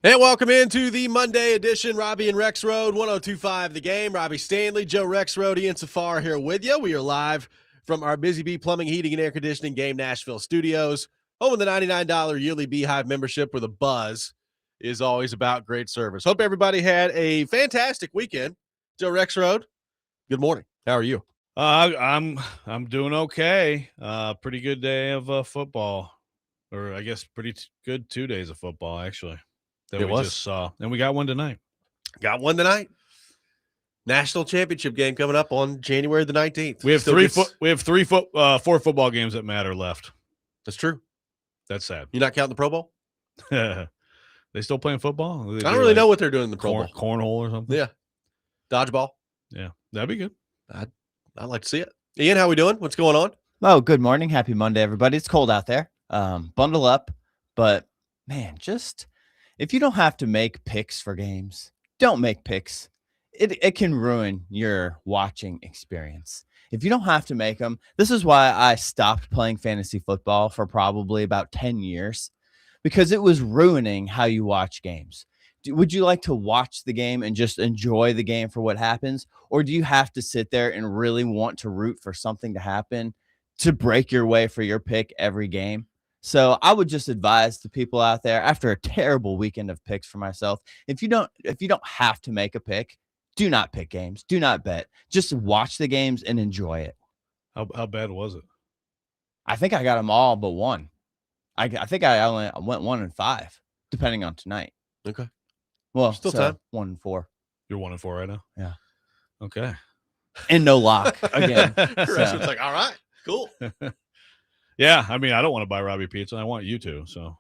And welcome into the Monday edition, Robby and Rexrode, 102.5 The Game. Robbie Stanley, Joe Rexrode, Ian Safar here with you. We are live from our Busy Bee Plumbing, Heating, and Air Conditioning Game Nashville studios. Home of the $99 yearly Beehive membership where the buzz is always about great service. Hope everybody had a fantastic weekend. Joe Rexrode, good morning. How are you? I'm doing okay. Pretty good day of football, or I guess pretty good 2 days of football actually. That we just saw, and we got one tonight. Got one tonight. National championship game coming up on January the 19th. We have four football games that matter left. That's true. That's sad. You're not counting the Pro Bowl? They still playing football? I don't really know what they're doing in the Pro Bowl. Cornhole or something? Yeah. Dodgeball? Yeah. That'd be good. I'd like to see it. Ian, how we doing? What's going on? Oh, good morning. Happy Monday, everybody. It's cold out there. Bundle up. But, man, just if you don't have to make picks for games, don't make picks. It can ruin your watching experience. If you don't have to make them, this is why I stopped playing fantasy football for probably about 10 years, because it was ruining how you watch games. Would you like to watch the game and just enjoy the game for what happens? Or do you have to sit there and really want to root for something to happen to break your way for your pick every game? So I would just advise the people out there, after a terrible weekend of picks for myself, if you don't have to make a pick, do not pick games. Do not bet. Just watch the games and enjoy it. How bad was it? I think I got them all but one. I think I only went 1-5, depending on tonight. Okay. Well, still time. 1-4. You're 1-4 right now? Yeah. Okay. And no lock again. It's like, all right, cool. Yeah, I mean, I don't want to buy Robby pizza. I want you to, so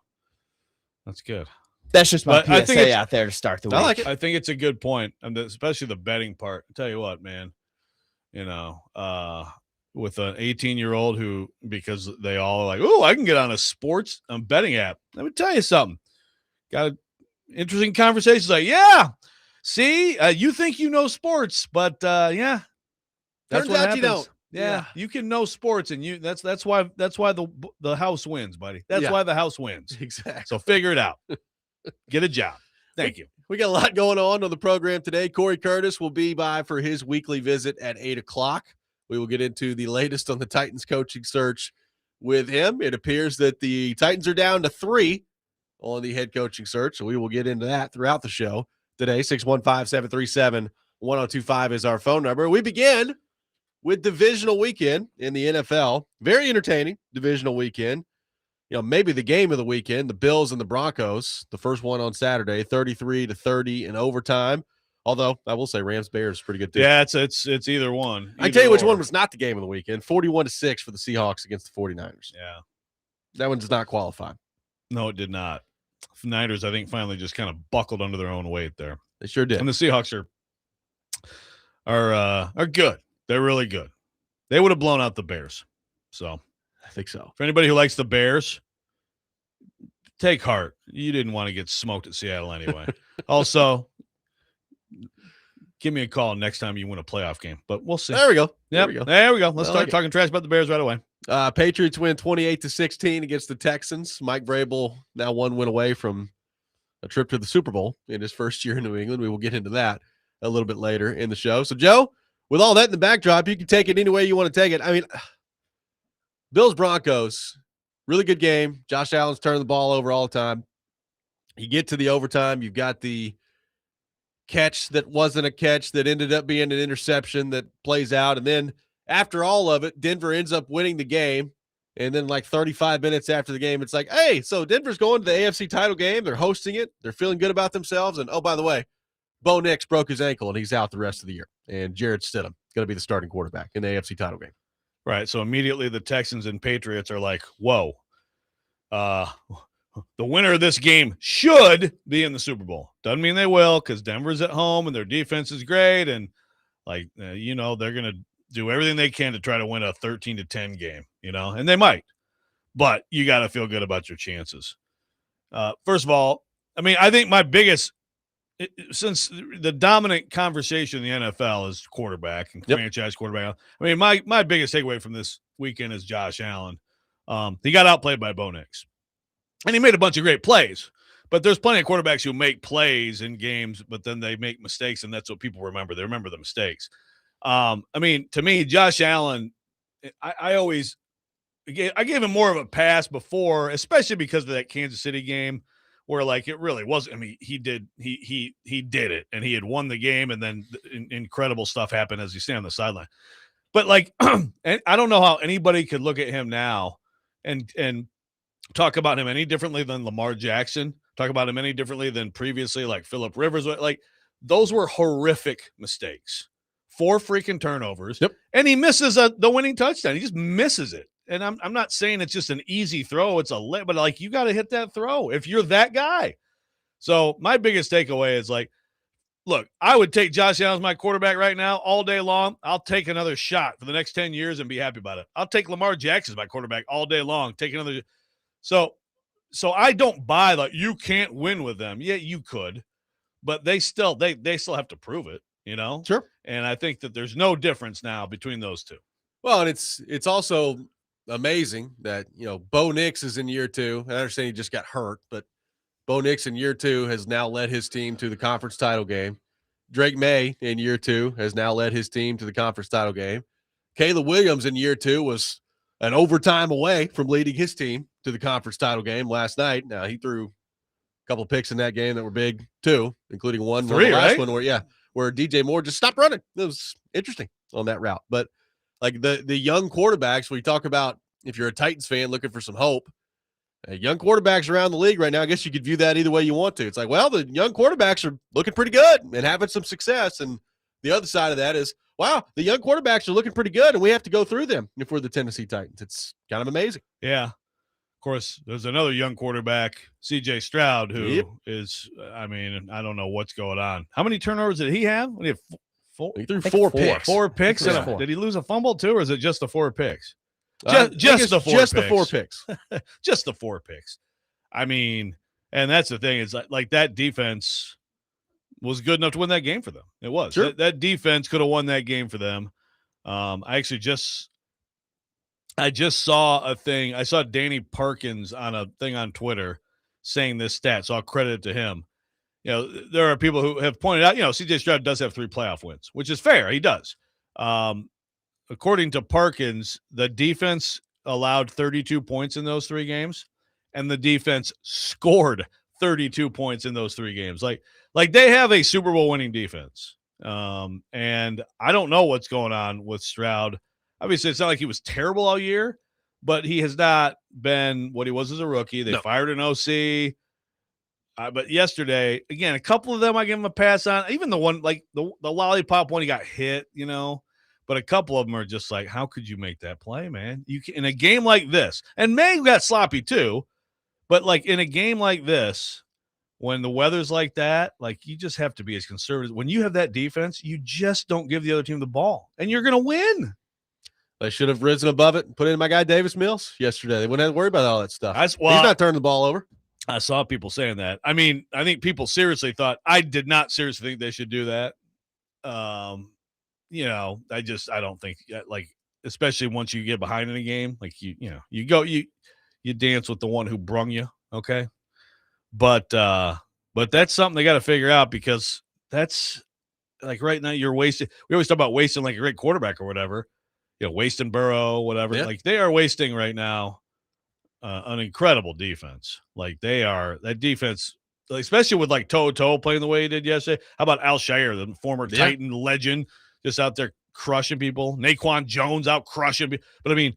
that's good. That's just my But PSA out there to start the week. I like it. I think it's a good point, and especially the betting part. I tell you what, man, with an 18-year-old who, because they all are like, oh, I can get on a sports betting app. Let me tell you something. Got interesting conversations like, yeah, see, you think you know sports, but yeah, that's Turns what out happens. you don't. Yeah, you can know sports, and that's why the house wins, buddy. That's why the house wins. Exactly. So figure it out. Get a job. Thank you. We got a lot going on the program today. Corey Curtis will be by for his weekly visit at 8 o'clock. We will get into the latest on the Titans coaching search with him. It appears that the Titans are down to 3 on the head coaching search, so we will get into that throughout the show today. 615-737-1025 is our phone number. We begin with divisional weekend in the NFL. Very entertaining divisional weekend. Maybe the game of the weekend, the Bills and the Broncos, the first one on Saturday, 33-30 in overtime. Although I will say Rams-Bears is pretty good too. Yeah, it's either one. I can tell you which one was not the game of the weekend. 41-6 for the Seahawks against the 49ers. Yeah. That one does not qualify. No, it did not. Niners, I think, finally just kind of buckled under their own weight there. They sure did. And the Seahawks are good. They're really good. They would have blown out the Bears. So I think so. For anybody who likes the Bears, take heart. You didn't want to get smoked at Seattle anyway. Also, give me a call next time you win a playoff game. But we'll see. There we go. There we go. Let's start talking trash about the Bears right away. Patriots win 28-16 against the Texans. Mike Vrabel now 1 win away from a trip to the Super Bowl in his first year in New England. We will get into that a little bit later in the show. So, Joe, with all that in the backdrop, you can take it any way you want to take it. I mean, Bills-Broncos, really good game. Josh Allen's turning the ball over all the time. You get to the overtime, you've got the catch that wasn't a catch that ended up being an interception that plays out. And then after all of it, Denver ends up winning the game. And then like 35 minutes after the game, it's like, hey, so Denver's going to the AFC title game. They're hosting it. They're feeling good about themselves. And, oh, by the way, Bo Nix broke his ankle, and he's out the rest of the year. And Jarrett Stidham going to be the starting quarterback in the AFC title game. Right. So immediately the Texans and Patriots are like, whoa, the winner of this game should be in the Super Bowl. Doesn't mean they will, because Denver's at home and their defense is great. And they're going to do everything they can to try to win a 13-10 game, and they might, but you got to feel good about your chances. First of all, I mean, I think my biggest, since the dominant conversation in the NFL is quarterback and franchise quarterback. I mean, my biggest takeaway from this weekend is Josh Allen. He got outplayed by Bo Nix, and he made a bunch of great plays, But there's plenty of quarterbacks who make plays in games, but then they make mistakes, and that's what people remember. They remember the mistakes. I mean, to me, Josh Allen, I gave him more of a pass before, especially because of that Kansas City game where like it really wasn't. I mean, he did it, and he had won the game, and then incredible stuff happened as he stayed on the sideline. But like, and I don't know how anybody could look at him now and talk about him any differently than Lamar Jackson, talk about him any differently than previously like Phillip Rivers. Like those were horrific mistakes. 4 freaking turnovers. Yep. And he misses the winning touchdown. He just misses it. And I'm not saying it's just an easy throw. It's but like you got to hit that throw if you're that guy. So my biggest takeaway is like, look, I would take Josh Allen as my quarterback right now all day long. I'll take another shot for the next 10 years and be happy about it. I'll take Lamar Jackson as my quarterback all day long. Take another. So I don't buy that you can't win with them. Yeah, you could, but they still have to prove it, you know? Sure. And I think that there's no difference now between those two. Well, and it's also amazing that, you know, Bo Nix is in year 2. I understand he just got hurt, but Bo Nix in year 2 has now led his team to the conference title game. Drake May in year 2 has now led his team to the conference title game. Caleb Williams in year 2 was an overtime away from leading his team to the conference title game last night. Now he threw a couple of picks in that game that were big too, including one, 3, the last right? one where DJ Moore just stopped running. It was interesting on that route. But like the young quarterbacks, we talk about if you're a Titans fan looking for some hope, young quarterbacks around the league right now, I guess you could view that either way you want to. It's like, well, the young quarterbacks are looking pretty good and having some success. And the other side of that is, wow, the young quarterbacks are looking pretty good, and we have to go through them if we're the Tennessee Titans. It's kind of amazing. Yeah. Of course, there's another young quarterback, C.J. Stroud, who is, I mean, I don't know what's going on. How many turnovers did he have? He had 4. He threw 4 picks. 4 picks? Yeah. Did he lose a fumble too, or is it just the 4 picks? Just the 4 picks. Just the 4 picks. I mean, and that's the thing is like that defense was good enough to win that game for them. It was. Sure. That defense could have won that game for them. I just saw a thing. I saw Danny Parkins on a thing on Twitter saying this stat, so I'll credit it to him. You know, there are people who have pointed out, you know, C.J. Stroud does have 3 playoff wins, which is fair. He does. According to Parkins, the defense allowed 32 points in those 3 games, and the defense scored 32 points in those 3 games. Like they have a Super Bowl winning defense. And I don't know what's going on with Stroud. Obviously, it's not like he was terrible all year, but he has not been what he was as a rookie. They fired an OC. But yesterday, again, a couple of them I give him a pass on. Even the one, like the lollipop one, he got hit, you know. But a couple of them are just like, how could you make that play, man? You can, in a game like this, and May got sloppy too, but like in a game like this, when the weather's like that, like you just have to be as conservative. When you have that defense, you just don't give the other team the ball, and you're going to win. They should have risen above it and put in my guy Davis Mills yesterday. They wouldn't have to worry about all that stuff. He's not turning the ball over. I saw people saying that. I mean, I think people seriously thought. I did not seriously think they should do that. You know, I don't think, like, especially once you get behind in a game, like you dance with the one who brung you. Okay. But that's something they got to figure out, because that's like right now you're wasting. We always talk about wasting like a great quarterback or whatever, you know, wasting Burrow, whatever. Yeah. Like they are wasting right now an incredible defense. Like they are, that defense, especially with like Toto playing the way he did yesterday. How about Alshire, the former Titan legend, just out there crushing people? Naquan Jones out crushing people. But I mean,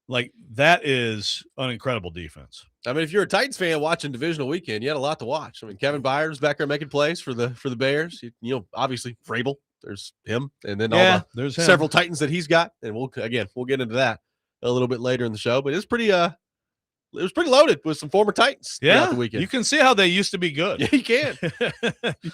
like that is an incredible defense. I mean, if you're a Titans fan watching divisional weekend, you had a lot to watch. I mean, Kevin Byers back there making plays for the Bears. You know, obviously Vrabel, there's him, and then there's several Titans that he's got, and we'll get into that a little bit later in the show. But it's pretty it was pretty loaded with some former Titans throughout the weekend. You can see how they used to be good. Yeah, you can.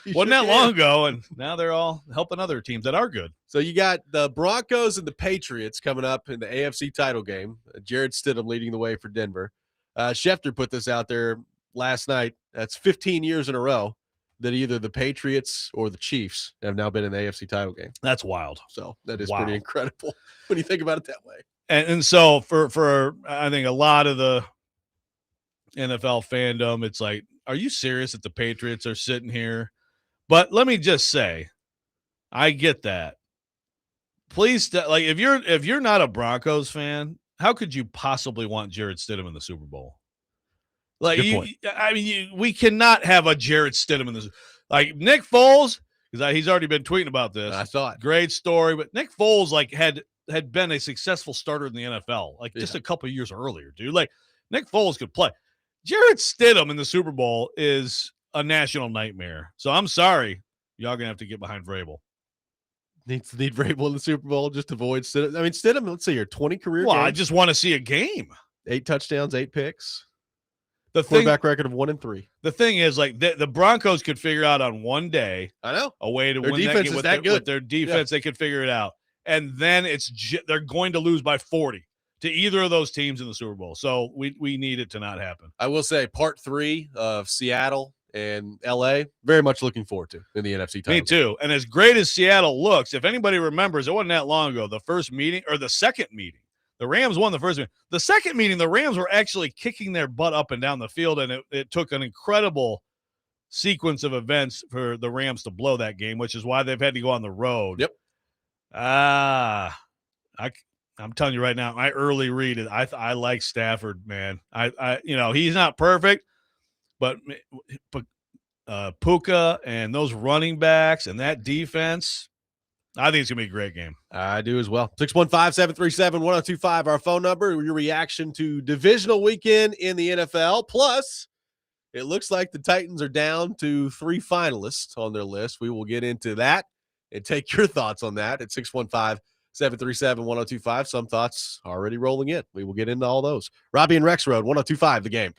Wasn't that long ago, and now they're all helping other teams that are good. So you got the Broncos and the Patriots coming up in the AFC title game. Jared Stidham leading the way for Denver. Schefter put this out there last night. That's 15 years in a row that either the Patriots or the Chiefs have now been in the AFC title game. That's wild. So that is pretty incredible when you think about it that way. And so for I think a lot of the NFL fandom, it's like, are you serious that the Patriots are sitting here? But let me just say, I get that. Please, like if you're not a Broncos fan, how could you possibly want Jarrett Stidham in the Super Bowl? Like, Good point. we cannot have a Jarrett Stidham in this. Like Nick Foles, because he's already been tweeting about this. I saw it. Great story, but Nick Foles had been a successful starter in the NFL just a couple of years earlier, dude. Like Nick Foles could play. Jarrett Stidham in the Super Bowl is a national nightmare. So I'm sorry, y'all gonna have to get behind Vrabel. Need Vrabel in the Super Bowl just to avoid Stidham. I mean, Stidham, let's see here, 20 career Well, games. I just want to see a game. 8 touchdowns, 8 picks. The Quarterback record of 1-3. The thing is, like the Broncos could figure out on one day. I know a way to their win defense that game good. with their defense. They could figure it out, and then they're going to lose by 40 to either of those teams in the Super Bowl. So we need it to not happen. I will say, part 3 of Seattle and LA, very much looking forward to in the NFC title. Me too. And as great as Seattle looks, if anybody remembers, it wasn't that long ago. The first meeting or the second meeting. The Rams won the first meeting. The second meeting, the Rams were actually kicking their butt up and down the field, and it took an incredible sequence of events for the Rams to blow that game, which is why they've had to go on the road. Yep. I'm telling you right now, my early read is I like Stafford, man. I he's not perfect, but Puka and those running backs and that defense, I think it's going to be a great game. I do as well. 615-737-1025, our phone number. Your reaction to divisional weekend in the NFL. Plus, it looks like the Titans are down to 3 finalists on their list. We will get into that and take your thoughts on that at 615-737-1025. Some thoughts already rolling in. We will get into all those. Robby and Rexrode, 1025, The Game.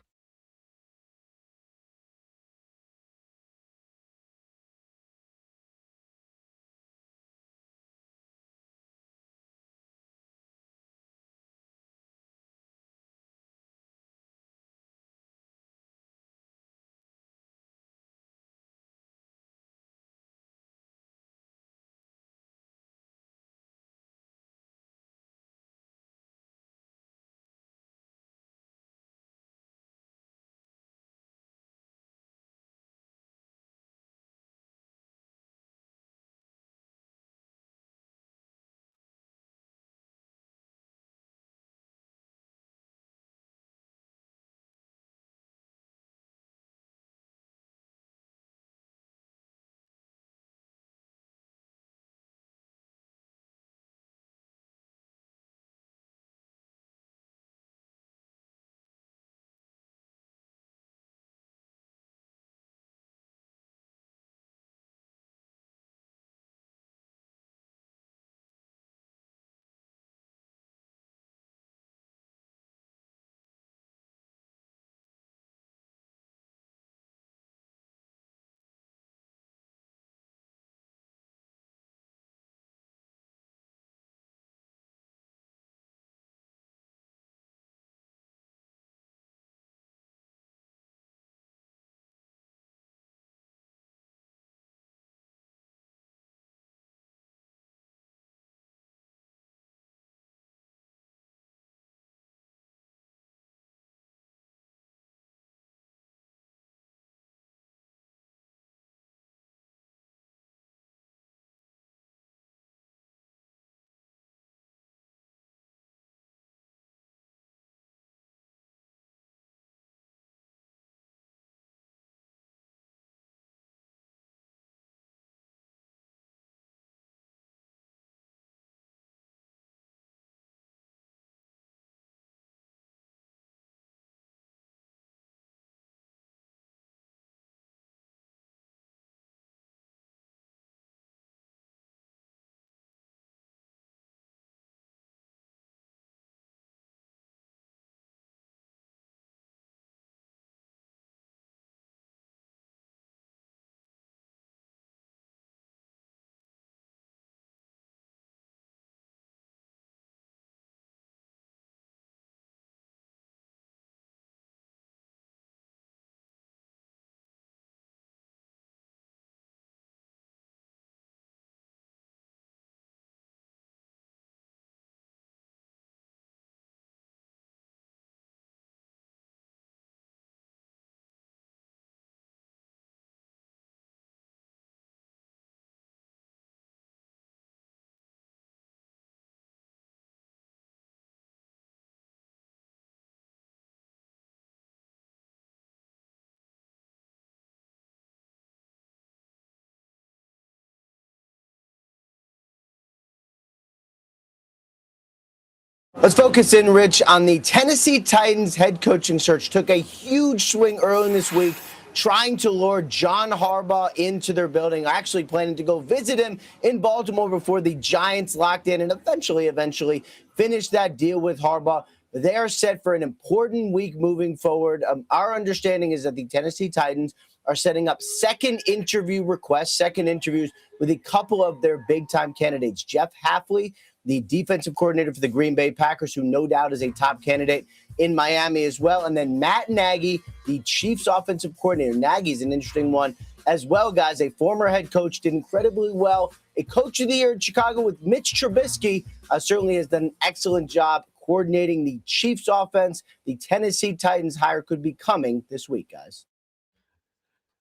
Let's focus in, Rich, on the Tennessee Titans head coaching search. Took a huge swing early this week, trying to lure John Harbaugh into their building, actually planning to go visit him in Baltimore before the Giants locked in and eventually finish that deal with Harbaugh. They are set for an important week moving forward. Our understanding is that the Tennessee Titans are setting up second interviews with a couple of their big-time candidates. Jeff Hafley, the defensive coordinator for the Green Bay Packers, who no doubt is a top candidate in Miami as well. And then Matt Nagy, the Chiefs offensive coordinator. Nagy's an interesting one as well, guys. A former head coach, did incredibly well. A coach of the year in Chicago with Mitch Trubisky certainly has done an excellent job coordinating the Chiefs offense. The Tennessee Titans hire could be coming this week, guys.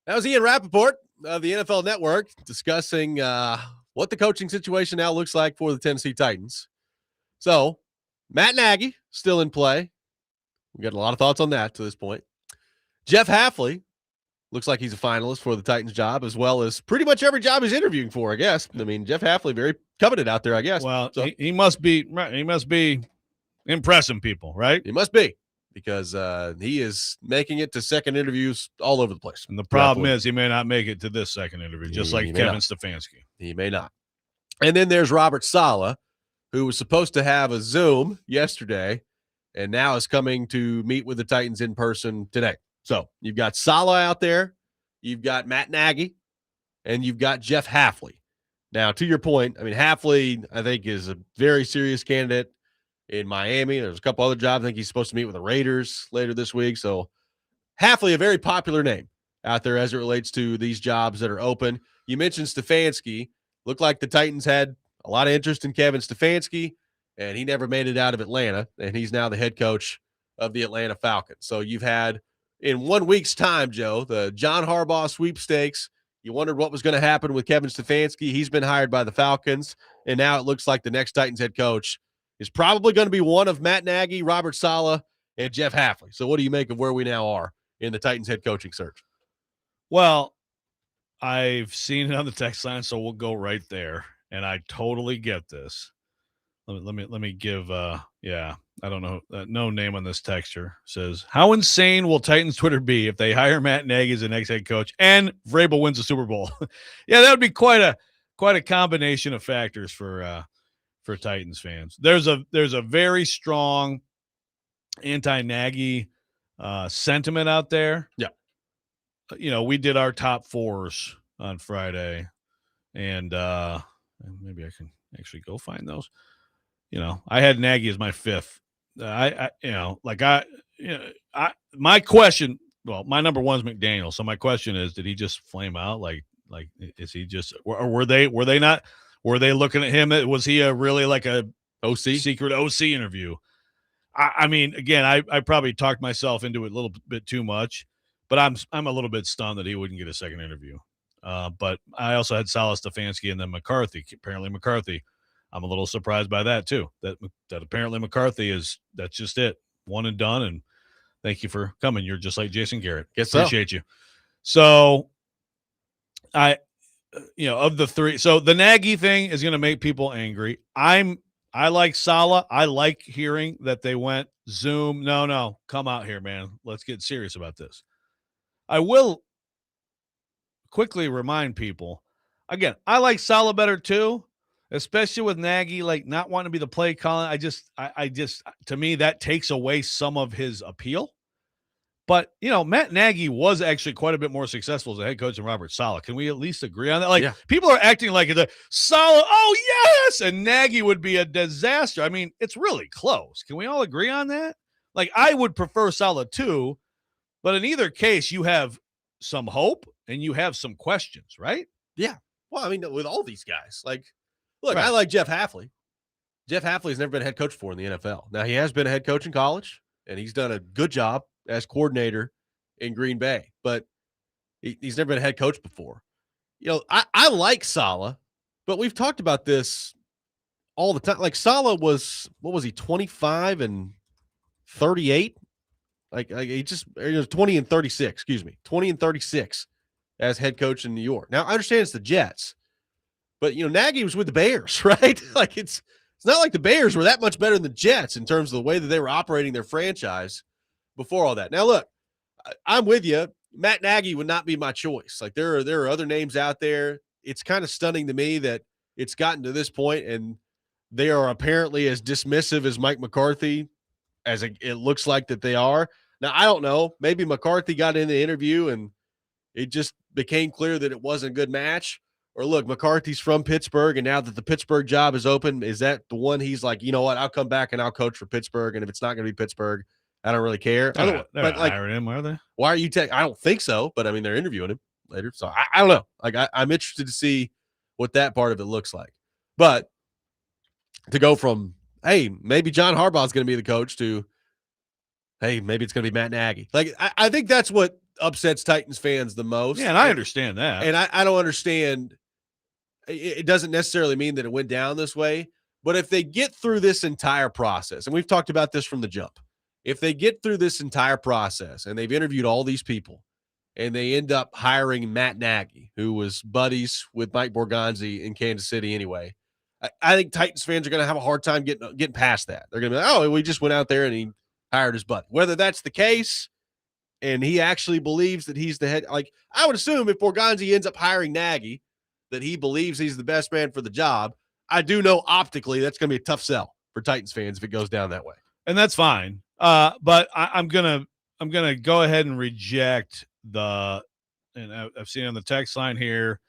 That was Ian Rappaport of the NFL Network discussing what the coaching situation now looks like for the Tennessee Titans. So, Matt Nagy still in play. We got a lot of thoughts on that to this point. Jeff Hafley looks like he's a finalist for the Titans job, as well as pretty much every job he's interviewing for, I guess. I mean, Jeff Hafley, very coveted out there, I guess. Well, so, he must be right. He must be impressing people, right? He must be, because he is making it to second interviews all over the place. And the problem is he may not make it to this second interview, just like Kevin Stefanski. He may not. And then there's Robert Saleh, who was supposed to have a Zoom yesterday and now is coming to meet with the Titans in person today. So you've got Saleh out there, you've got Matt Nagy, and you've got Jeff Hafley. Now, to your point, I mean, Hafley, I think, is a very serious candidate in Miami. There's a couple other jobs. I think he's supposed to meet with the Raiders later this week. So Hafley, a very popular name out there as it relates to these jobs that are open. You mentioned Stefanski. Looked like the Titans had a lot of interest in Kevin Stefanski, and he never made it out of Atlanta, and he's now the head coach of the Atlanta Falcons. So you've had, in 1 week's time, Joe, the John Harbaugh sweepstakes. You wondered what was going to happen with Kevin Stefanski. He's been hired by the Falcons, and now it looks like the next Titans head coach is probably going to be one of Matt Nagy, Robert Saleh, and Jeff Hafley. So what do you make of where we now are in the Titans head coaching search? Well, I've seen it on the text line, so we'll go right there. And I totally get this. Let me give I don't know, no name on this texture says, how insane will Titans Twitter be if they hire Matt Nagy as the next head coach and Vrabel wins the Super Bowl? Yeah, that would be quite a combination of factors for Titans fans. There's a very strong anti-Nagy sentiment out there. Yeah. You know, we did our top fours on Friday, and maybe I can actually go find those. You know, I had Nagy as my fifth. My question, well, my number one is McDaniel. So my question is, did he just flame out? Like, is he just, or were they looking at him? Was he really like a secret OC interview? I mean, again, I probably talked myself into it a little bit too much, but I'm a little bit stunned that he wouldn't get a second interview. But I also had Saleh, Stefanski, and then McCarthy. Apparently McCarthy. I'm a little surprised by that too. That apparently McCarthy that's just it, one and done. And thank you for coming. You're just like Jason Garrett. Appreciate you. So of the three, so the Nagy thing is going to make people angry. I like Saleh. I like hearing that they went Zoom. No, come out here, man. Let's get serious about this. I will quickly remind people, again, I like Saleh better too, especially with Nagy, like not wanting to be the play calling. I just, to me, that takes away some of his appeal. But, you know, Matt Nagy was actually quite a bit more successful as a head coach than Robert Saleh. Can we at least agree on that? Like, people are acting like the Saleh, oh, yes, and Nagy would be a disaster. I mean, it's really close. Can we all agree on that? Like, I would prefer Saleh too, but in either case, you have some hope and you have some questions, right? Yeah. Well, I mean, with all these guys, like, look, right. I like Jeff Hafley. Jeff Hafley's never been a head coach before in the NFL. Now, he has been a head coach in college, and he's done a good job as coordinator in Green Bay, but he's never been a head coach before. You know, I like Saleh, but we've talked about this all the time. Like, Saleh was, what was he, 25 and 38? Like he was 20 and 36, excuse me, 20 and 36 as head coach in New York. Now, I understand it's the Jets, but, you know, Nagy was with the Bears, right? Like, it's It's not like the Bears were that much better than the Jets in terms of the way that they were operating their franchise before all that. Now, look, I'm with you. Matt Nagy would not be my choice. Like there are other names out there. It's kind of stunning to me that it's gotten to this point and they are apparently as dismissive as Mike McCarthy as it looks like that they are. Now, I don't know. Maybe McCarthy got in the interview and it just became clear that it wasn't a good match. Or look, McCarthy's from Pittsburgh, and now that the Pittsburgh job is open, is that the one he's like, you know what, I'll come back and I'll coach for Pittsburgh, and if it's not going to be Pittsburgh, I don't really care. They're But like, hiring him, are they? why are you I don't think so, but I mean, they're interviewing him later, so I don't know. Like, I'm interested to see what that part of it looks like. But to go from, hey, maybe John Harbaugh is going to be the coach to, hey, maybe it's going to be Matt Nagy. Like, I think that's what upsets Titans fans the most. Yeah, and I understand that. And I don't understand. It doesn't necessarily mean that it went down this way, but if they get through this entire process, and we've talked about this from the jump, if they get through this entire process and they've interviewed all these people and they end up hiring Matt Nagy, who was buddies with Mike Borgonzi in Kansas City anyway, I think Titans fans are going to have a hard time getting past that. They're going to be like, oh, we just went out there and he hired his buddy. Whether that's the case and he actually believes that he's the head, like I would assume if Borgonzi ends up hiring Nagy, that he believes he's the best man for the job. I do know optically that's going to be a tough sell for Titans fans if it goes down that way. And that's fine. But I'm gonna go ahead and reject and I've seen it on the text line here.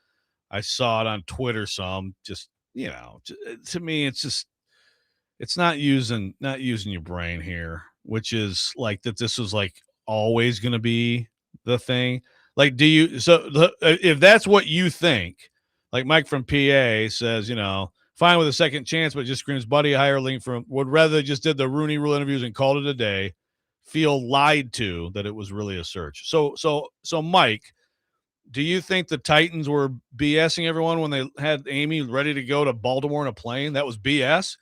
I saw it on Twitter some. Just to me, it's not using your brain here, which is like that. This was like always going to be the thing. Like, if that's what you think. Like Mike from PA says, fine with a second chance, but just screams Buddy Hireling would rather just did the Rooney Rule interviews and called it a day, feel lied to that it was really a search. So Mike, do you think the Titans were BSing everyone when they had Amy ready to go to Baltimore in a plane? That was BS.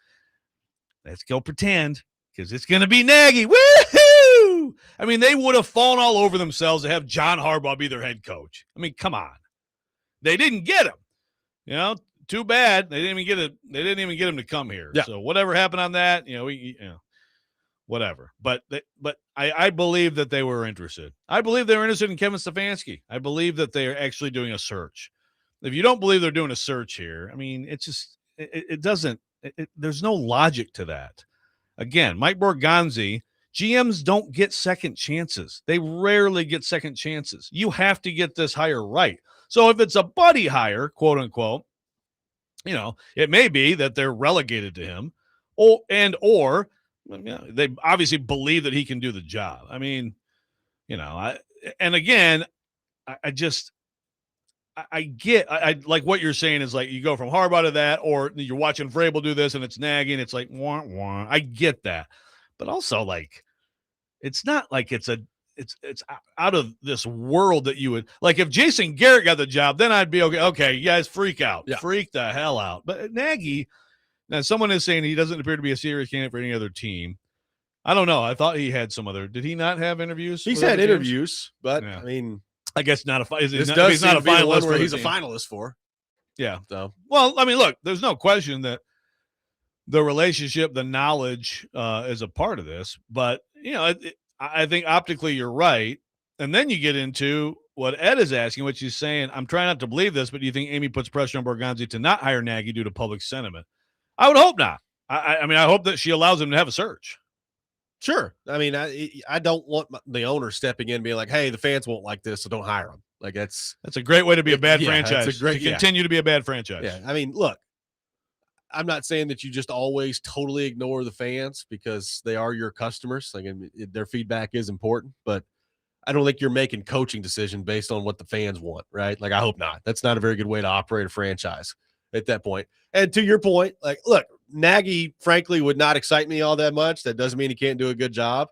Let's go pretend because it's going to be Nagy. Woohoo! I mean, they would have fallen all over themselves to have John Harbaugh be their head coach. I mean, come on. They didn't get him. Too bad they didn't even get him to come here. Yeah. So whatever happened on that, whatever. But I believe that they were interested. I believe they were interested in Kevin Stefanski. I believe that they are actually doing a search. If you don't believe they're doing a search here, I mean, it's just it doesn't. There's no logic to that. Again, Mike Borgonzi. GMs don't get second chances. They rarely get second chances. You have to get this hire right. So if it's a buddy hire, quote unquote, it may be that they're relegated to him or they obviously believe that he can do the job. I mean, I like what you're saying is like you go from Harbaugh to that, or you're watching Vrabel do this and it's nagging. It's like, wah, wah. I get that. But also like, it's not like it's out of this world that you would like if Jason Garrett got the job, then I'd be okay. Okay, you guys freak out. Yeah. Freak the hell out. But Nagy, now someone is saying he doesn't appear to be a serious candidate for any other team. I don't know. I thought he had some other. Did he not have interviews? He's had interviews, but yeah. I mean, I guess not a. He's not a finalist where he's a finalist for. Yeah. So well, I mean, look, there's no question that the relationship, the knowledge, is a part of this, but I think optically you're right. And then you get into what Ed is asking, which he's saying, I'm trying not to believe this, but do you think Amy puts pressure on Borgonzi to not hire Nagy due to public sentiment? I would hope not. I mean, I hope that she allows him to have a search. Sure. I mean, I don't want the owner stepping in and being like, hey, the fans won't like this, so don't hire them. Like that's a great way to be a bad franchise. It's a great, continue to be a bad franchise. Yeah. I mean, look, I'm not saying that you just always totally ignore the fans because they are your customers. Like their feedback is important, but I don't think you're making coaching decision based on what the fans want, right? Like I hope not. That's not a very good way to operate a franchise at that point. And to your point, like, look, Nagy, frankly, would not excite me all that much. That doesn't mean he can't do a good job.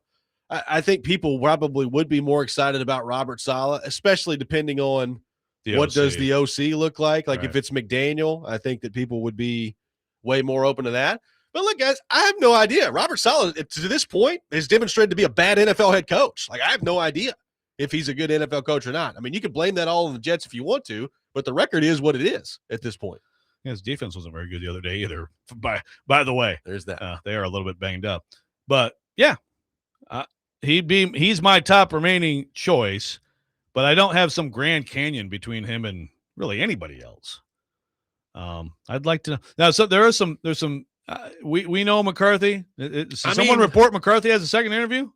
I think people probably would be more excited about Robert Saleh, especially depending on what does the OC look like. Like if it's McDaniel, I think that people would be way more open to that. But look, guys, I have no idea. Robert Saleh, to this point, has demonstrated to be a bad NFL head coach. Like, I have no idea if he's a good NFL coach or not. I mean, you can blame that all on the Jets if you want to, but the record is what it is at this point. His defense wasn't very good the other day either. By the way, There's that. they are a little bit banged up. But yeah, he's my top remaining choice. But I don't have some Grand Canyon between him and really anybody else. I'd like to know. Now, so there's some. We know McCarthy. Someone report McCarthy has a second interview.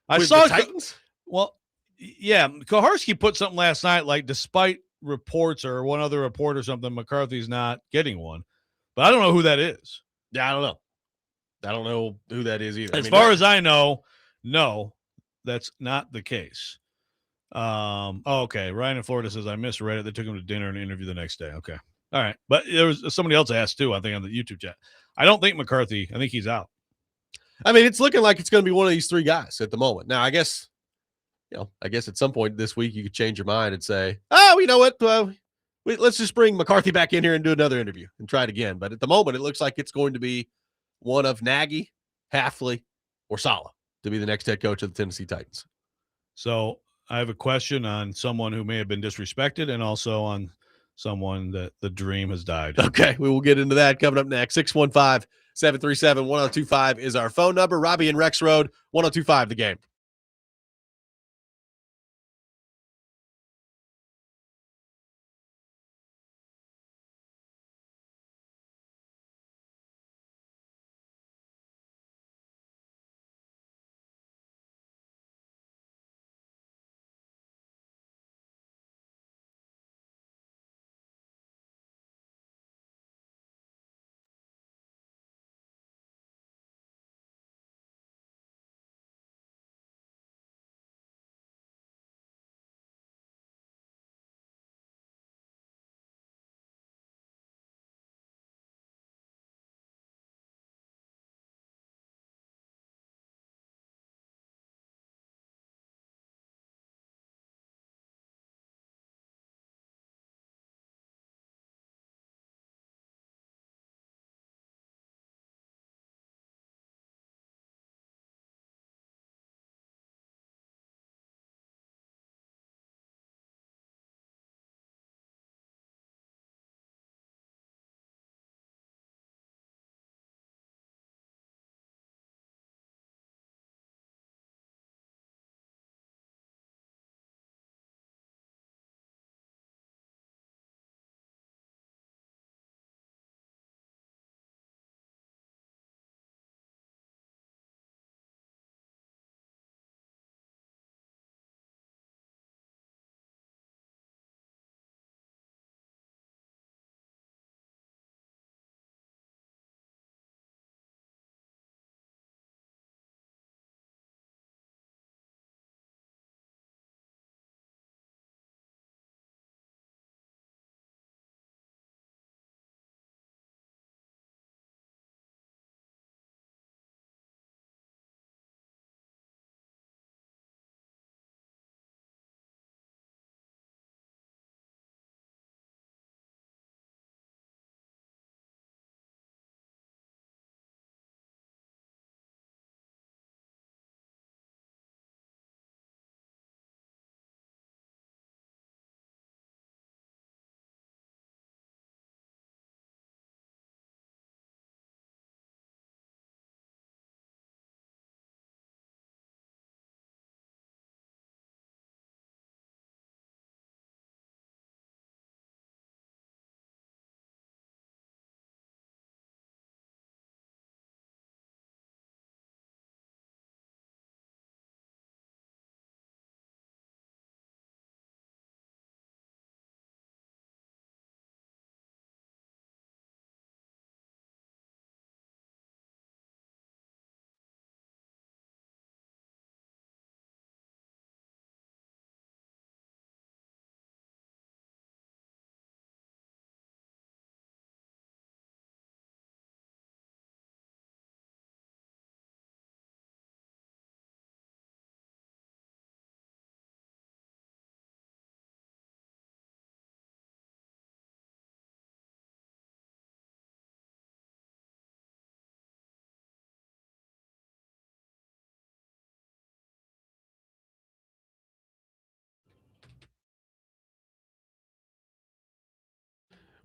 I With saw the Titans. Well, yeah, Koharski put something last night, like despite reports or one other report or something, McCarthy's not getting one. But I don't know who that is. Yeah, I don't know. I don't know who that is either. As far as I know, no, that's not the case. Okay. Ryan in Florida says, I misread it. They took him to dinner and interview the next day. Okay. All right. But there was somebody else asked too, I think, on the YouTube chat. I don't think McCarthy, I think he's out. I mean, it's looking like it's going to be one of these three guys at the moment. Now, I guess at some point this week you could change your mind and say, oh, you know what? Let's just bring McCarthy back in here and do another interview and try it again. But at the moment, it looks like it's going to be one of Nagy, Hafley, or Saleh to be the next head coach of the Tennessee Titans. So I have a question on someone who may have been disrespected and also on someone that the dream has died. Okay, we will get into that coming up next. 615-737-1025 is our phone number. Robby and Rexrode, 1025 The Game.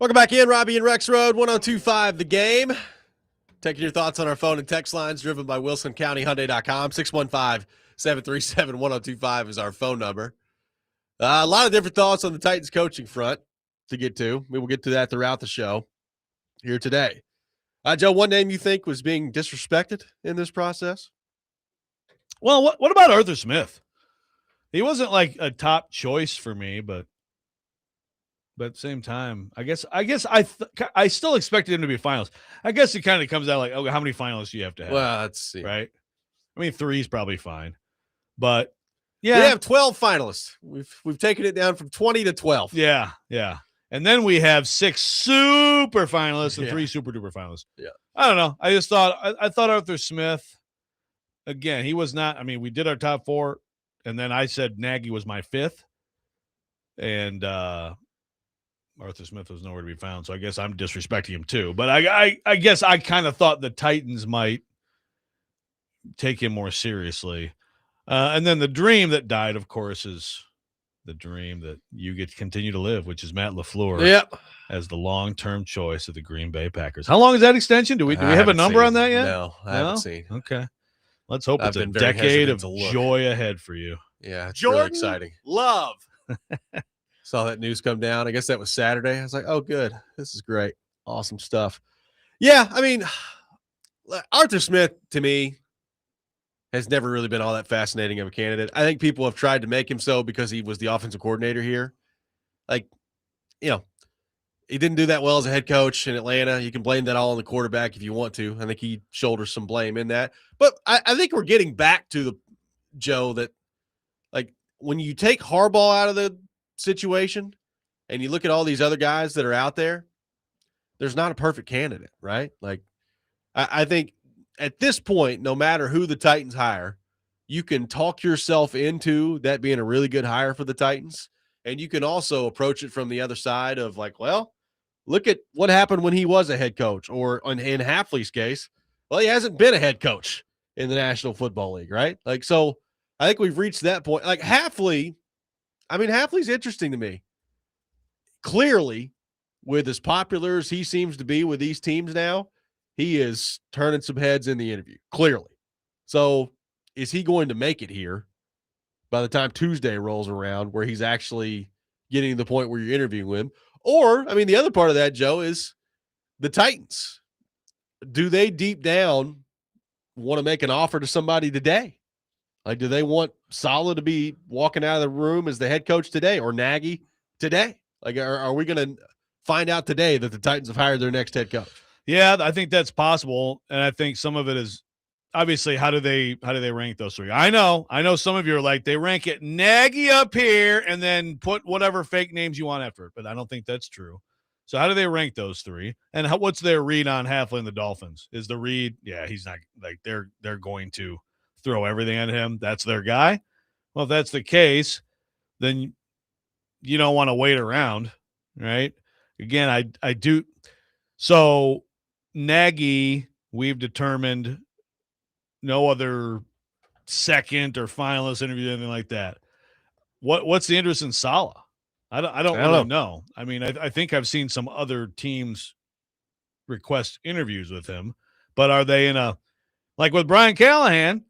Welcome back in, Robby and Rexrode, 1025 The Game. Taking your thoughts on our phone and text lines driven by WilsonCountyHyundai.com. 615-737-1025 is our phone number. A lot of different thoughts on the Titans coaching front to get to. We will get to that throughout the show here today. Joe, one name you think was being disrespected in this process? Well, what about Arthur Smith? He wasn't like a top choice for me, but at the same time, I guess I still expected him to be a finalist. I guess it kind of comes out like, okay, how many finalists do you have to have? Well, let's see. Right? I mean, 3 is probably fine, but yeah, we have 12 finalists. We've taken it down from 20 to 12. Yeah. And then we have 6 super finalists and 3 super duper finalists. Yeah. I don't know. I just thought I thought Arthur Smith, again, he was not. I mean, we did our top 4, and then I said Nagy was my 5th, and Arthur Smith was nowhere to be found. So I guess I'm disrespecting him too. But I guess I kind of thought the Titans might take him more seriously. And then the dream that died, of course, is the dream that you get to continue to live, which is Matt LaFleur as the long-term choice of the Green Bay Packers. How long is that extension? Do we have a number on that yet? No, I haven't seen. Okay. Let's hope it's a been very decade of hesitant to joy ahead for you. Yeah, it's Jordan really exciting. Love. Saw that news come down. I guess that was Saturday. I was like, oh, good. This is great. Awesome stuff. Yeah, I mean, Arthur Smith, to me, has never really been all that fascinating of a candidate. I think people have tried to make him so because he was the offensive coordinator here. Like, you know, he didn't do that well as a head coach in Atlanta. You can blame that all on the quarterback if you want to. I think he shoulders some blame in that. But I think we're getting back to the, Joe, that, like, when you take Harbaugh out of the situation and you look at all these other guys that are out there, there's not a perfect candidate, right? Like, I think at this point, no matter who the Titans hire, you can talk yourself into that being a really good hire for the Titans. And you can also approach it from the other side of like, well, look at what happened when he was a head coach, or in Hafley's case, well, he hasn't been a head coach in the National Football League, right? Like, so I think we've reached that point. Like Hafley, I mean, Hafley's interesting to me. Clearly, with as popular as he seems to be with these teams now, he is turning some heads in the interview, clearly. So is he going to make it here by the time Tuesday rolls around where he's actually getting to the point where you're interviewing him? Or, I mean, the other part of that, Joe, is the Titans. Do they deep down want to make an offer to somebody today? Like, do they want Saleh to be walking out of the room as the head coach today, or Nagy today? Like, are we going to find out today that the Titans have hired their next head coach? Yeah, I think that's possible. And I think some of it is obviously how do they rank those 3? I know some of you are like, they rank it Nagy up here and then put whatever fake names you want after it, but I don't think that's true. So how do they rank those 3? And what's their read on Hafley and the Dolphins? Is the read, yeah, he's not, like, they're going to throw everything at him. That's their guy. Well, if that's the case, then you don't want to wait around, right? Again, I do. So Nagy, we've determined no other second or finalist interview, anything like that. What's the interest in Saleh? I don't really know. I mean, I think I've seen some other teams request interviews with him, but are they in a, like with Brian Callahan,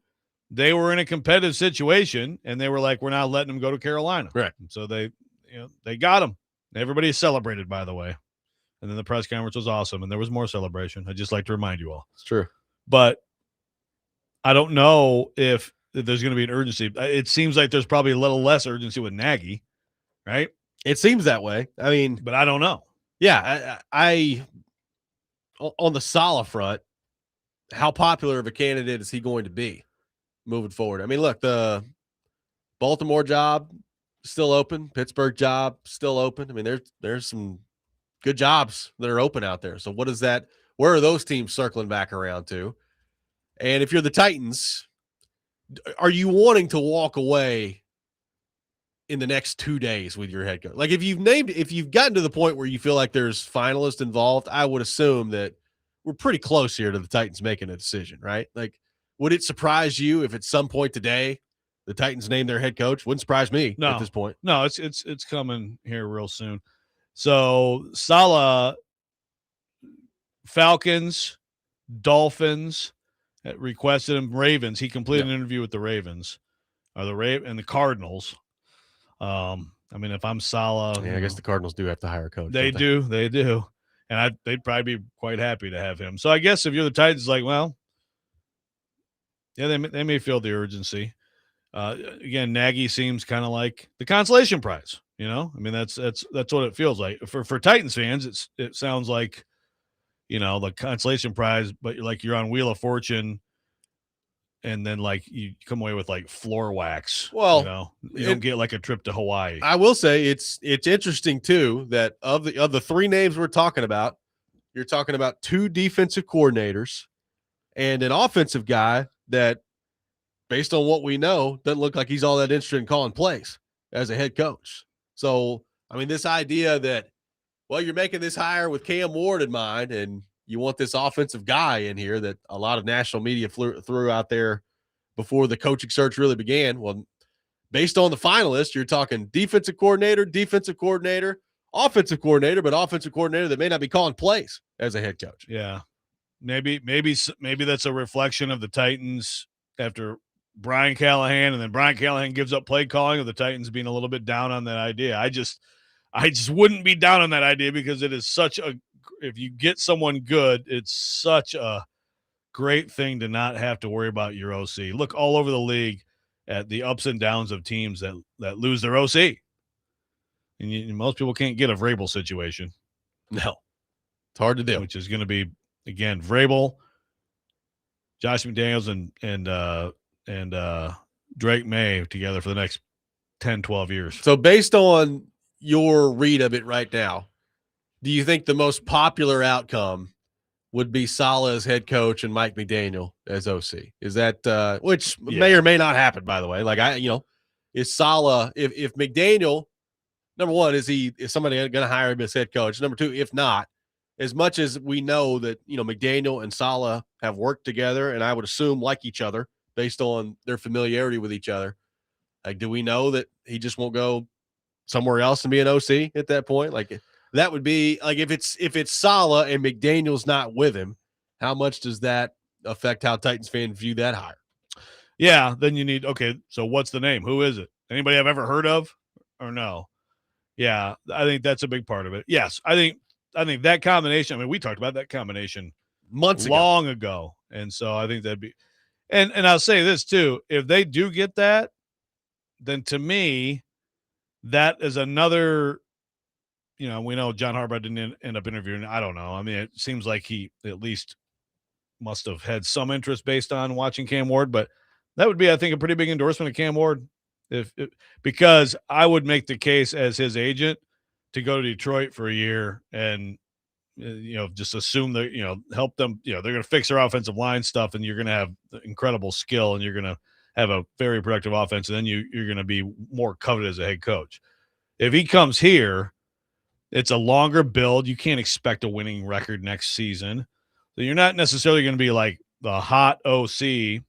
they were in a competitive situation and they were like, we're not letting him go to Carolina. Right. So they got him. Everybody celebrated, by the way. And then the press conference was awesome, and there was more celebration. I'd just like to remind you all. It's true. But I don't know if there's going to be an urgency. It seems like there's probably a little less urgency with Nagy, right? It seems that way. I mean, but I don't know. Yeah, I on the Saleh front, how popular of a candidate is he going to be moving forward? I mean, look, the Baltimore job still open, Pittsburgh job still open. I mean, there's some good jobs that are open out there. So what is that? Where are those teams circling back around to? And if you're the Titans, are you wanting to walk away in the next 2 days with your head coach? Like if you've gotten to the point where you feel like there's finalists involved, I would assume that we're pretty close here to the Titans making a decision, right? Like, would it surprise you if at some point today the Titans name their head coach? Wouldn't surprise me at this point. No, it's coming here real soon. So Saleh, Falcons, Dolphins requested him. Ravens. He completed an interview with the Ravens, or and the Cardinals. I mean, if I'm Saleh, I guess the Cardinals do have to hire a coach. They do, and they'd probably be quite happy to have him. So I guess if you're the Titans, like, well, yeah, they may feel the urgency. Again, Nagy seems kind of like the consolation prize. You know, I mean, that's what it feels like for Titans fans. It sounds like, you know, the consolation prize, but you're on Wheel of Fortune, and then like you come away with like floor wax. Well, you know, you don't get like a trip to Hawaii. I will say it's interesting too that of the three names we're talking about, you're talking about two defensive coordinators and an offensive guy that, based on what we know, doesn't look like he's all that interested in calling plays as a head coach. So, I mean, this idea that, well, you're making this hire with Cam Ward in mind, and you want this offensive guy in here that a lot of national media threw out there before the coaching search really began. Well, based on the finalists, you're talking defensive coordinator, offensive coordinator, but offensive coordinator that may not be calling plays as a head coach. Yeah. Maybe that's a reflection of the Titans after Brian Callahan, and then Brian Callahan gives up play calling, of the Titans being a little bit down on that idea. I just wouldn't be down on that idea, because it is if you get someone good, it's such a great thing to not have to worry about your OC. Look all over the league at the ups and downs of teams that lose their OC. And most people can't get a Vrabel situation. No, it's hard to do. Which is going to be, again, Vrabel, Josh McDaniels, and Drake May together for the next 10, 12 years. So based on your read of it right now, do you think the most popular outcome would be Saleh as head coach and Mike McDaniel as OC? Is that which may or may not happen, by the way? Like, is Saleh, if McDaniel, number one, is somebody going to hire him as head coach? Number two, if not, as much as we know that, McDaniel and Saleh have worked together, and I would assume like each other based on their familiarity with each other, like, do we know that he just won't go somewhere else and be an OC at that point? Like, that would be like, if it's Saleh and McDaniel's not with him, how much does that affect how Titans fans view that hire? Yeah, then you need, okay, so what's the name? Who is it? Anybody I've ever heard of, or no? Yeah, I think that's a big part of it. Yes, I think that combination, I mean, we talked about that combination long ago. And so I think that'd be, and I'll say this too, if they do get that, then to me, that is another, we know John Harbaugh didn't end up interviewing. I don't know. I mean, it seems like he at least must have had some interest based on watching Cam Ward, but that would be, I think, a pretty big endorsement of Cam Ward, because I would make the case as his agent to go to Detroit for a year and, just assume that, help them, they're going to fix their offensive line stuff, and you're going to have incredible skill, and you're going to have a very productive offense, and then you're going to be more coveted as a head coach. If he comes here, it's a longer build. You can't expect a winning record next season. So you're not necessarily going to be like the hot OC,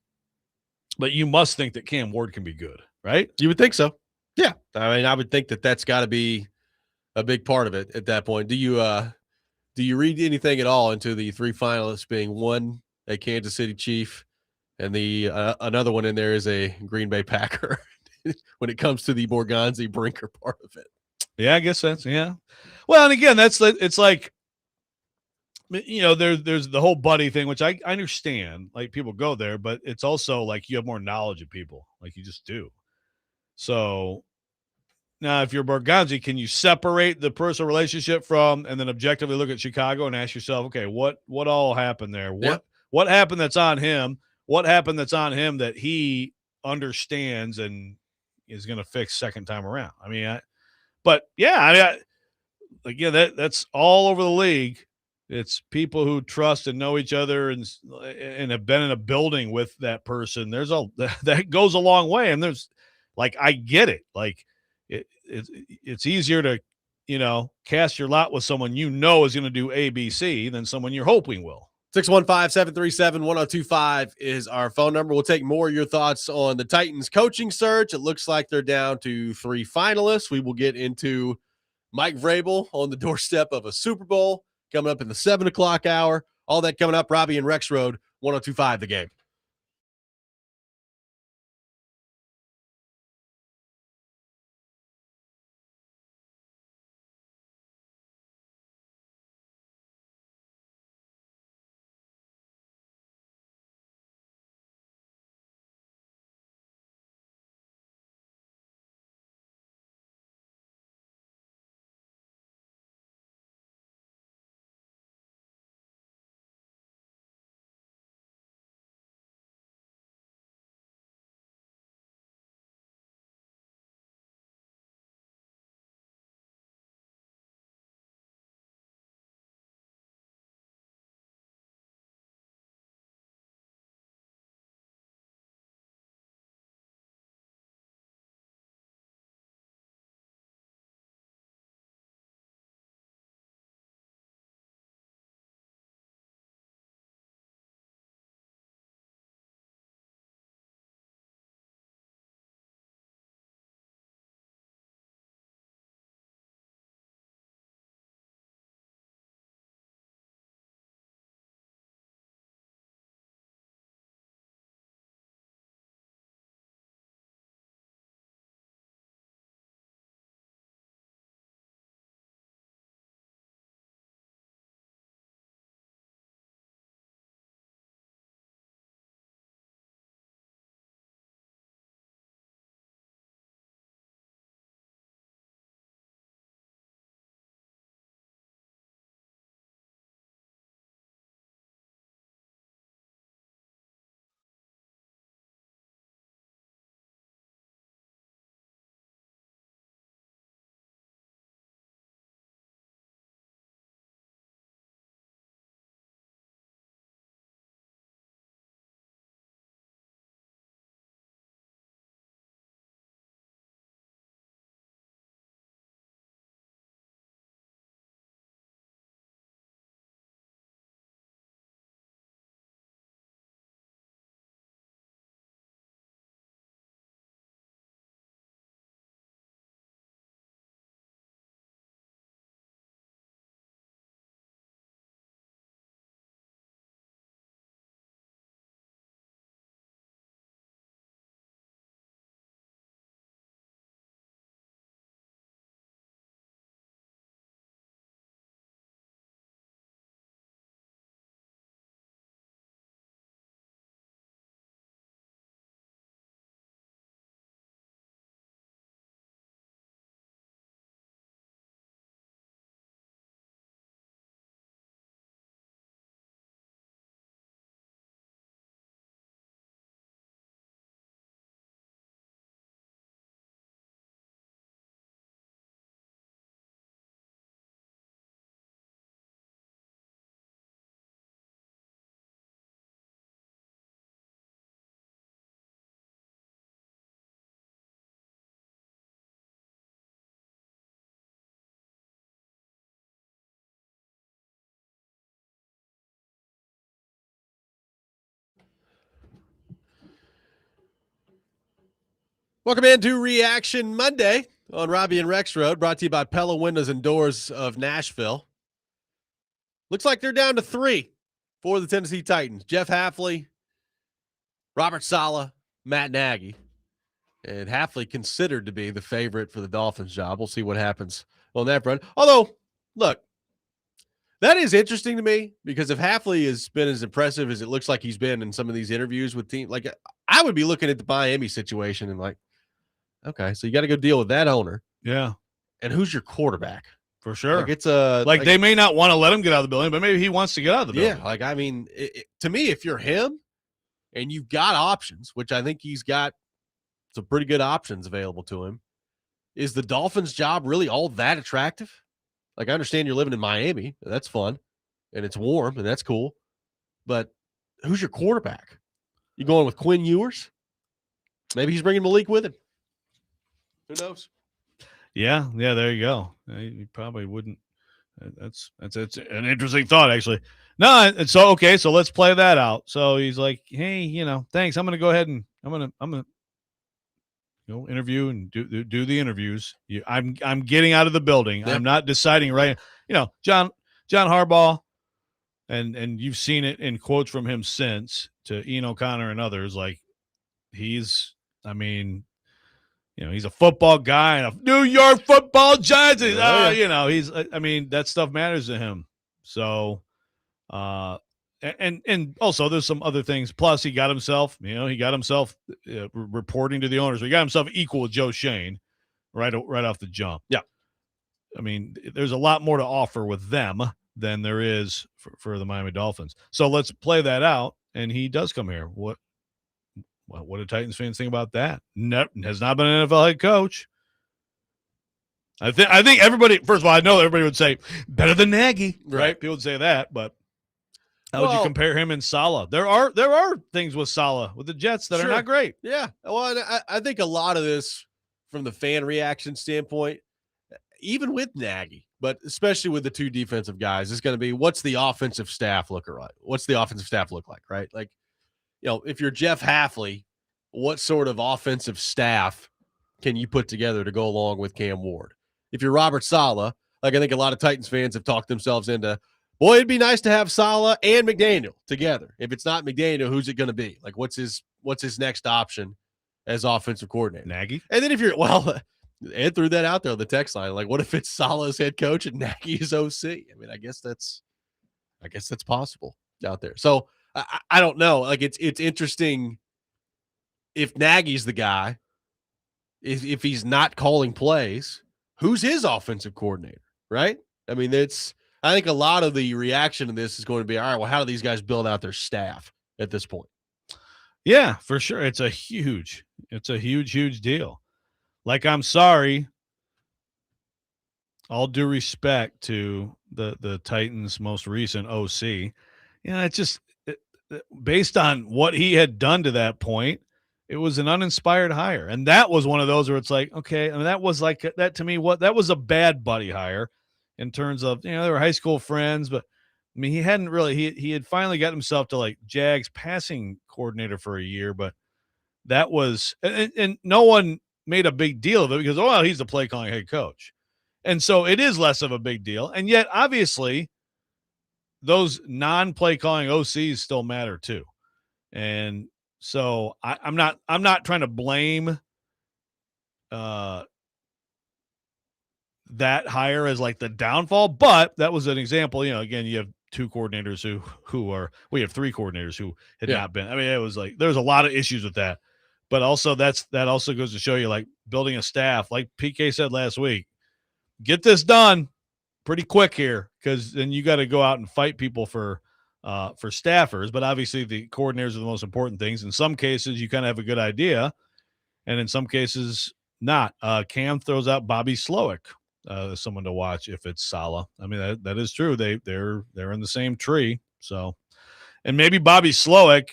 but you must think that Cam Ward can be good, right? You would think so. Yeah. I mean, I would think that that's got to be a big part of it at that point. Do you read anything at all into the three finalists being one, a Kansas City Chief, and the another one in there is a Green Bay Packer when it comes to the Borgonzi Brinker part of it? Yeah, I guess that's, yeah. Well, and again, it's like, there's the whole buddy thing, which I understand, like, people go there, but it's also like you have more knowledge of people, like you just do. So now if you're Borgonzi, can you separate the personal relationship from, and then objectively look at Chicago and ask yourself, okay, what all happened there? What happened that's on him? What happened that's on him that he understands and is going to fix second time around? I mean, again, that's all over the league. It's people who trust and know each other and have been in a building with that person. That goes a long way. And there's, like, I get it. Like, it's easier to, cast your lot with someone is going to do A, B, C than someone you're hoping will. 615-737-1025 is our phone number. We'll take more of your thoughts on the Titans coaching search. It looks like they're down to three finalists. We will get into Mike Vrabel on the doorstep of a Super Bowl coming up in the 7 o'clock hour. All that coming up. Robby and Rexrode, 102.5 The Game. Welcome into Reaction Monday on Robby and Rexrode, brought to you by Pella Windows and Doors of Nashville. Looks like they're down to 3 for the Tennessee Titans. Jeff Hafley, Robert Saleh, Matt Nagy. And Hafley considered to be the favorite for the Dolphins job. We'll see what happens on that front. Although, look, that is interesting to me because if Hafley has been as impressive as it looks like he's been in some of these interviews with teams, like I would be looking at the Miami situation and like, okay, so you got to go deal with that owner. Yeah. And who's your quarterback? For sure. Like it's a like they may not want to let him get out of the building, but maybe he wants to get out of the building. Yeah, like I mean, to me, if you're him and you've got options, which I think he's got some pretty good options available to him, is the Dolphins' job really all that attractive? Like I understand you're living in Miami, that's fun, and it's warm, and that's cool. But who's your quarterback? You going with Quinn Ewers? Maybe he's bringing Malik with him. Who knows? Yeah, there you go. He probably wouldn't. That's an interesting thought, actually. No, so okay, so let's play that out. So he's like, hey, thanks. I'm gonna go ahead and I'm gonna interview and do the interviews. I'm getting out of the building. Yeah. I'm not deciding right. John Harbaugh, and you've seen it in quotes from him since to Ian O'Connor and others. Like he's a football guy and a New York Football Giants. That stuff matters to him. So, and also there's some other things. Plus, he got himself reporting to the owners. He got himself equal with Joe Shane right off the jump. Yeah. I mean, there's a lot more to offer with them than there is for the Miami Dolphins. So let's play that out. And he does come here. What do Titans fans think about that? Has not been an NFL head coach. I think everybody. First of all, I know everybody would say better than Nagy, right? People would say that, but how would you compare him and Saleh? There are things with Saleh with the Jets that are not great. Yeah, well, I think a lot of this from the fan reaction standpoint, even with Nagy, but especially with the two defensive guys, is going to be what's the offensive staff look like? What's the offensive staff look like, right? Like, if you're Jeff Hafley, what sort of offensive staff can you put together to go along with Cam Ward? If you're Robert Saleh, like I think a lot of Titans fans have talked themselves into, boy, it'd be nice to have Saleh and McDaniel together. If it's not McDaniel, who's it going to be? Like, what's his next option as offensive coordinator? Nagy. And then if you're Ed threw that out there on the text line. Like, what if it's Saleh's head coach and Nagy's OC? I mean, I guess that's possible out there. So I don't know. Like, it's interesting if Nagy's the guy. If he's not calling plays, who's his offensive coordinator, right? I mean, I think a lot of the reaction to this is going to be, all right, well, how do these guys build out their staff at this point? Yeah, for sure. It's a huge deal. Like, I'm sorry, all due respect to the Titans' most recent OC. It's just based on what he had done to that point, it was an uninspired hire. And that was one of those where it's like, okay, I mean, that was like that to me. That was a bad buddy hire in terms of, they were high school friends, but I mean, he hadn't really, he had finally got himself to like Jags passing coordinator for a year, but that was, and no one made a big deal of it because, he's the play calling head coach. And so it is less of a big deal. And yet, obviously, those non-play calling OCs still matter too. And so I'm not trying to blame that hire as like the downfall, but that was an example. Again, you have two coordinators we have three coordinators who had not been. I mean, it was like there's a lot of issues with that. But also that also goes to show you, like, building a staff, like PK said last week, get this done pretty quick here, because then you got to go out and fight people for staffers. But obviously the coordinators are the most important things. In some cases, you kind of have a good idea, and in some cases, not. Cam throws out Bobby Slowick as someone to watch if it's Saleh. I mean, that is true. They're in the same tree. So, and maybe Bobby Slowick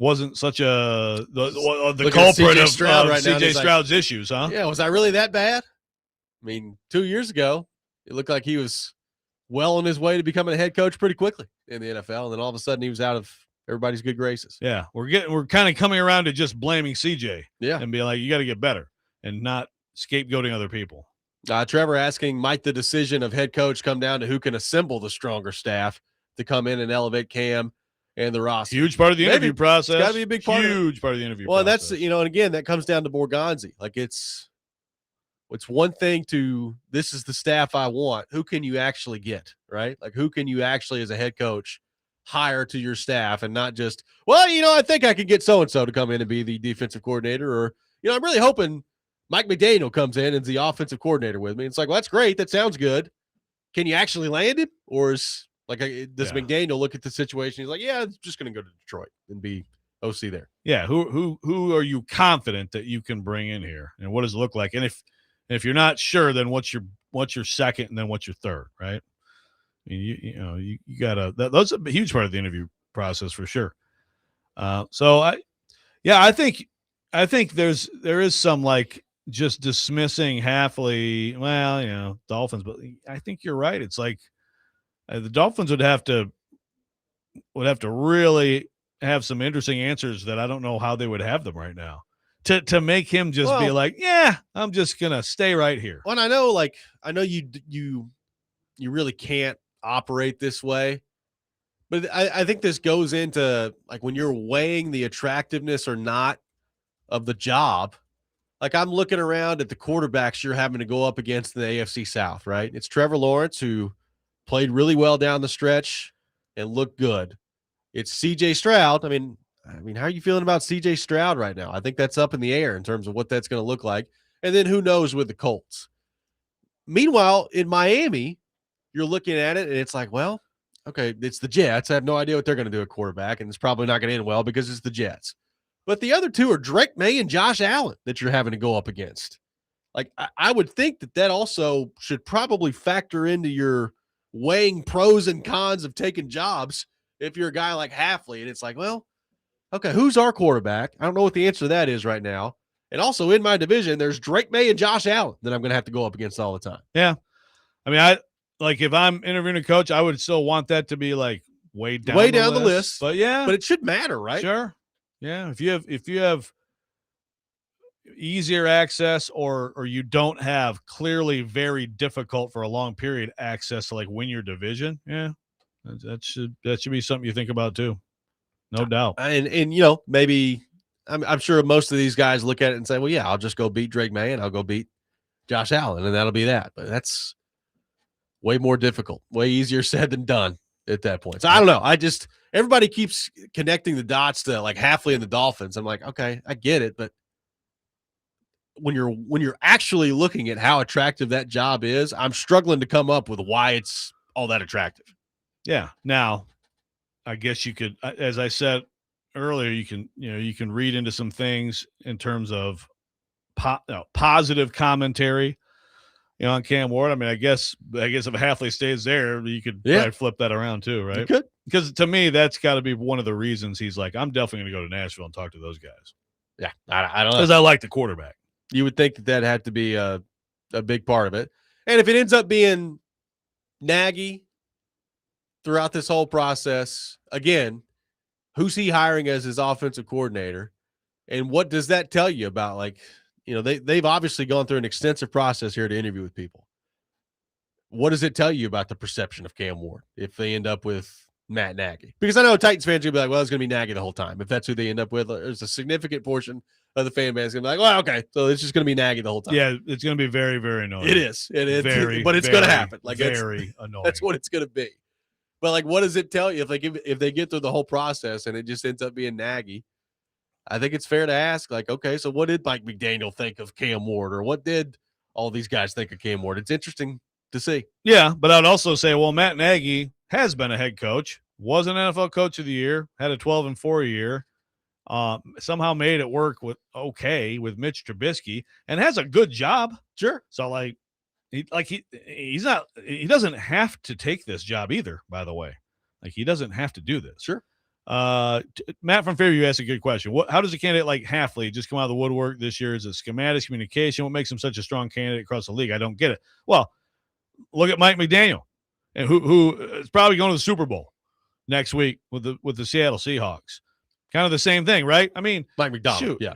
wasn't such the culprit of CJ Stroud's issues, huh? Yeah, was I really that bad? I mean, 2 years ago, it looked like he was well on his way to becoming a head coach pretty quickly in the NFL, and then all of a sudden he was out of everybody's good graces. Yeah, we're kind of coming around to just blaming CJ, and be like, you got to get better, and not scapegoating other people. Trevor asking, might the decision of head coach come down to who can assemble the stronger staff to come in and elevate Cam and the roster? Huge part of the interview process. It's got to be a big part. Huge part of the interview process. Well, that's and again, that comes down to Borgonzi. Like, it's one thing to, this is the staff I want. Who can you actually get, right? Like, who can you actually, as a head coach, hire to your staff, and not just, I think I could get so-and-so to come in and be the defensive coordinator, or, I'm really hoping Mike McDaniel comes in and is the offensive coordinator with me. It's like, well, that's great. That sounds good. Can you actually land him? Or does McDaniel look at the situation? He's like, yeah, I'm just going to go to Detroit and be OC there. Yeah. Who are you confident that you can bring in here, and what does it look like? And if you're not sure, then what's your second, and then what's your third, right? I mean, you gotta, that's a huge part of the interview process for sure. So I think there is some, like, just dismissing Hafley, Dolphins, but I think you're right. It's like the Dolphins would have to really have some interesting answers that I don't know how they would have them right now to make him just be like, yeah, I'm just gonna stay right here. Well, I know you really can't operate this way, but I think this goes into like when you're weighing the attractiveness or not of the job. Like I'm looking around at the quarterbacks you're having to go up against in the AFC South, right? It's Trevor Lawrence, who played really well down the stretch and looked good. It's CJ Stroud. I mean, how are you feeling about CJ Stroud right now? I think that's up in the air in terms of what that's going to look like. And then who knows with the Colts. Meanwhile, in Miami, you're looking at it and it's like, well, okay, it's the Jets. I have no idea what they're going to do at quarterback, and it's probably not going to end well because it's the Jets. But the other two are Drake May and Josh Allen that you're having to go up against. Like, I would think that also should probably factor into your weighing pros and cons of taking jobs if you're a guy like Halfley. And it's like, well, okay, who's our quarterback? I don't know what the answer to that is right now. And also in my division, there's Drake May and Josh Allen that I'm going to have to go up against all the time. Yeah. I mean, if I'm interviewing a coach, I would still want that to be like way down the list. But yeah. But it should matter, right? Sure. Yeah. If you have easier access or you don't have clearly very difficult for a long period access to like win your division, yeah, that should be something you think about too. No doubt. And maybe I'm sure most of these guys look at it and say, well, yeah, I'll just go beat Drake May and I'll go beat Josh Allen, and that'll be that. But that's way more difficult, way easier said than done at that point. So I don't know. Everybody keeps connecting the dots to like Halfley and the Dolphins. I'm like, okay, I get it, but when you're actually looking at how attractive that job is, I'm struggling to come up with why it's all that attractive. Yeah. Now, I guess you could, as I said earlier, you can read into some things in terms of positive commentary, on Cam Ward. I mean, I guess if Halfley stays there, you could probably flip that around too, right? You could. Because to me, that's got to be one of the reasons he's like, I'm definitely going to go to Nashville and talk to those guys. Yeah, I don't know. Because I like the quarterback. You would think that had to be a big part of it. And if it ends up being Nagy throughout this whole process, again, who's he hiring as his offensive coordinator? And what does that tell you about, like, they've obviously gone through an extensive process here to interview with people. What does it tell you about the perception of Cam Ward if they end up with Matt Nagy? Because I know Titans fans are going to be like, well, it's going to be Nagy the whole time. If that's who they end up with, there's a significant portion of the fan base going to be like, well, okay, so it's just going to be Nagy the whole time. Yeah, it's going to be very, very annoying. It is. But it's going to happen. Like, very annoying. That's what it's going to be. But like, what does it tell you if they get through the whole process and it just ends up being Nagy? I think it's fair to ask, like, okay, so what did Mike McDaniel think of Cam Ward, or what did all these guys think of Cam Ward? It's interesting to see. Yeah, but I'd also say, well, Matt Nagy has been a head coach, was an NFL Coach of the Year, had a 12-4 year, somehow made it work with Mitch Trubisky, and has a good job. Sure. So he doesn't have to take this job either. By the way, like he doesn't have to do this. Sure. Matt from Fairview asked a good question. How does a candidate like Halfley just come out of the woodwork this year? Is it schematics, communication? What makes him such a strong candidate across the league? I don't get it. Well, look at Mike McDaniel, and who is probably going to the Super Bowl next week with the Seattle Seahawks. Kind of the same thing, right? I mean, Mike McDonald. Shoot. Yeah.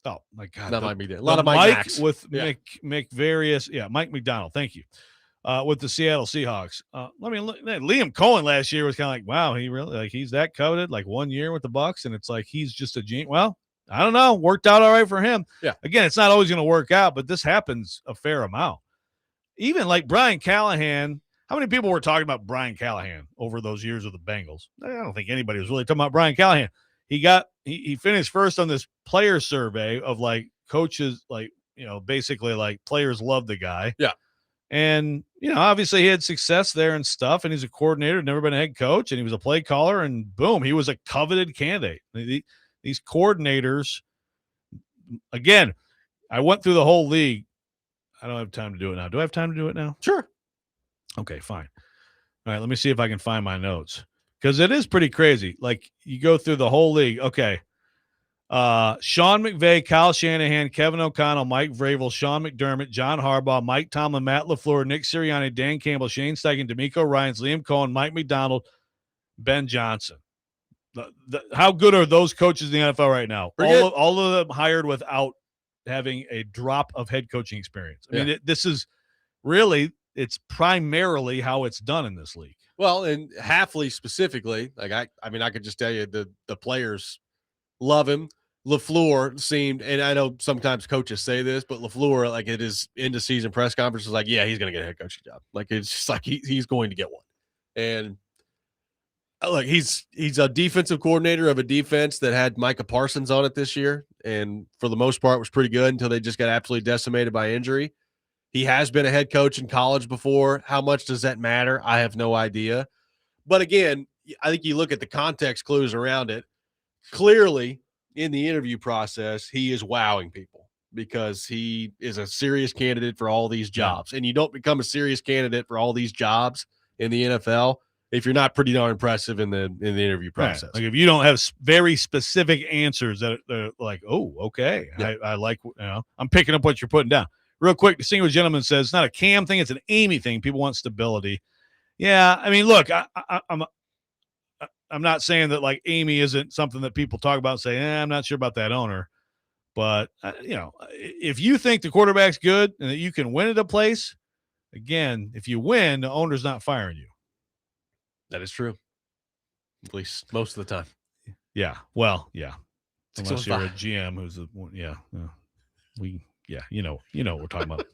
Oh my God. Not Mike McDonald. A lot of Mike Max. With Mike McDonald. Thank you. With the Seattle Seahawks. Liam Cohen last year was kind of like, wow, he really he's that coveted, like 1 year with the Bucs, and it's like he's just a genius. Well, I don't know, worked out all right for him. Yeah. Again, it's not always going to work out, but this happens a fair amount. Even like Brian Callahan. How many people were talking about Brian Callahan over those years with the Bengals? I don't think anybody was really talking about Brian Callahan. He finished first on this player survey of like coaches, like, basically like players love the guy. Yeah. And, obviously he had success there and stuff, and he's a coordinator, never been a head coach, and he was a play caller, and boom, he was a coveted candidate. These coordinators, again, I went through the whole league. I don't have time to do it now. Do I have time to do it now? Sure. Okay, fine. All right, let me see if I can find my notes, because it is pretty crazy. Like, you go through the whole league. Okay. Sean McVay, Kyle Shanahan, Kevin O'Connell, Mike Vrabel, Sean McDermott, John Harbaugh, Mike Tomlin, Matt LaFleur, Nick Sirianni, Dan Campbell, Shane Steichen, D'Amico Ryans, Liam Cohen, Mike McDonald, Ben Johnson. How good are those coaches in the NFL right now? Pretty good. All of them hired without having a drop of head coaching experience. I mean, this is really, it's primarily how it's done in this league. Well, and Halfley specifically, like I mean, I could just tell you the players love him. LaFleur seemed, and I know sometimes coaches say this, but LaFleur, like at his end of season press conference, was like, yeah, he's going to get a head coaching job. Like it's just like he's going to get one. And look, he's a defensive coordinator of a defense that had Micah Parsons on it this year, and for the most part was pretty good until they just got absolutely decimated by injury. He has been a head coach in college before. How much does that matter? I have no idea. But again, I think you look at the context clues around it. Clearly, in the interview process, he is wowing people because he is a serious candidate for all these jobs. And you don't become a serious candidate for all these jobs in the NFL if you're not pretty darn impressive in the interview process. Right. Like if you don't have very specific answers that are like, oh, okay, Yeah. I like, I'm picking up what you're putting down. Real quick, the single gentleman says it's not a Cam thing, it's an Amy thing. People want stability. Yeah, I mean, look, I'm not saying that like Amy isn't something that people talk about and say, I'm not sure about that owner. But, if you think the quarterback's good and that you can win at a place, again, if you win, the owner's not firing you. That is true. At least most of the time. Yeah. Well, yeah. Unless you're a 615. GM who's you know what we're talking about.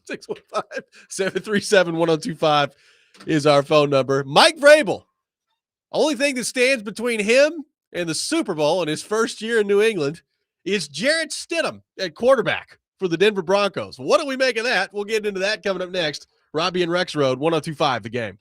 615-737-1025 is our phone number. Mike Vrabel. Only thing that stands between him and the Super Bowl in his first year in New England is Jarrett Stidham at quarterback for the Denver Broncos. What do we make of that? We'll get into that coming up next. Robby and Rexrode, 1025 The Game.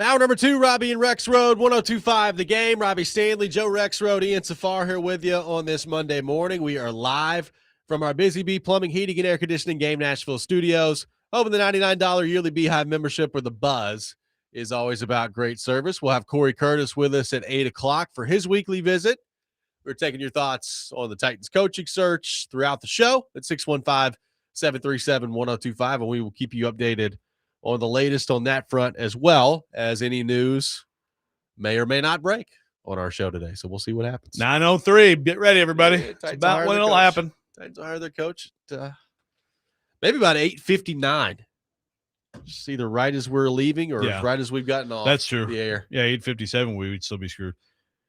Hour number 2, Robby and Rexrode, 102.5 The Game. Robby Stanley, Joe Rexrode, Ian Safar here with you on this Monday morning. We are live from our Busy Bee Plumbing, Heating, and Air Conditioning Game Nashville studios. Hoping the $99 yearly Beehive membership or the buzz is always about great service. We'll have Corey Curtis with us at 8 o'clock for his weekly visit. We're taking your thoughts on the Titans coaching search throughout the show at 615-737-1025, and we will keep you updated on the latest on that front, as well as any news may or may not break on our show today. So we'll see what happens. 9:03. Get ready, everybody. Yeah, it's about when it'll happen. Titans will hire their coach at, maybe about 8:59. Just either right as we're leaving or right as we've gotten off. That's true. The air. Yeah, 8:57. We would still be screwed.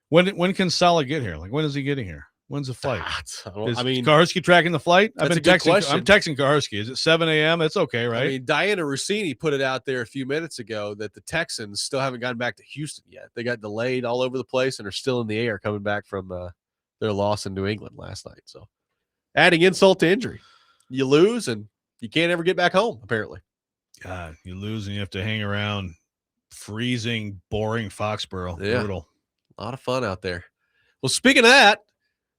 When can Salah get here? Like, when is he getting here? When's the flight? Is Kaharski tracking the flight? I'm texting Kaharski. Is it 7 a.m.? It's okay, right? I mean, Diana Rossini put it out there a few minutes ago that the Texans still haven't gotten back to Houston yet. They got delayed all over the place and are still in the air coming back from their loss in New England last night. So adding insult to injury. You lose and you can't ever get back home, apparently. God, you lose and you have to hang around freezing, boring Foxborough. Yeah. Brutal. A lot of fun out there. Well, speaking of that,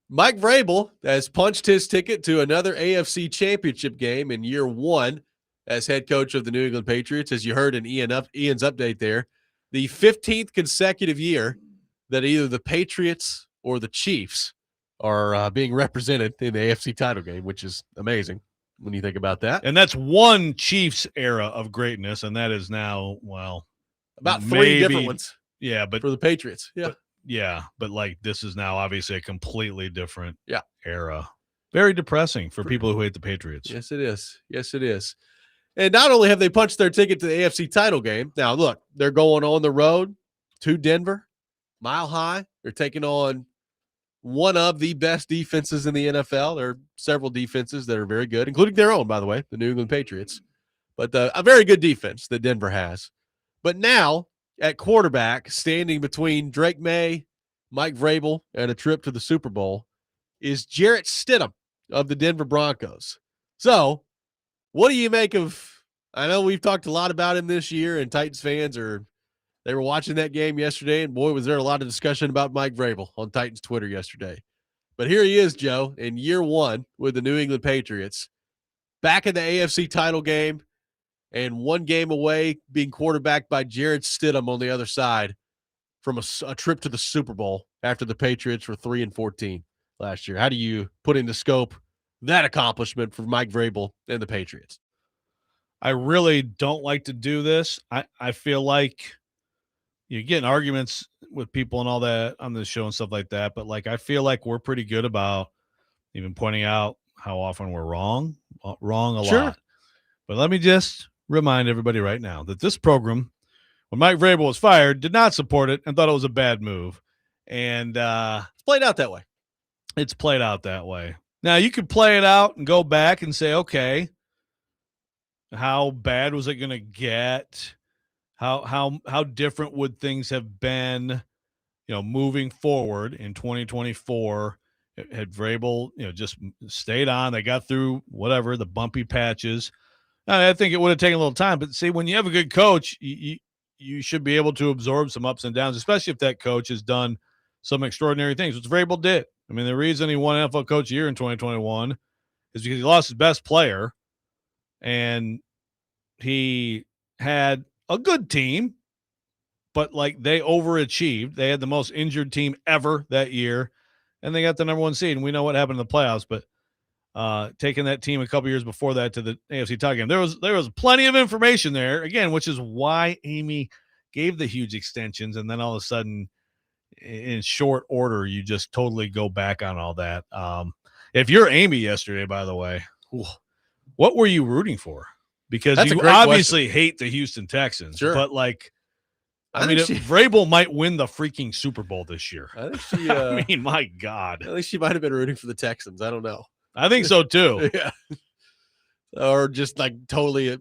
Mike Vrabel has punched his ticket to another AFC championship game in year 1 as head coach of the New England Patriots. As you heard in Ian's update there, the 15th consecutive year that either the Patriots or the Chiefs are being represented in the AFC title game, which is amazing when you think about that. And that's one Chiefs era of greatness, and that is now, well, about 3 different ones. Yeah, but for the Patriots. Yeah. But like, this is now obviously a completely different Yeah. era. Very depressing for people who hate the Patriots. Yes, it is. Yes, it is. And not only have they punched their ticket to the AFC title game, now look, they're going on the road to Denver, Mile High. They're taking on one of the best defenses in the NFL. There are several defenses that are very good, including their own, by the way, the New England Patriots. But a very good defense that Denver has. But now, at quarterback, standing between Drake May, Mike Vrabel, and a trip to the Super Bowl, is Jarrett Stidham of the Denver Broncos. So, what do you make of? I know we've talked a lot about him this year, and Titans fans they were watching that game yesterday, and boy, was there a lot of discussion about Mike Vrabel on Titans Twitter yesterday. But here he is, Joe, in year 1 with the New England Patriots, back in the AFC title game, and 1 game away being quarterbacked by Jarrett Stidham on the other side from a trip to the Super Bowl after the Patriots were 3-14 last year. How do you put into scope that accomplishment for Mike Vrabel and the Patriots? I really don't like to do this. I feel like you get in arguments with people and all that on the show and stuff like that, but like, I feel like we're pretty good about even pointing out how often we're wrong a lot. But let me just remind everybody right now that this program, when Mike Vrabel was fired, did not support it and thought it was a bad move. And it's played out that way. It's played out that way. Now, you could play it out and go back and say, okay, how bad was it going to get? How different would things have been, moving forward in 2024? Had Vrabel, just stayed on, they got through whatever, the bumpy patches. I think it would have taken a little time, but see, when you have a good coach, you should be able to absorb some ups and downs, especially if that coach has done some extraordinary things, which Vrabel did. I mean, the reason he won NFL Coach of the Year in 2021 is because he lost his best player, and he had a good team, but like, they overachieved. They had the most injured team ever that year, and they got the number 1 seed. And we know what happened in the playoffs, but taking that team a couple years before that to the AFC title game, there was plenty of information there again, which is why Amy gave the huge extensions. And then all of a sudden, in short order, you just totally go back on all that. If you're Amy yesterday, by the way, what were you rooting for? Because you obviously hate the Houston Texans, but like, I mean, Vrabel might win the freaking Super Bowl this year. I think she, I mean, my God. I think she might have been rooting for the Texans. I don't know. I think so too. Yeah. Or just like totally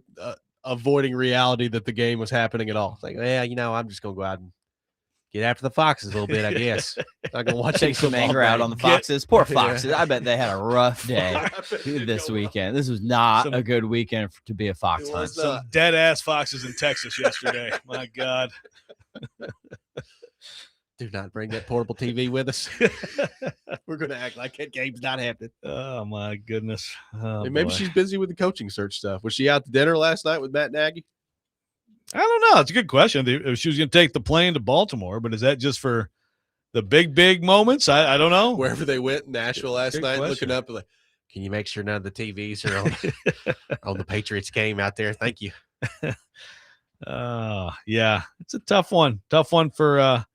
avoiding reality that the game was happening at all. It's like, I'm just going to go out and get after the Foxes a little bit, I guess. Not gonna watch Take some football, anger out man. on the Foxes. Poor Yeah. Foxes. I bet they had a rough day this weekend. This was not a good weekend to be a Fox It hunt. was Some dead ass foxes in Texas yesterday. My God. Do not bring that portable TV with us. We're gonna act like that game's not happening. Oh my goodness. Oh, And maybe boy. she's busy with the coaching search stuff. Was she out to dinner last night with Matt Nagy? I don't know. It's a good question. If she was going to take the plane to Baltimore, but is that just for the big moments? I don't know. Wherever they went in Nashville last Good night, question. looking up like, can you make sure none of the TVs are on the Patriots game out there? Thank you. Yeah, it's a tough one. Tough one for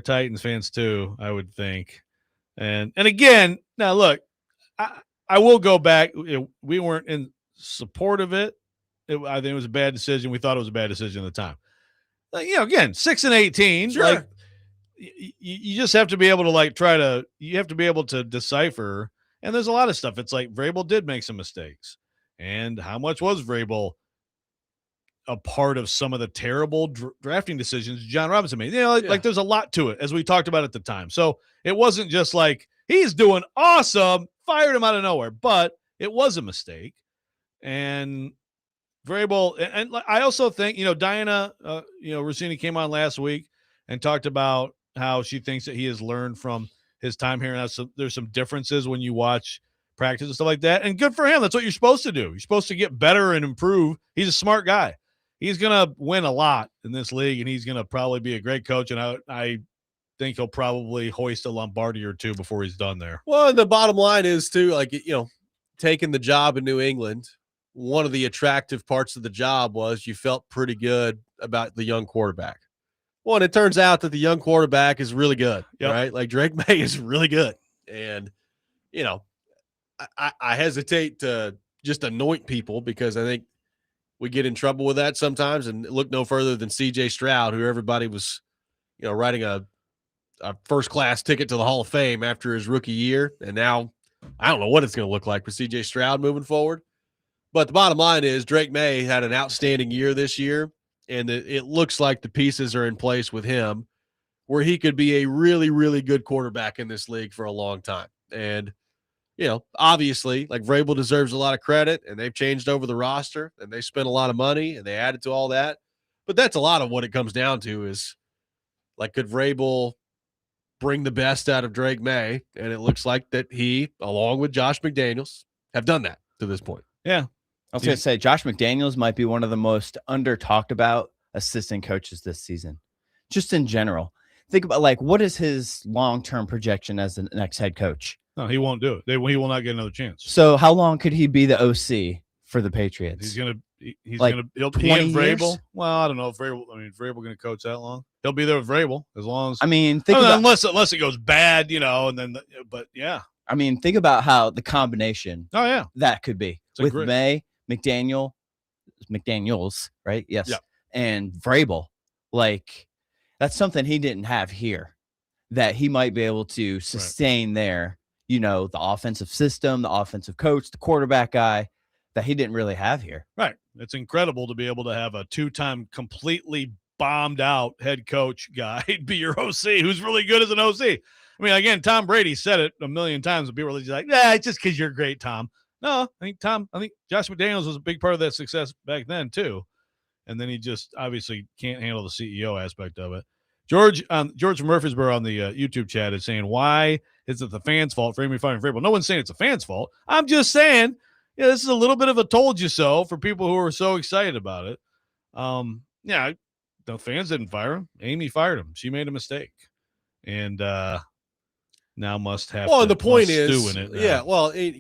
Titans fans too, I would think. And again, now look, I will go back. We weren't in support of it. I think it was a bad decision. We thought it was a bad decision at the time. Again, 6-18. Sure. Like you just have to be able to you have to be able to decipher. And there's a lot of stuff. It's like Vrabel did make some mistakes. And how much was Vrabel a part of some of the terrible drafting decisions John Robinson made? Like there's a lot to it, as we talked about at the time. So it wasn't just like he's doing awesome, fired him out of nowhere, but it was a mistake. And Vrabel, and I also think, Diana, Rossini came on last week and talked about how she thinks that he has learned from his time here. And there's some differences when you watch practice and stuff like that. And good for him. That's what you're supposed to do. You're supposed to get better and improve. He's a smart guy. He's going to win a lot in this league, and he's going to probably be a great coach. And I think he'll probably hoist a Lombardi or two before he's done there. Well, and the bottom line is too, like, taking the job in New England, one of the attractive parts of the job was you felt pretty good about the young quarterback. Well, and it turns out that the young quarterback is really good, right? Like Drake May is really good. And, I hesitate to just anoint people because I think we get in trouble with that sometimes, and look no further than CJ Stroud, who everybody was, writing a first-class ticket to the Hall of Fame after his rookie year. And now I don't know what it's going to look like for CJ Stroud moving forward. But the bottom line is Drake May had an outstanding year this year, and it looks like the pieces are in place with him where he could be a really, really good quarterback in this league for a long time. And, obviously, like Vrabel deserves a lot of credit, and they've changed over the roster, and they spent a lot of money, and they added to all that. But that's a lot of what it comes down to is, like, could Vrabel bring the best out of Drake May? And it looks like that he, along with Josh McDaniels, have done that to this point. Yeah. I was going to say Josh McDaniels might be one of the most under talked about assistant coaches this season, just in general. Think about what is his long-term projection as the next head coach? No, he won't do it. He will not get another chance. So how long could he be the OC for the Patriots? He's gonna he'll 20 and Vrabel. years? Well, I don't know if Vrabel going to coach that long. He'll be there with Vrabel as long as. Unless it goes bad, and then. But yeah. Think about how the combination. Oh yeah, that could be with May, McDaniels, right? Yes, yeah. And Vrabel. That's something he didn't have here, that he might be able to sustain there. The offensive system, the offensive coach, the quarterback guy that he didn't really have here. Right. It's incredible to be able to have a two-time completely bombed out head coach guy be your OC who's really good as an OC. Again, Tom Brady said it a million times, and people are just like, yeah, it's just because you're great, Tom. No, I think Josh McDaniels was a big part of that success back then too. And then he just obviously can't handle the CEO aspect of it. George from Murfreesboro on the YouTube chat is saying, why is it the fans' fault for Amy firing Vrabel? No one's saying it's a fan's fault. I'm just saying, this is a little bit of a told you so for people who are so excited about it. The fans didn't fire him. Amy fired him. She made a mistake. And now must have the point is,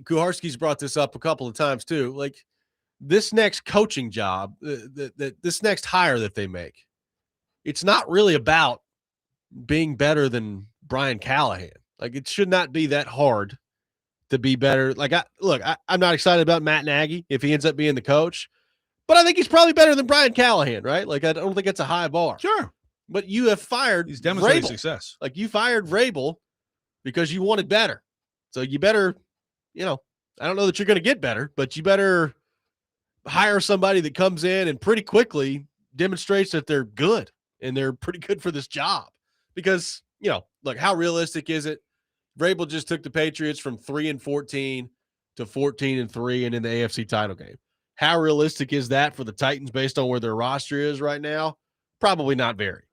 Kuharski's brought this up a couple of times too. Like this next coaching job, this next hire that they make, it's not really about being better than Brian Callahan. Like it should not be that hard to be better. Like I'm not excited about Matt Nagy if he ends up being the coach, but I think he's probably better than Brian Callahan, right? Like I don't think it's a high bar. Sure. But you have fired He's demonstrated Vrabel. Success. Like you fired Vrabel because you wanted better. So you better, I don't know that you're going to get better, but you better hire somebody that comes in and pretty quickly demonstrates that they're good and they're pretty good for this job. because, look, how realistic is it? Vrabel just took the Patriots from 3-14 to 14-3 and in the AFC title game. How realistic is that for the Titans based on where their roster is right now? Probably not very.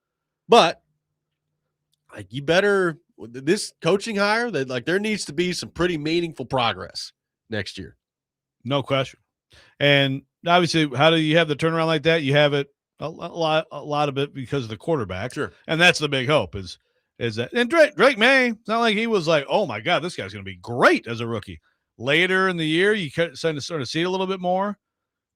But like, you better, this coaching hire, that like, there needs to be some pretty meaningful progress next year. No question. And obviously, how do you have the turnaround like that? You have it a lot of it because of the quarterback. Sure. And that's the big hope is that. And Drake May, it's not like he was like, oh my God, this guy's going to be great as a rookie. Later in the year, you kind of sort of see it a little bit more,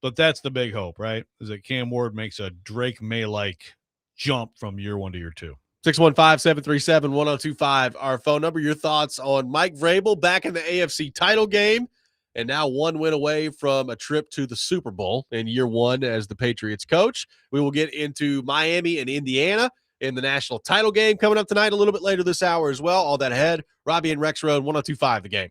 but that's the big hope, right? Is that Cam Ward makes a Drake May-like jump from year 1 to year 2. 615-737-1025, our phone number. Your thoughts on Mike Vrabel back in the AFC title game and now 1 win away from a trip to the Super Bowl in year 1 as the Patriots coach. We will get into Miami and Indiana in the national title game coming up tonight a little bit later this hour as well. All that ahead. Robby and Rexrode, 1025 The Game.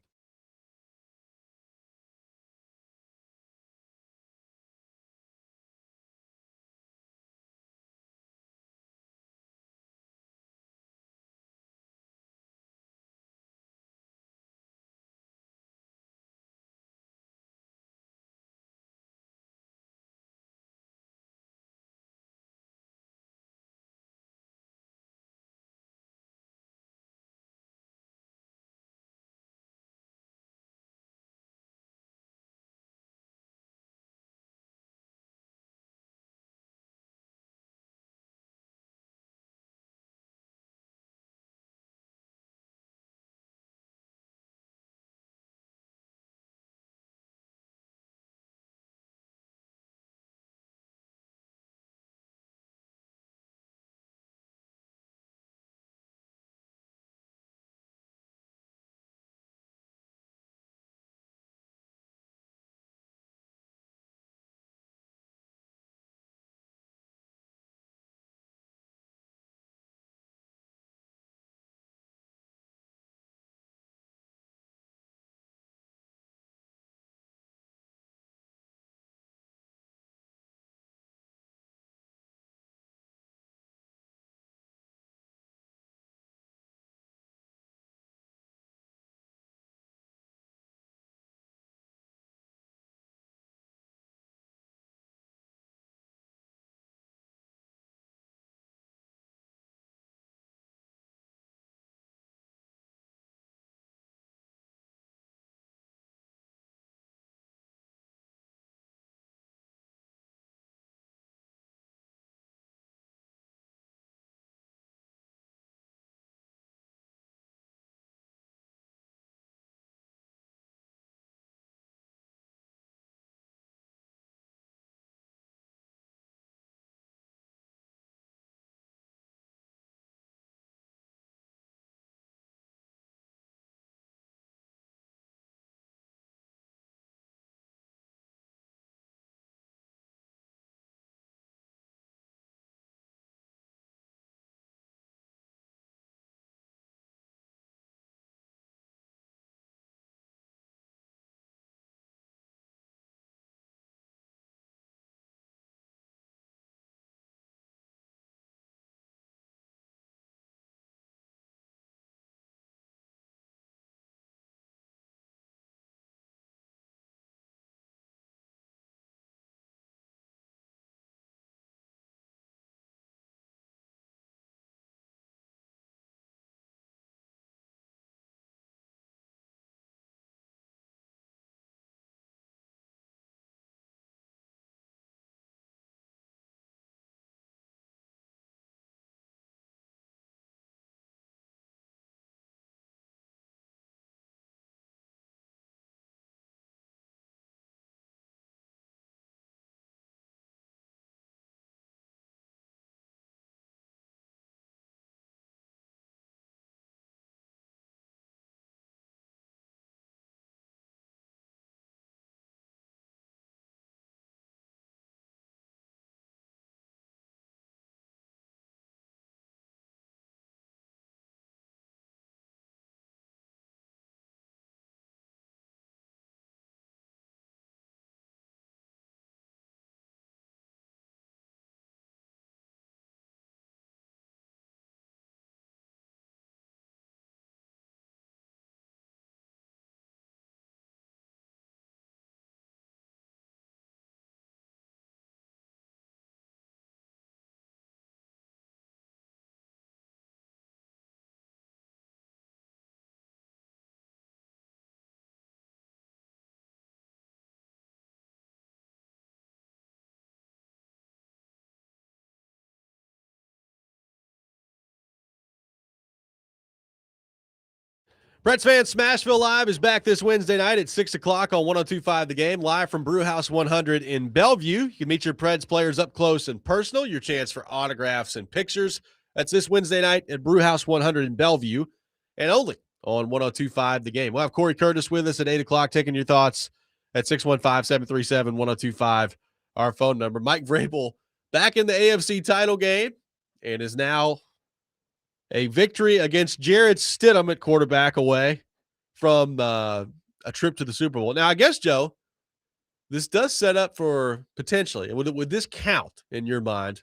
Preds fans, Smashville Live is back this Wednesday night at 6 o'clock on 102.5 The Game, live from Brewhouse 100 in Bellevue. You can meet your Preds players up close and personal, your chance for autographs and pictures. That's this Wednesday night at Brewhouse 100 in Bellevue, and only on 102.5 The Game. We'll have Corey Curtis with us at 8 o'clock, taking your thoughts at 615-737-1025, our phone number. Mike Vrabel back in the AFC title game and is now a victory against Jared Stidham at quarterback away from a trip to the Super Bowl. Now, I guess, Joe, this does set up for potentially, would this count in your mind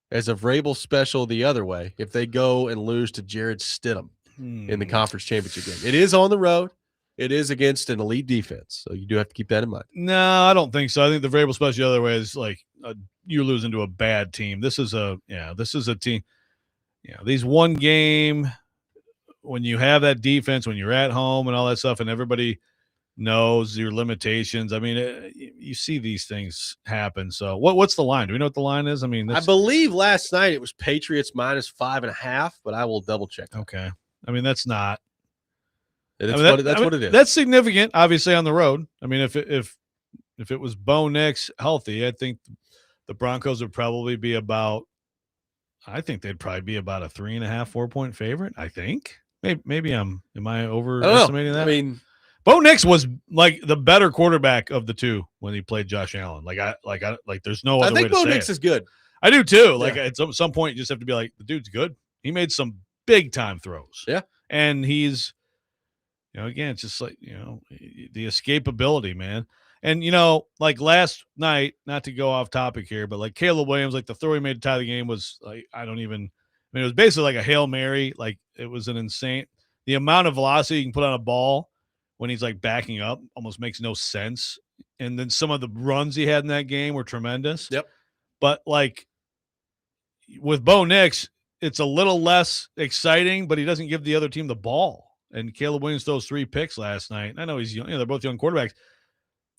as a Vrabel special the other way if they go and lose to Jared Stidham in the conference championship game? It is on the road. It is against an elite defense, so you do have to keep that in mind. No, I don't think so. I think the Vrabel special the other way is like you're losing to a bad team. This is a team. Yeah, these one game, when you have that defense, when you're at home and all that stuff, and everybody knows your limitations. I mean, you see these things happen. So what's the line? Do we know what the line is? I mean, I believe last night it was Patriots -5.5, but I will double check that. Okay. I mean, that's not. That's what it is. That's significant, obviously, on the road. I mean, if it was Bo Nix healthy, I think the Broncos would probably be about. I think they'd probably be about a 3.5, 4-point favorite. I think maybe am I overestimating that? I mean, Bo Nix was like the better quarterback of the two when he played Josh Allen. There's no other way to say it. I think Bo Nix is good. I do too. Like at some point, you just have to be like, the dude's good. He made some big time throws. Yeah, and he's, again, it's just like the escapability, man. And, like last night, not to go off topic here, but like Caleb Williams, like the throw he made to tie the game was like, it was basically like a Hail Mary. Like it was an insane, the amount of velocity you can put on a ball when he's like backing up almost makes no sense. And then some of the runs he had in that game were tremendous. Yep. But like with Bo Nix, it's a little less exciting, but he doesn't give the other team the ball. And Caleb Williams throws 3 picks last night. I know he's young, they're both young quarterbacks.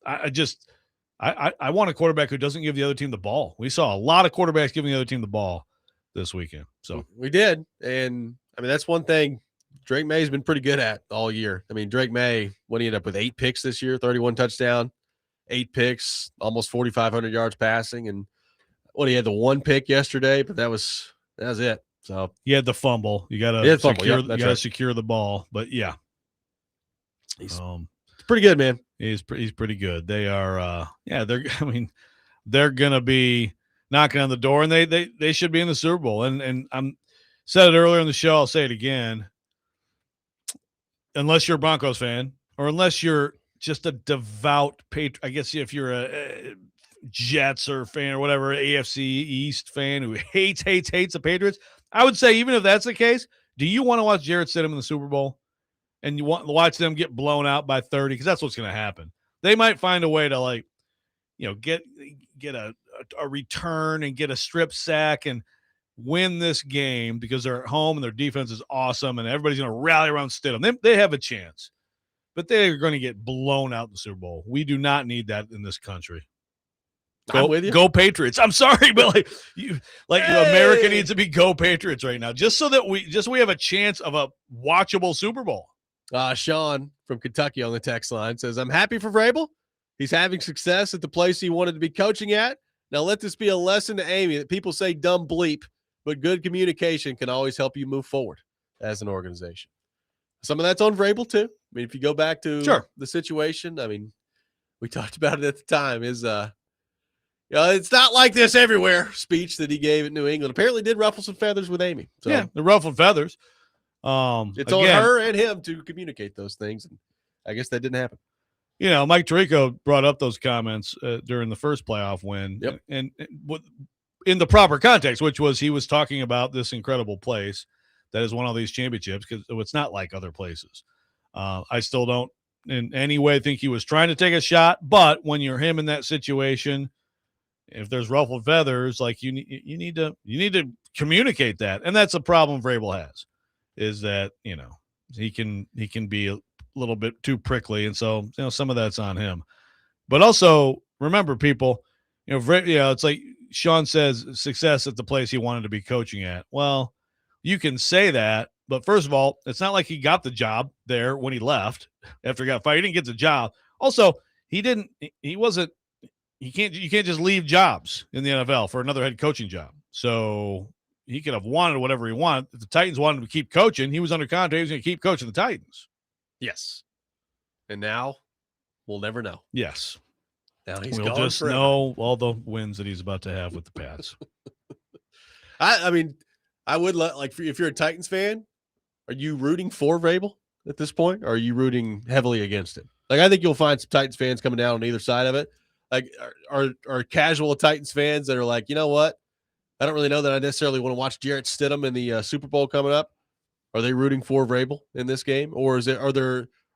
I want a quarterback who doesn't give the other team the ball. We saw a lot of quarterbacks giving the other team the ball this weekend. So we did. And I mean, that's one thing Drake May's been pretty good at all year. I mean, Drake May, when he ended up with 8 picks this year, 31 touchdown, 8 picks, almost 4,500 yards passing. And he had the 1 pick yesterday, but that was it. So he had the fumble. You got to secure the ball, but yeah. He's pretty good, man. He's pretty good. They are, they're going to be knocking on the door, and they should be in the Super Bowl. And I'm said it earlier in the show. I'll say it again. Unless you're a Broncos fan, or unless you're just a devout I guess if you're a Jets or fan or whatever, AFC East fan who hates the Patriots, I would say even if that's the case, do you want to watch Jared Stidham in the Super Bowl? And you want to watch them get blown out by 30, because that's what's going to happen. They might find a way to get a return and get a strip sack and win this game because they're at home and their defense is awesome and everybody's going to rally around Stidham. They have a chance, but they're going to get blown out in the Super Bowl. We do not need that in this country. I'm with you. Go Patriots. I'm sorry, but America needs to be go Patriots right now, just so that we have a chance of a watchable Super Bowl. Sean from Kentucky on the text line says, I'm happy for Vrabel. He's having success at the place he wanted to be coaching at. Now let this be a lesson to Amy that people say dumb bleep, but good communication can always help you move forward as an organization. Some of that's on Vrabel too. I mean, if you go back to the situation, I mean, we talked about it at the time, is it's not like this everywhere speech that he gave at New England apparently did ruffle some feathers with Amy. So yeah, the ruffled feathers. It's on her and him to communicate those things, and I guess that didn't happen. Mike Tirico brought up those comments during the first playoff win, and in the proper context, which was he was talking about this incredible place that has won all these championships, because it's not like other places. I still don't in any way think he was trying to take a shot, but when you're him in that situation, if there's ruffled feathers, like you need to communicate that, and that's a problem Vrabel has. Is that he can be a little bit too prickly, and so some of that's on him. But also remember, people, it's like Sean says, success at the place he wanted to be coaching at. Well, you can say that, But first of all, it's not like he got the job there when he left after he got fired. He didn't get the job. Also, you can't just leave jobs in the NFL for another head coaching job. So he could have wanted whatever he wanted. If the Titans wanted him to keep coaching, he was under contract. He was going to keep coaching the Titans. Yes. And now we'll never know. Yes. Now he's We'll gone just forever. know all the wins that he's about to have with the Pats. I mean, I would like if you're a Titans fan, are you rooting for Vrabel at this point? Or are you rooting heavily against it? Like, I think you'll find some Titans fans coming down on either side of it. Like, are casual Titans fans that are like, you know what? I don't really know that I necessarily want to watch Jarrett Stidham in the Super Bowl coming up. Are they rooting for Vrabel in this game, or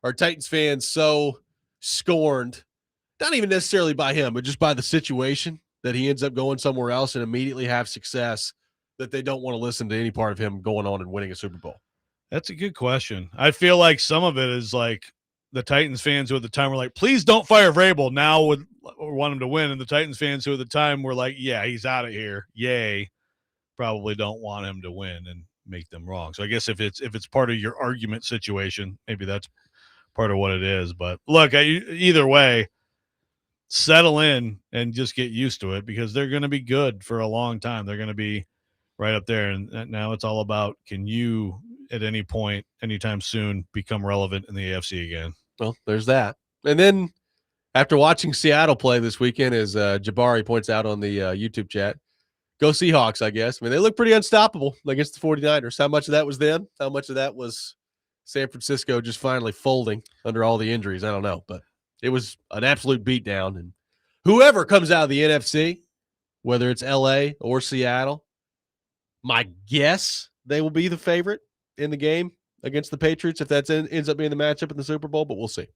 are Titans fans so scorned, not even necessarily by him, but just by the situation that he ends up going somewhere else and immediately have success, that they don't want to listen to any part of him going on and winning a Super Bowl? That's a good question. I feel like some of it is like the Titans fans who at the time were like, please don't fire Vrabel, now would want him to win. And the Titans fans who at the time were like, yeah, he's out of here. Yay. Probably don't want him to win and make them wrong. So I guess if it's part of your argument situation, maybe that's part of what it is. But look, either way, settle in and just get used to it, because they're going to be good for a long time. They're going to be right up there. And now it's all about, can you at any point, anytime soon, become relevant in the AFC again? Well, there's that. And then after watching Seattle play this weekend, as Jabari points out on the YouTube chat, go Seahawks, I guess. I mean, they look pretty unstoppable against the 49ers. How much of that was them? How much of that was San Francisco just finally folding under all the injuries? I don't know, but it was an absolute beatdown. And whoever comes out of the NFC, whether it's LA or Seattle, my guess they will be the favorite in the game against the Patriots if that ends up being the matchup in the Super Bowl, but we'll see.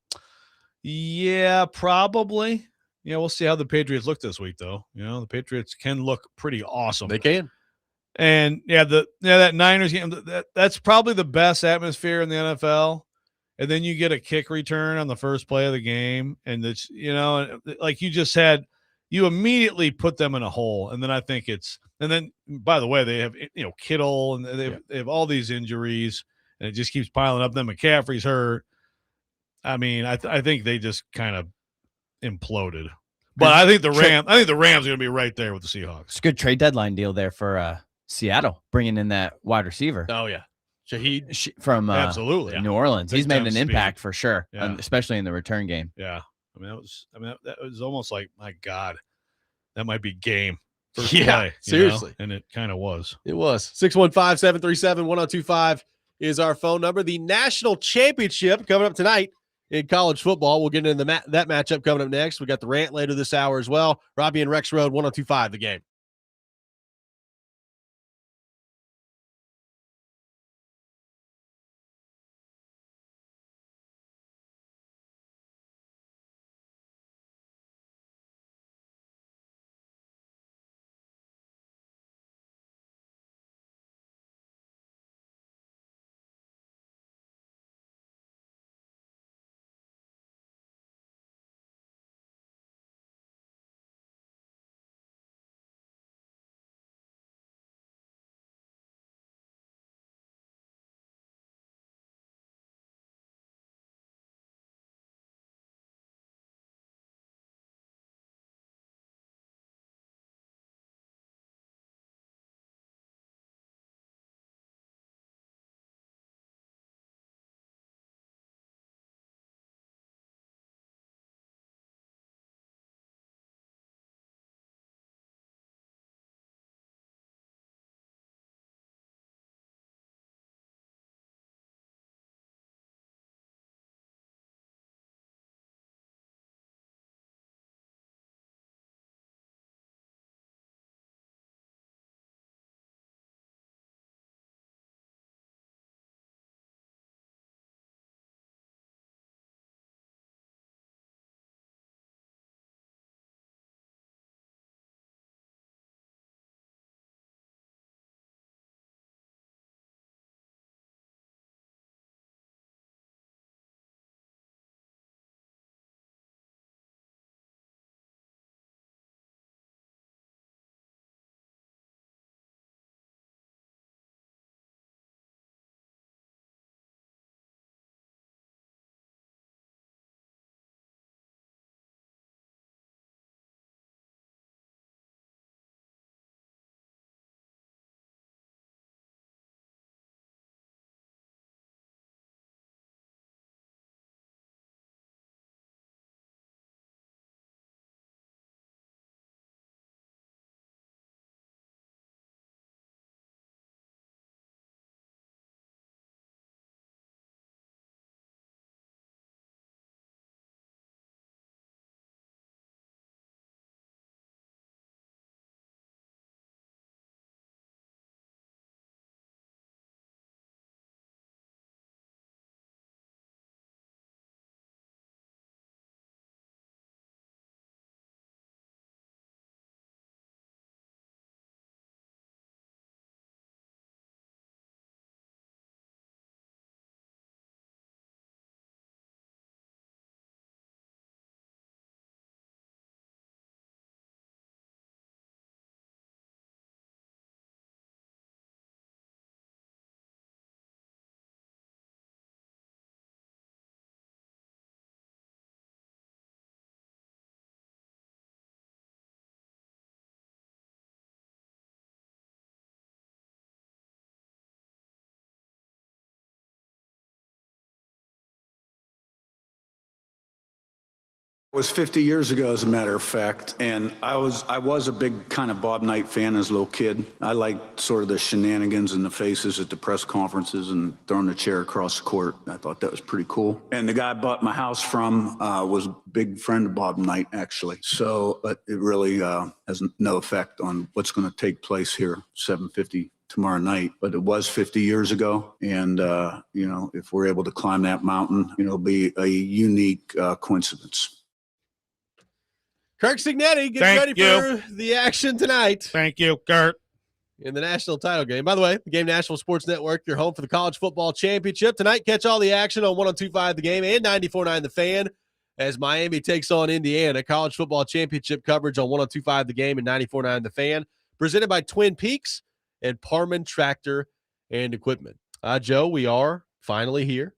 Yeah, probably. Yeah, we'll see how the Patriots look this week, though. You know, the Patriots can look pretty awesome. They can. And that Niners game, that's probably the best atmosphere in the NFL. And then you get a kick return on the first play of the game, and it's, like you just said, you immediately put them in a hole. And then I think and then by the way, they have Kittle, and they have all these injuries, and it just keeps piling up. Then McCaffrey's hurt. I mean, I think they just kind of imploded. But I think the Rams are going to be right there with the Seahawks. It's a good trade deadline deal there for Seattle, bringing in that wide receiver. Oh yeah, Shaheed from absolutely New Orleans. He's made an impact for sure, yeah. Especially in the return game. Yeah, that was almost like, my God, that might be game. First yeah, play, seriously, and it kind of was. It was 615-737-1025 is our phone number. The national championship coming up tonight in college football. We'll get into that matchup coming up next. We got the rant later this hour as well. Robby and Rexrode, 1025 The Game. was 50 years ago, as a matter of fact, and I was a big kind of Bob Knight fan as a little kid. I liked sort of the shenanigans and the faces at the press conferences and throwing the chair across the court. I thought that was pretty cool. And the guy I bought my house from was a big friend of Bob Knight, actually. So, but it really has no effect on what's going to take place here, 7:50 tomorrow night. But it was 50 years ago, and if we're able to climb that mountain, it'll be a unique coincidence. Kirk Signetti gets Thank ready you. for the action tonight Thank you, Kurt. in the national title game. By the way, the Game National Sports Network, your home for the college football championship. Tonight, catch all the action on 102.5 The Game and 94.9 The Fan as Miami takes on Indiana. College football championship coverage on 102.5 The Game and 94.9 The Fan. Presented by Twin Peaks and Parman Tractor and Equipment. Joe, we are finally here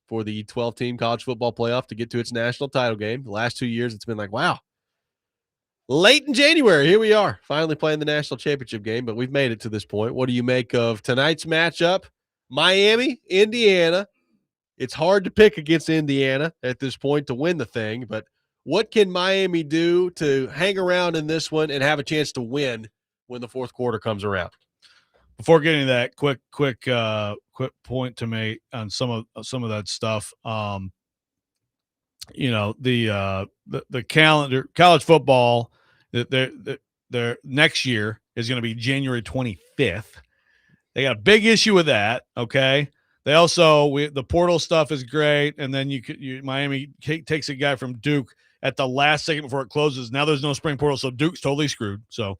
for the 12-team college football playoff to get to its national title game. The last 2 years, it's been like, wow. Late in January, here we are, finally playing the national championship game, but we've made it to this point. What do you make of tonight's matchup? Miami, Indiana. It's hard to pick against Indiana at this point to win the thing, but what can Miami do to hang around in this one and have a chance to win when the fourth quarter comes around? Before getting to that, quick point to make on some of that stuff. The calendar, college football, their next year is going to be January 25th. They got a big issue with that. Okay. They also, the portal stuff is great. And then Miami takes a guy from Duke at the last second before it closes. Now there's no spring portal. So Duke's totally screwed. So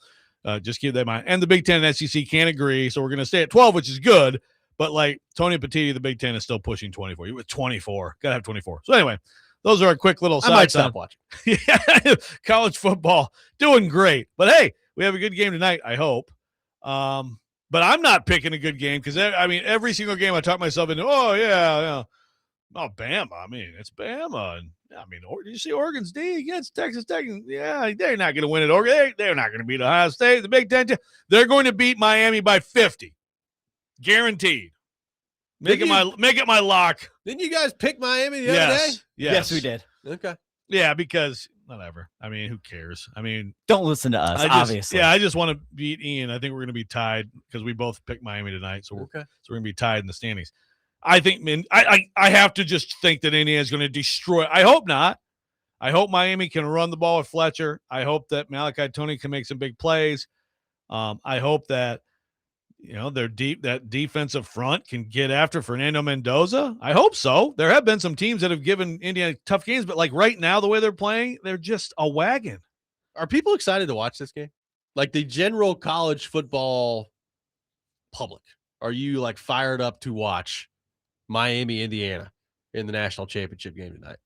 just keep that in mind. And the Big Ten and SEC can't agree. So we're going to stay at 12, which is good. But like Tony Petitti, the Big Ten is still pushing 24. You with 24. Got to have 24. So anyway, those are a quick little side. I might stop watching. Yeah, college football doing great. But hey, we have a good game tonight, I hope. But I'm not picking a good game because every single game I talk myself into. Oh yeah. Oh, Bama. I mean, it's Bama. And did you see Oregon's D against Texas Tech? Yeah, they're not going to win at Oregon. They're not going to beat Ohio State. The Big Ten. They're going to beat Miami by 50, guaranteed. Make it my lock. Didn't you guys pick Miami the other day? Yes, we did. Okay. Yeah, because whatever. Who cares? Don't listen to us, obviously. Yeah, I just want to beat Ian. I think we're going to be tied because we both picked Miami tonight. So we're going to be tied in the standings. I think, I have to just think that Indiana is going to destroy. I hope not. I hope Miami can run the ball with Fletcher. I hope that Malachi Tony can make some big plays. I hope that that defensive front can get after Fernando Mendoza. I hope so. There have been some teams that have given Indiana tough games, but like right now, the way they're playing, they're just a wagon. Are people excited to watch this game? Like the general college football public, are you like fired up to watch Miami, Indiana in the national championship game tonight?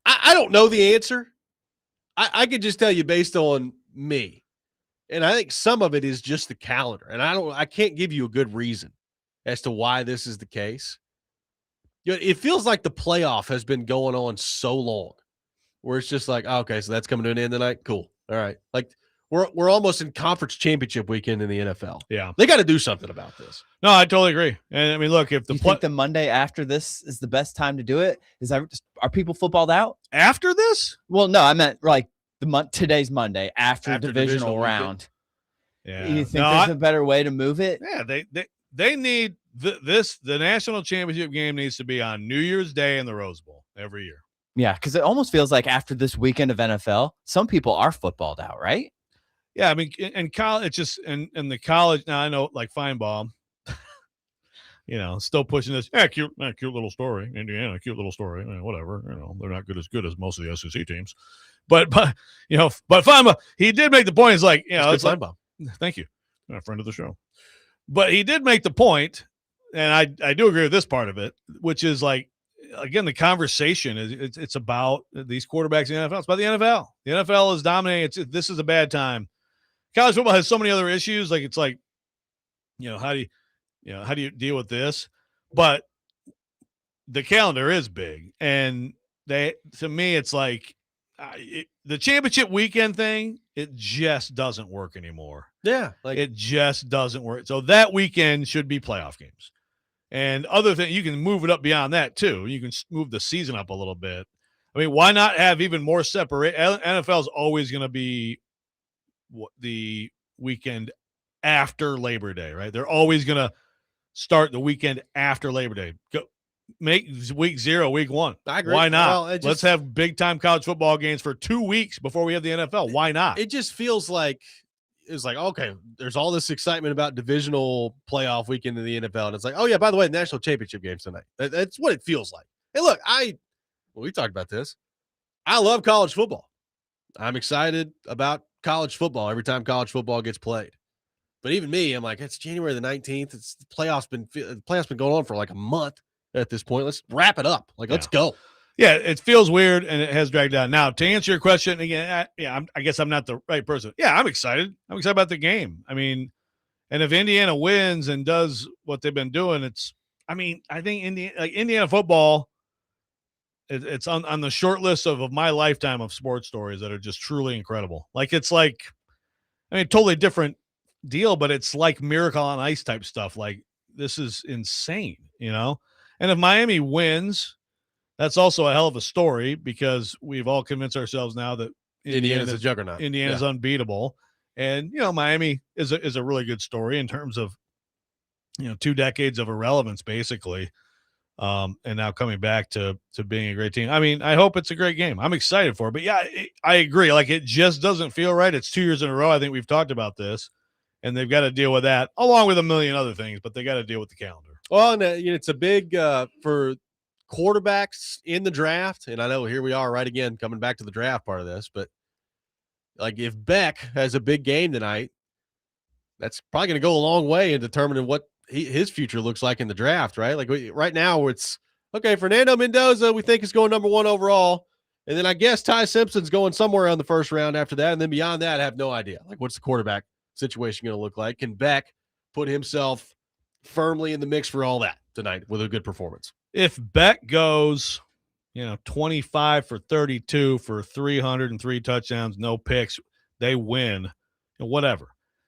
I don't know the answer. I could just tell you based on me. And I think some of it is just the calendar. And I can't give you a good reason as to why this is the case. It feels like the playoff has been going on so long where it's just like, okay, so that's coming to an end tonight. Cool. All right. Like we're almost in conference championship weekend in the NFL. Yeah. They got to do something about this. No, I totally agree. And look, if you think the Monday after this is the best time to do it, are people footballed out after this? Well, no, I meant like today's Monday after divisional round. Yeah. You think there's a better way to move it? Yeah, they need the national championship game needs to be on New Year's Day in the Rose Bowl every year. Yeah, because it almost feels like after this weekend of NFL, some people are footballed out, right? Yeah, in college, it's just in the college now. I know, like Feinbaum, still pushing this. Yeah, cute little story. Indiana, cute little story. Whatever. They're not as good as most of the SEC teams, but Feinbaum, he did make the point. It's like it's like, Feinbaum. Thank you, a friend of the show. But he did make the point, and I do agree with this part of it, which is like, again, the conversation is it's about these quarterbacks in the NFL. It's about the NFL. The NFL is dominating. This is a bad time. College football has so many other issues. Like it's like, how do you deal with this? But the calendar is big, and to me, it's like the championship weekend thing. It just doesn't work anymore. Yeah, it just doesn't work. So that weekend should be playoff games. And other thing, you can move it up beyond that too. You can move the season up a little bit. I mean, why not have even more separate? NFL is always going to be the weekend after Labor Day, right? They're always going to start the weekend after Labor Day. Go make week 0, week 1. I agree. Why not? Well, Let's have big time college football games for 2 weeks before we have the NFL. Why not? It just feels like it's like, okay, there's all this excitement about divisional playoff weekend in the NFL. And it's like, oh yeah, by the way, national championship games tonight. That's what it feels like. Hey, look, we talked about this. I love college football. I'm excited about college football every time college football gets played. But even me, I'm like, it's January the 19th. The playoffs been going on for like a month at this point. Let's wrap it up. Let's go. Yeah, it feels weird and it has dragged out. Now, to answer your question again, I guess I'm not the right person. Yeah, I'm excited. I'm excited about the game. I mean, and if Indiana wins and does what they've been doing, I think Indiana football, it's on the short list of my lifetime of sports stories that are just truly incredible. Totally different deal, but it's like Miracle on Ice type stuff. Like, this is insane, And if Miami wins, that's also a hell of a story because we've all convinced ourselves now that Indiana's a juggernaut. Indiana's unbeatable. And, Miami is a really good story in terms of, 2 decades of irrelevance, basically. And now coming back to being a great team. I mean, I hope it's a great game. I'm excited for it. But, yeah, I agree. It just doesn't feel right. It's 2 years in a row. I think we've talked about this. And they've got to deal with that along with a million other things, but they got to deal with the calendar. Well, and it's a big for quarterbacks in the draft. And I know here we are right again coming back to the draft part of this, but if Beck has a big game tonight, that's probably going to go a long way in determining what his future looks like in the draft, right? Right now it's okay. Fernando Mendoza, we think is going number 1 overall. And then I guess Ty Simpson's going somewhere on the first round after that. And then beyond that, I have no idea. What's the quarterback situation going to look like? Can Beck put himself firmly in the mix for all that tonight with a good performance? If Beck goes, 25 for 32 for 303 touchdowns, no picks, they win, whatever.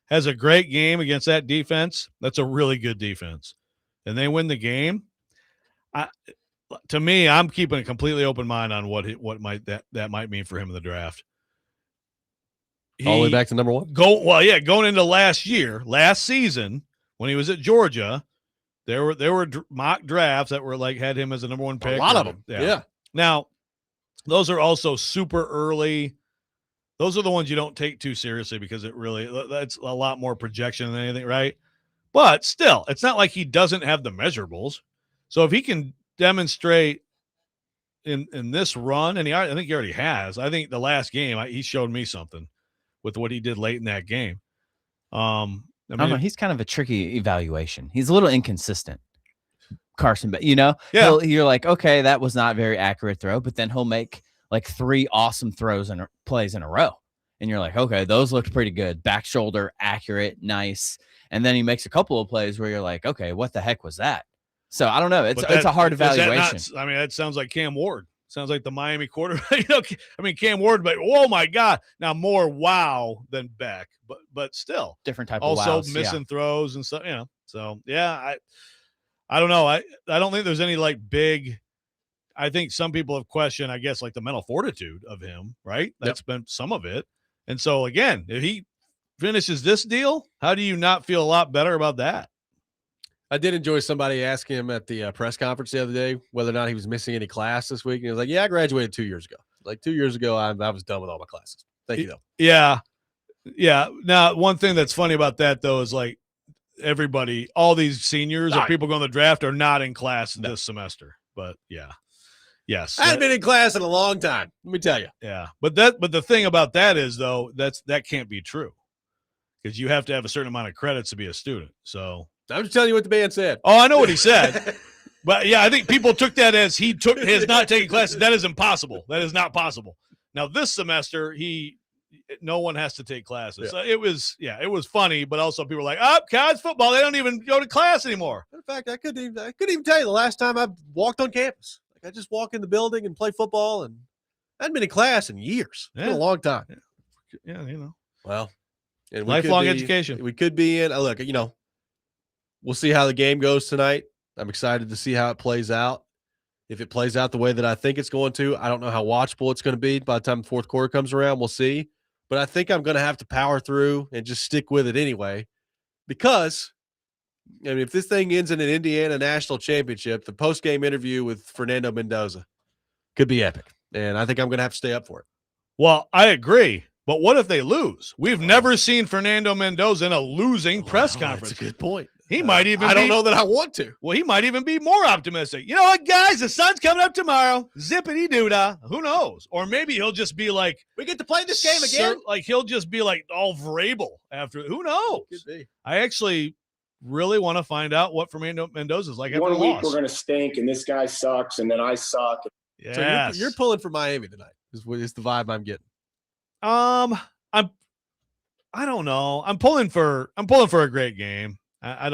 Has a great game against that defense. That's a really good defense. And they win the game. To me, I'm keeping a completely open mind on what that might mean for him in the draft. All the way back to number 1? Going into last season, when he was at Georgia, there were mock drafts that were had him as a number 1 pick. A lot of them. Yeah. Now, those are also super early. Those are the ones you don't take too seriously because that's a lot more projection than anything, right? But still, it's not like he doesn't have the measurables. So if he can demonstrate in this run, and I think he already has. I think the last game he showed me something with what he did late in that game. I don't know. He's kind of a tricky evaluation. He's a little inconsistent, Carson. But yeah, you're like, okay, that was not a very accurate throw, but then he'll make 3 awesome throws and plays in a row, and you're like, okay, those looked pretty good. Back shoulder, accurate, nice. And then he makes a couple of plays where you're like, okay, what the heck was that? So I don't know. It's a hard evaluation. That sounds like Cam Ward. Sounds like the Miami quarterback. Cam Ward, but oh my God, now more wow than Beck, but still different type also of wows, missing throws and stuff. So yeah, I don't know. I don't think there's any big. I think some people have questioned, I guess, the mental fortitude of him, right? That's been some of it. And so again, if he finishes this deal, how do you not feel a lot better about that? I did enjoy somebody asking him at the press conference the other day whether or not he was missing any class this week. And he was like, yeah, I graduated 2 years ago. 2 years ago, I was done with all my classes. Thank you, though. Yeah. Yeah. Now, one thing that's funny about that, though, is everybody, all these seniors or people going to the draft are not in class this semester. But yeah. Yes. I haven't been in class in a long time. Let me tell you. Yeah. But the thing about that is, though, that can't be true because you have to have a certain amount of credits to be a student. So I'm just telling you what the man said. Oh, I know what he said. But yeah, I think people took that as has not taken classes. That is impossible. That is not possible. Now this semester, no one has to take classes. Yeah. So it was funny, but also people were like, oh, college football, they don't even go to class anymore. In fact, I couldn't even tell you the last time I walked on campus. I just walk in the building and play football, and I hadn't been in class in years. It's been a long time. Yeah, Well, and lifelong education. We could be in. Look, we'll see how the game goes tonight. I'm excited to see how it plays out. If it plays out the way that I think it's going to, I don't know how watchable it's going to be by the time the fourth quarter comes around. We'll see. But I think I'm going to have to power through and just stick with it anyway. Because, I mean, if this thing ends in an Indiana national championship, the post-game interview with Fernando Mendoza could be epic. And I think I'm going to have to stay up for it. Well, I agree. But what if they lose? We've never seen Fernando Mendoza in a losing press conference. That's a good point. He might even I don't know that I want to. Well, he might even be more optimistic. You know what, guys? The sun's coming up tomorrow. Zippity doo-dah. Who knows? Or maybe he'll just be like, we get to play this game again? Like, he'll just be like all Vrabel after. Who knows? Could be. I actually really want to find out what Fernando Mendoza is like after One the week loss. we're going to stink, and this guy sucks, and then I suck. Yes. So you're pulling for Miami tonight is the vibe I'm getting. I don't know. I'm pulling for a great game. I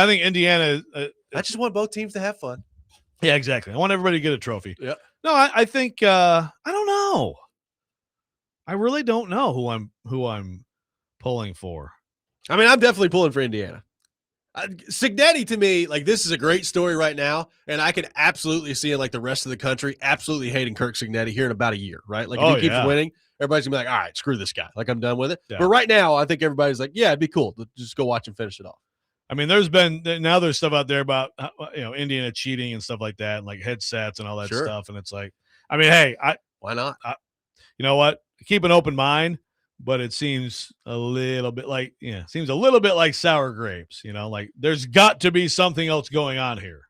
think Indiana. I just want both teams to have fun. Yeah, exactly. I want everybody to get a trophy. Yeah. No, I think I don't know. I really don't know who I'm pulling for. I mean, I'm definitely pulling for Indiana. Cignetti, to me, like, this is a great story right now, and I can absolutely see it, like, the rest of the country absolutely hating Kirk Cignetti here in about a year, right? Like, if he keeps winning, everybody's gonna be like, all right, screw this guy. Like, I'm done with it. Yeah. But right now, I think everybody's like, yeah, it'd be cool to just go watch and finish it off. I mean, there's stuff out there about Indiana cheating and stuff like that, and like headsets and all that stuff. And it's like, I mean, hey, why not? You know what? Keep an open mind, but it seems a little bit like sour grapes. You know, like there's got to be something else going on here.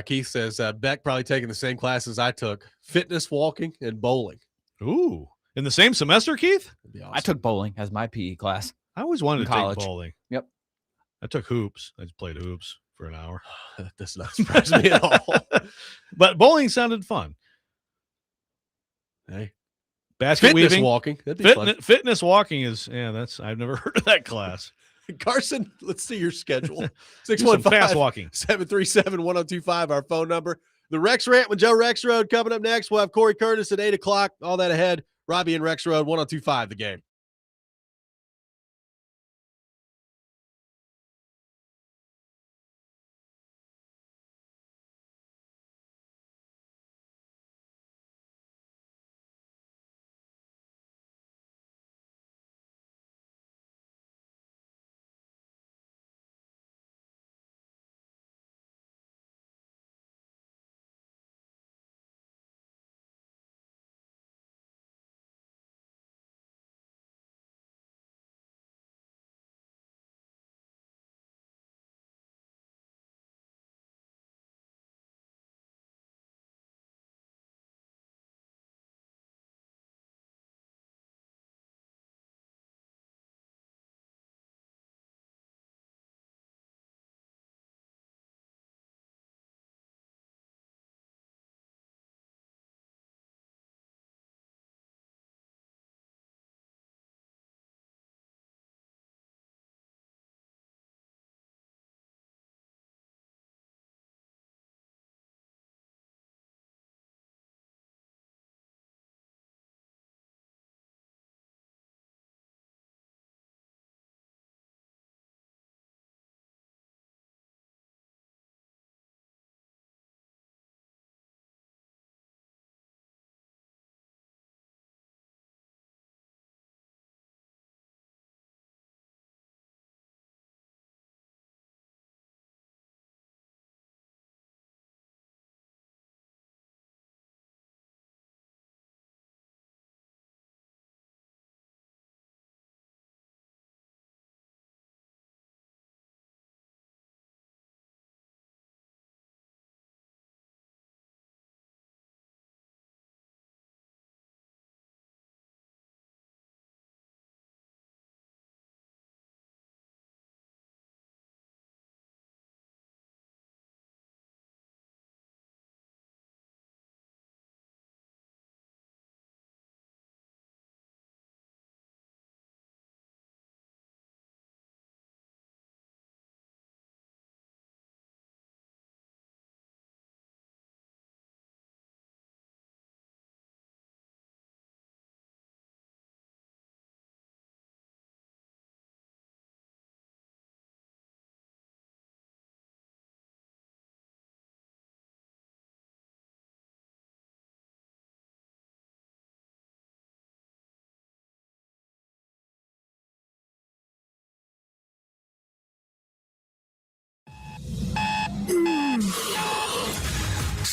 Keith says Beck probably taking the same classes I took: fitness, walking, and bowling. Ooh, in the same semester, Keith? Awesome. I took bowling as my PE class. I always wanted to college. take bowling. Yep. I took hoops. I just played hoops for an hour. That does not surprise me at all. But bowling sounded fun. Hey, basket fitness weaving, walking. That'd be fun. Fitness walking is I've never heard of that class. Carson, let's see your schedule. Do some fast walking. 737-1025, our phone number. The Rex Rant with Joe Rexrode coming up next. We'll have Corey Curtis at 8 o'clock. All that ahead. Robby and Rexrode, 1025, the game.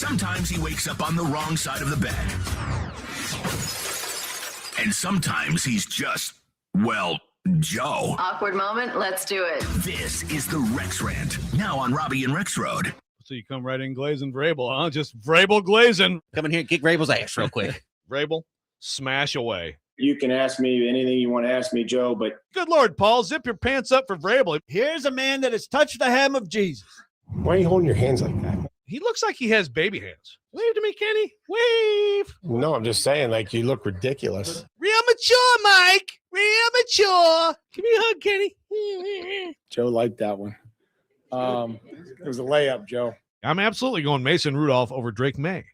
Sometimes he wakes up on the wrong side of the bed. And sometimes he's just, well, Joe. Awkward moment. Let's do it. This is the Rex Rant. Now on Robby and Rexrode. So you come right in glazing Vrabel, huh? Just Vrabel glazing. Come in here and kick Rabel's ass real quick. Vrabel, smash away. You can ask me anything you want to ask me, Joe, but Good Lord, Paul, zip your pants up for Vrabel. Here's a man that has touched the hem of Jesus. Why are you holding your hands like that? He looks like he has baby hands. Wave to me, Kenny. Wave. No, I'm just saying, like, you look ridiculous. Real mature, Mike. Real mature. Give me a hug, Kenny. Joe liked that one. It was a layup, Joe. I'm absolutely going Mason Rudolph over Drake May.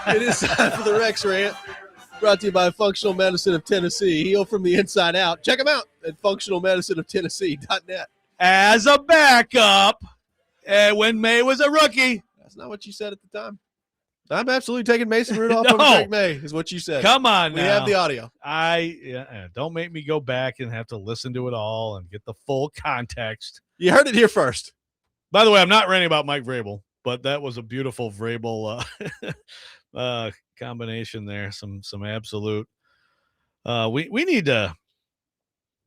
It is time for the Rex Rant, brought to you by Functional Medicine of Tennessee. Heal from the inside out. Check them out at functionalmedicineoftennessee.net. As a backup, when May was a rookie. That's not what you said at the time. I'm absolutely taking Mason Rudolph No. over Drake May, is what you said. Come on We now. have the audio. Don't make me go back and have to listen to it all and get the full context. You heard it here first. By the way, I'm not ranting about Mike Vrabel, but that was a beautiful Vrabel combination there. Some absolute. We need to,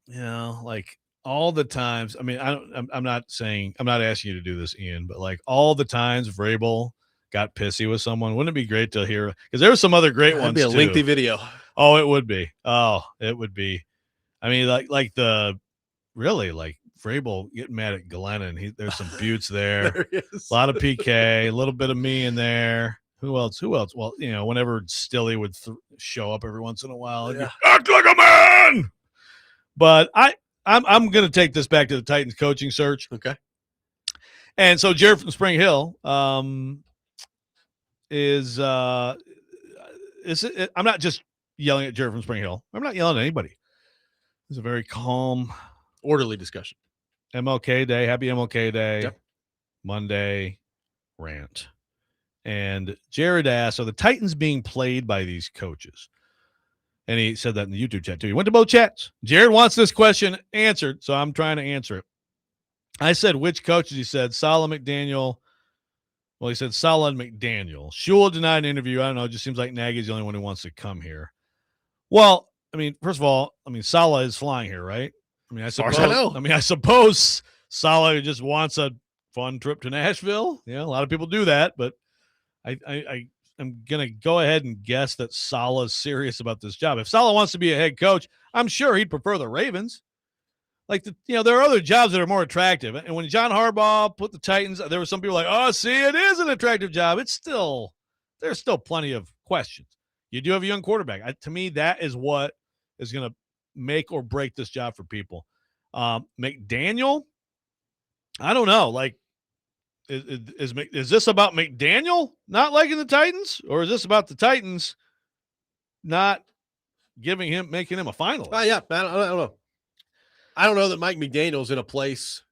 like all the times. I mean, I'm not asking you to do this, Ian, but like all the times Vrabel got pissy with someone, wouldn't it be great to hear? Because there were some other great ones. It'd be a lengthy video. Oh, it would be. Oh, it would be. I mean, like Vrabel getting mad at Glennon. There's some buttes there. There is. A lot of PK, a little bit of me in there. Who else? Well, whenever Stilly would show up every once in a while, he'd be, act like a man. But I'm going to take this back to the Titans coaching search. Okay. And so Jared from Spring Hill is I'm not just yelling at Jared from Spring Hill. I'm not yelling at anybody. It's a very calm, Orderly discussion. MLK Day. Happy MLK Day. Yep. Monday rant. And Jared asked, are the Titans being played by these coaches? And he said that in the YouTube chat too. He went to both chats. Jared wants this question answered, so I'm trying to answer it. I said, which coaches? He said, Saleh McDaniel. Well, he said Saleh and McDaniel. Shula denied an interview. I don't know. It just seems like Nagy's the only one who wants to come here. Well, I mean, first of all, Saleh is flying here, right? I mean, I suppose. I suppose Saleh just wants a fun trip to Nashville. Yeah, a lot of people do that, but I'm gonna go ahead and guess that Saleh's serious about this job. If Saleh wants to be a head coach, I'm sure he'd prefer the Ravens. Like there are other jobs that are more attractive. And when John Harbaugh put the Titans, there were some people like, oh, see, it is an attractive job. There's still plenty of questions. You do have a young quarterback. To me, that is what is going to make or break this job for people. McDaniel, I don't know. Like, is this about McDaniel not liking the Titans, or is this about the Titans not making him a finalist? Yeah, I don't know. I don't know that Mike McDaniel's in a place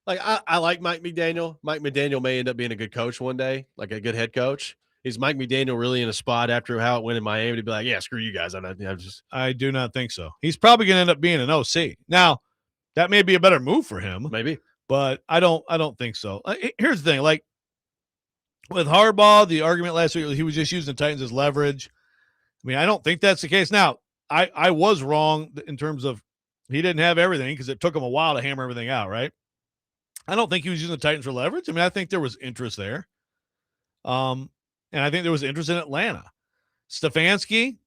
like I like Mike McDaniel. Mike McDaniel may end up being a good coach one day, like a good head coach. Is Mike McDaniel really in a spot after how it went in Miami to be like, yeah, screw you guys? I do not think so. He's probably going to end up being an OC. Now, that may be a better move for him, maybe, but I don't think so. Here's the thing: like with Harbaugh, the argument last week, he was just using the Titans as leverage. I mean, I don't think that's the case. Now, I was wrong in terms of he didn't have everything because it took him a while to hammer everything out, right? I don't think he was using the Titans for leverage. I mean, I think there was interest there. And I think there was interest in Atlanta. Stefanski,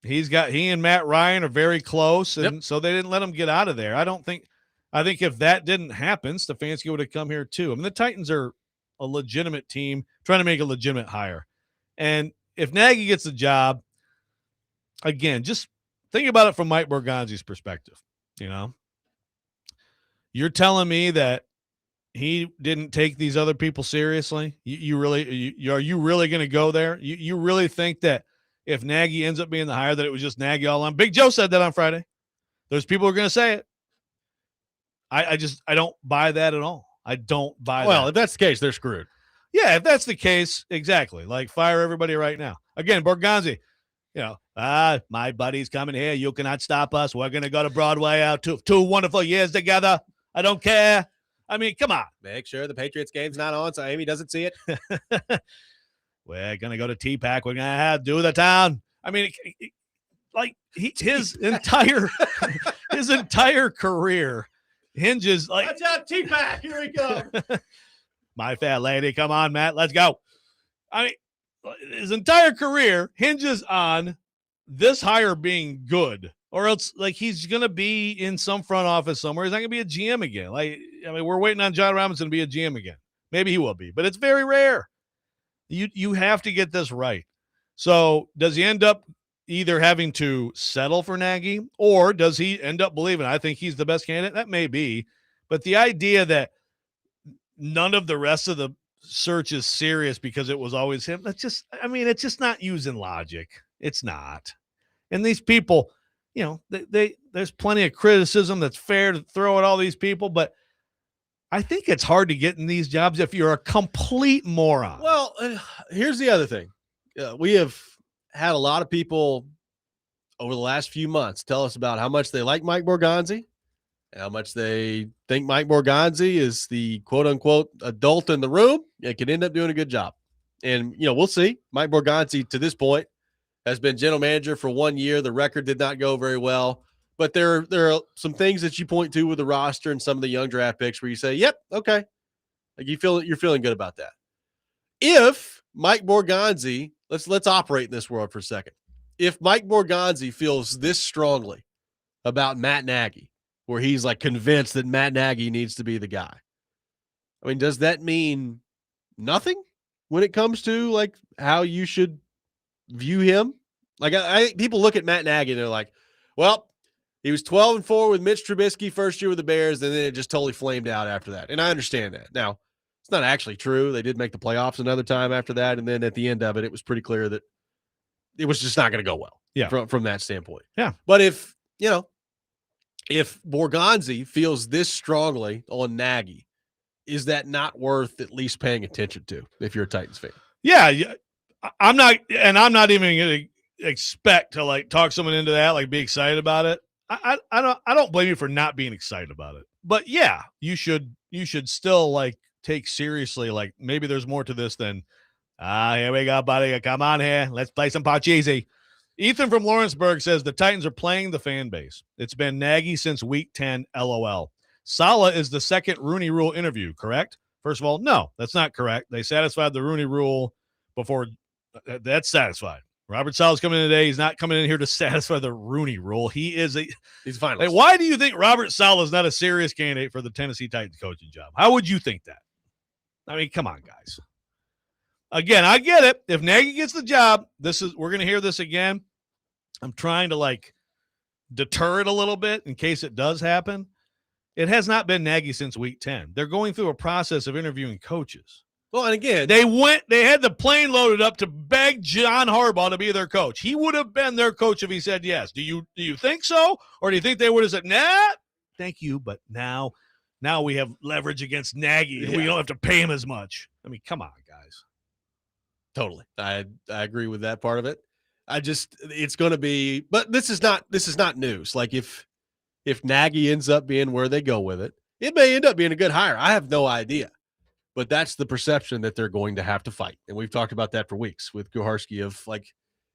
he and Matt Ryan are very close, and so they didn't let him get out of there. I think if that didn't happen, Stefanski would have come here too. I mean, the Titans are a legitimate team trying to make a legitimate hire. And if Nagy gets the job, again, just think about it from Mike Borgonzi's perspective. You're telling me that he didn't take these other people seriously? Are you really going to go there? You really think that if Nagy ends up being the hire, that it was just Nagy all along? Big Joe said that on Friday. There's people who are going to say it. I don't buy that at all. I don't buy that. Well, if that's the case, they're screwed. Yeah, if that's the case, exactly. Like, fire everybody right now. Again, Borgonzi, my buddy's coming here. You cannot stop us. We're going to go to Broadway out 2 wonderful years together. I don't care. I mean, come on. Make sure the Patriots game's not on so Amy doesn't see it. We're going to go to T-Pack. We're going to do the town. I mean, his entire career hinges like. Watch out, T-Pack. Here we go. My fat lady. Come on, Matt. Let's go. I mean, his entire career hinges on this hire being good, or else like he's going to be in some front office somewhere. He's not going to be a GM again. Like, I mean, we're waiting on John Robinson to be a GM again. Maybe he will be, but it's very rare. You have to get this right. So does he end up either having to settle for Nagy, or does he end up believing, I think he's the best candidate? That may be. But the idea that none of the rest of the search is serious because it was always him, it's just not using logic. It's not. And these people, there's plenty of criticism that's fair to throw at all these people, but I think it's hard to get in these jobs if you're a complete moron. Well, here's the other thing. We have had a lot of people over the last few months tell us about how much they like Mike Borgonzi, how much they think Mike Borgonzi is the quote-unquote adult in the room and can end up doing a good job. And, we'll see. Mike Borgonzi, to this point, has been general manager for 1 year. The record did not go very well. But there are some things that you point to with the roster and some of the young draft picks where you say, yep, okay. Like you're feeling good about that. If Mike Borgonzi, let's operate in this world for a second. If Mike Borgonzi feels this strongly about Matt Nagy, where he's like convinced that Matt Nagy needs to be the guy, I mean, does that mean nothing when it comes to like how you should view him? Like I think people look at Matt Nagy and they're like, well, he was 12-4 with Mitch Trubisky first year with the Bears, and then it just totally flamed out after that. And I understand that. Now, it's not actually true. They did make the playoffs another time after that, and then at the end of it, it was pretty clear that it was just not going to go well. Yeah, from that standpoint. Yeah. But if Borgonzi feels this strongly on Nagy, is that not worth at least paying attention to if you're a Titans fan? Yeah, I'm not even going to expect to like talk someone into that, like be excited about it. I don't blame you for not being excited about it. But yeah, you should still like take seriously, like maybe there's more to this than here we go, buddy. Come on here. Let's play some Parcheesi. Ethan from Lawrenceburg says the Titans are playing the fan base. It's been Nagy since week 10, LOL. Saleh is the second Rooney Rule interview, correct? First of all, no, that's not correct. They satisfied the Rooney Rule before. That's satisfied. Robert Saleh's coming in today. He's not coming in here to satisfy the Rooney Rule. He's finalist. Like, why do you think Robert Saleh is not a serious candidate for the Tennessee Titans coaching job? How would you think that? I mean, come on, guys. Again, I get it. If Nagy gets the job, we're going to hear this again. I'm trying to like deter it a little bit in case it does happen. It has not been Nagy since week 10. They're going through a process of interviewing coaches. Well, and again, they had the plane loaded up to beg John Harbaugh to be their coach. He would have been their coach if he said yes. Do you think so? Or do you think they would have said, nah, thank you, but now we have leverage against Nagy and we don't have to pay him as much. I mean, come on, guys. Totally. I agree with that part of it. It's going to be, but this is not news. Like if Nagy ends up being where they go with it, it may end up being a good hire. I have no idea. But that's the perception that they're going to have to fight. And we've talked about that for weeks with Kuharski of like,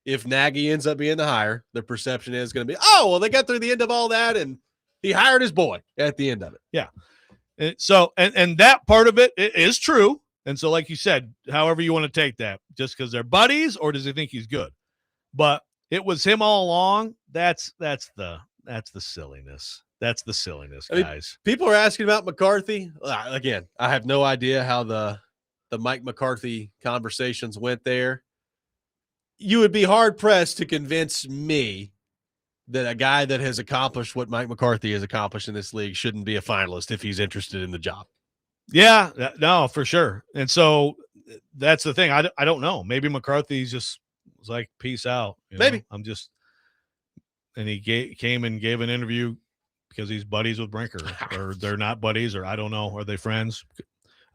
if Nagy ends up being the hire, the perception is going to be, oh, well, they got through the end of all that and he hired his boy at the end of it. Yeah. So, and that part of it is true. And so, like you said, however you want to take that, just because they're buddies, or does he think he's good? But it was him all along. That's the silliness. That's the silliness, guys. I mean, people are asking about McCarthy. Again, I have no idea how the Mike McCarthy conversations went there. You would be hard-pressed to convince me that a guy that has accomplished what Mike McCarthy has accomplished in this league shouldn't be a finalist if he's interested in the job. Yeah, no, for sure. And so that's the thing. I don't know. Maybe McCarthy's just was like, peace out. Maybe. And he came and gave an interview because he's buddies with Brinker, or they're not buddies, or I don't know. Are they friends?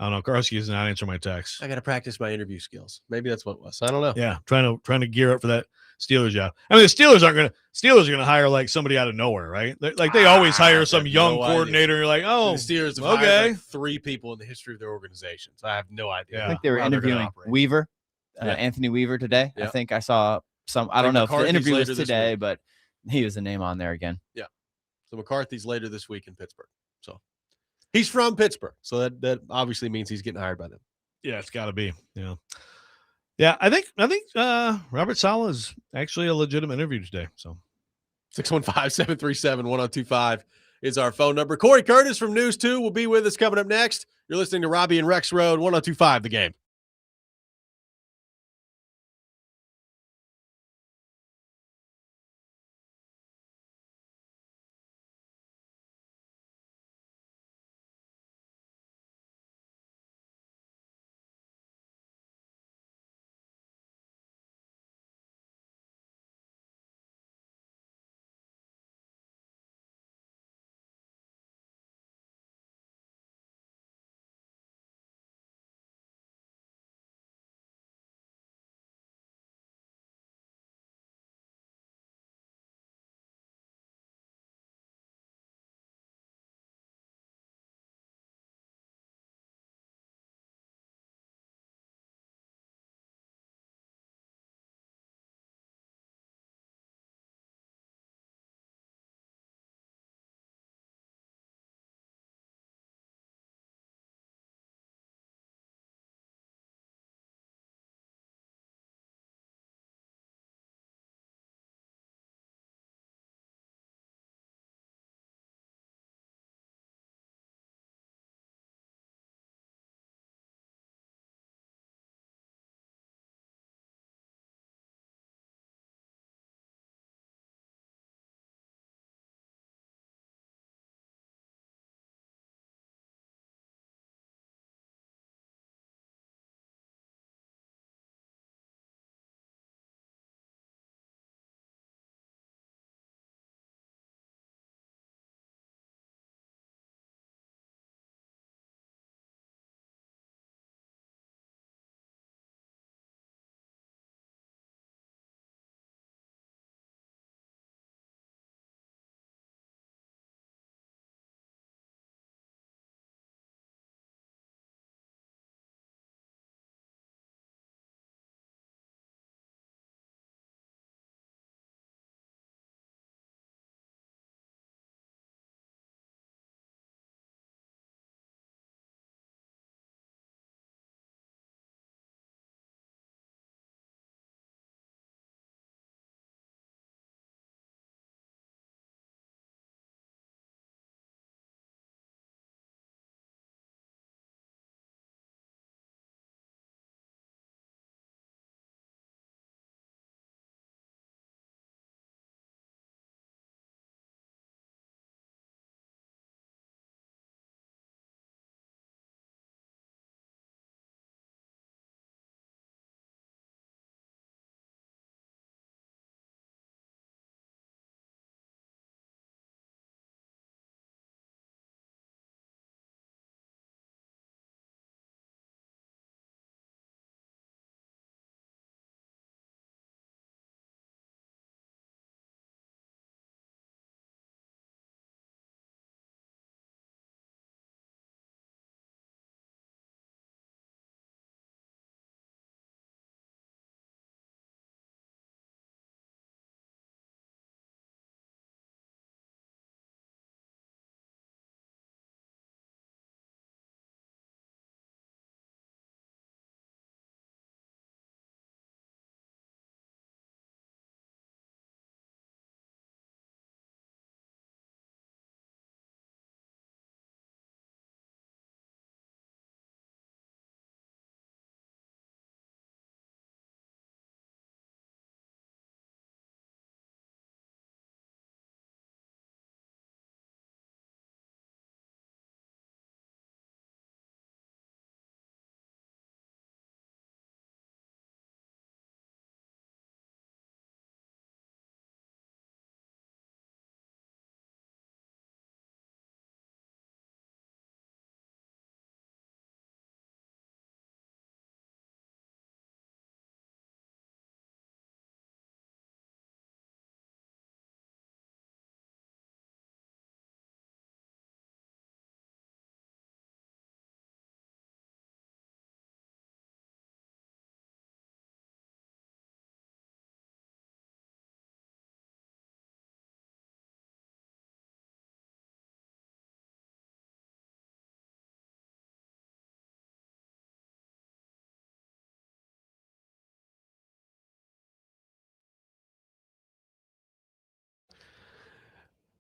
I don't know. Karski is not answering my text. I got to practice my interview skills. Maybe that's what it was. I don't know. Yeah, trying to gear up for that Steelers job. I mean, the Steelers are gonna hire like somebody out of nowhere, right? They always hire some young coordinator. You're like, oh, the Steelers have okay. hired like 3 people in the history of their organization. So I have no idea. Yeah. I think they were how they're gonna interviewing operate. Weaver, Yeah. Anthony Weaver today. Yeah. I think I saw some. I don't know if the McCarthy's interview was later this today, week. but he was a name on there again. So McCarthy's later this week in Pittsburgh. So he's from Pittsburgh. So that obviously means he's getting hired by them. Yeah, it's got to be. Yeah. I think Robert Saleh is actually a legitimate interview today. So 615-737-1025 is our phone number. Corey Curtis from News 2 will be with us coming up next. You're listening to Robby and Rexrode 1025 The Game.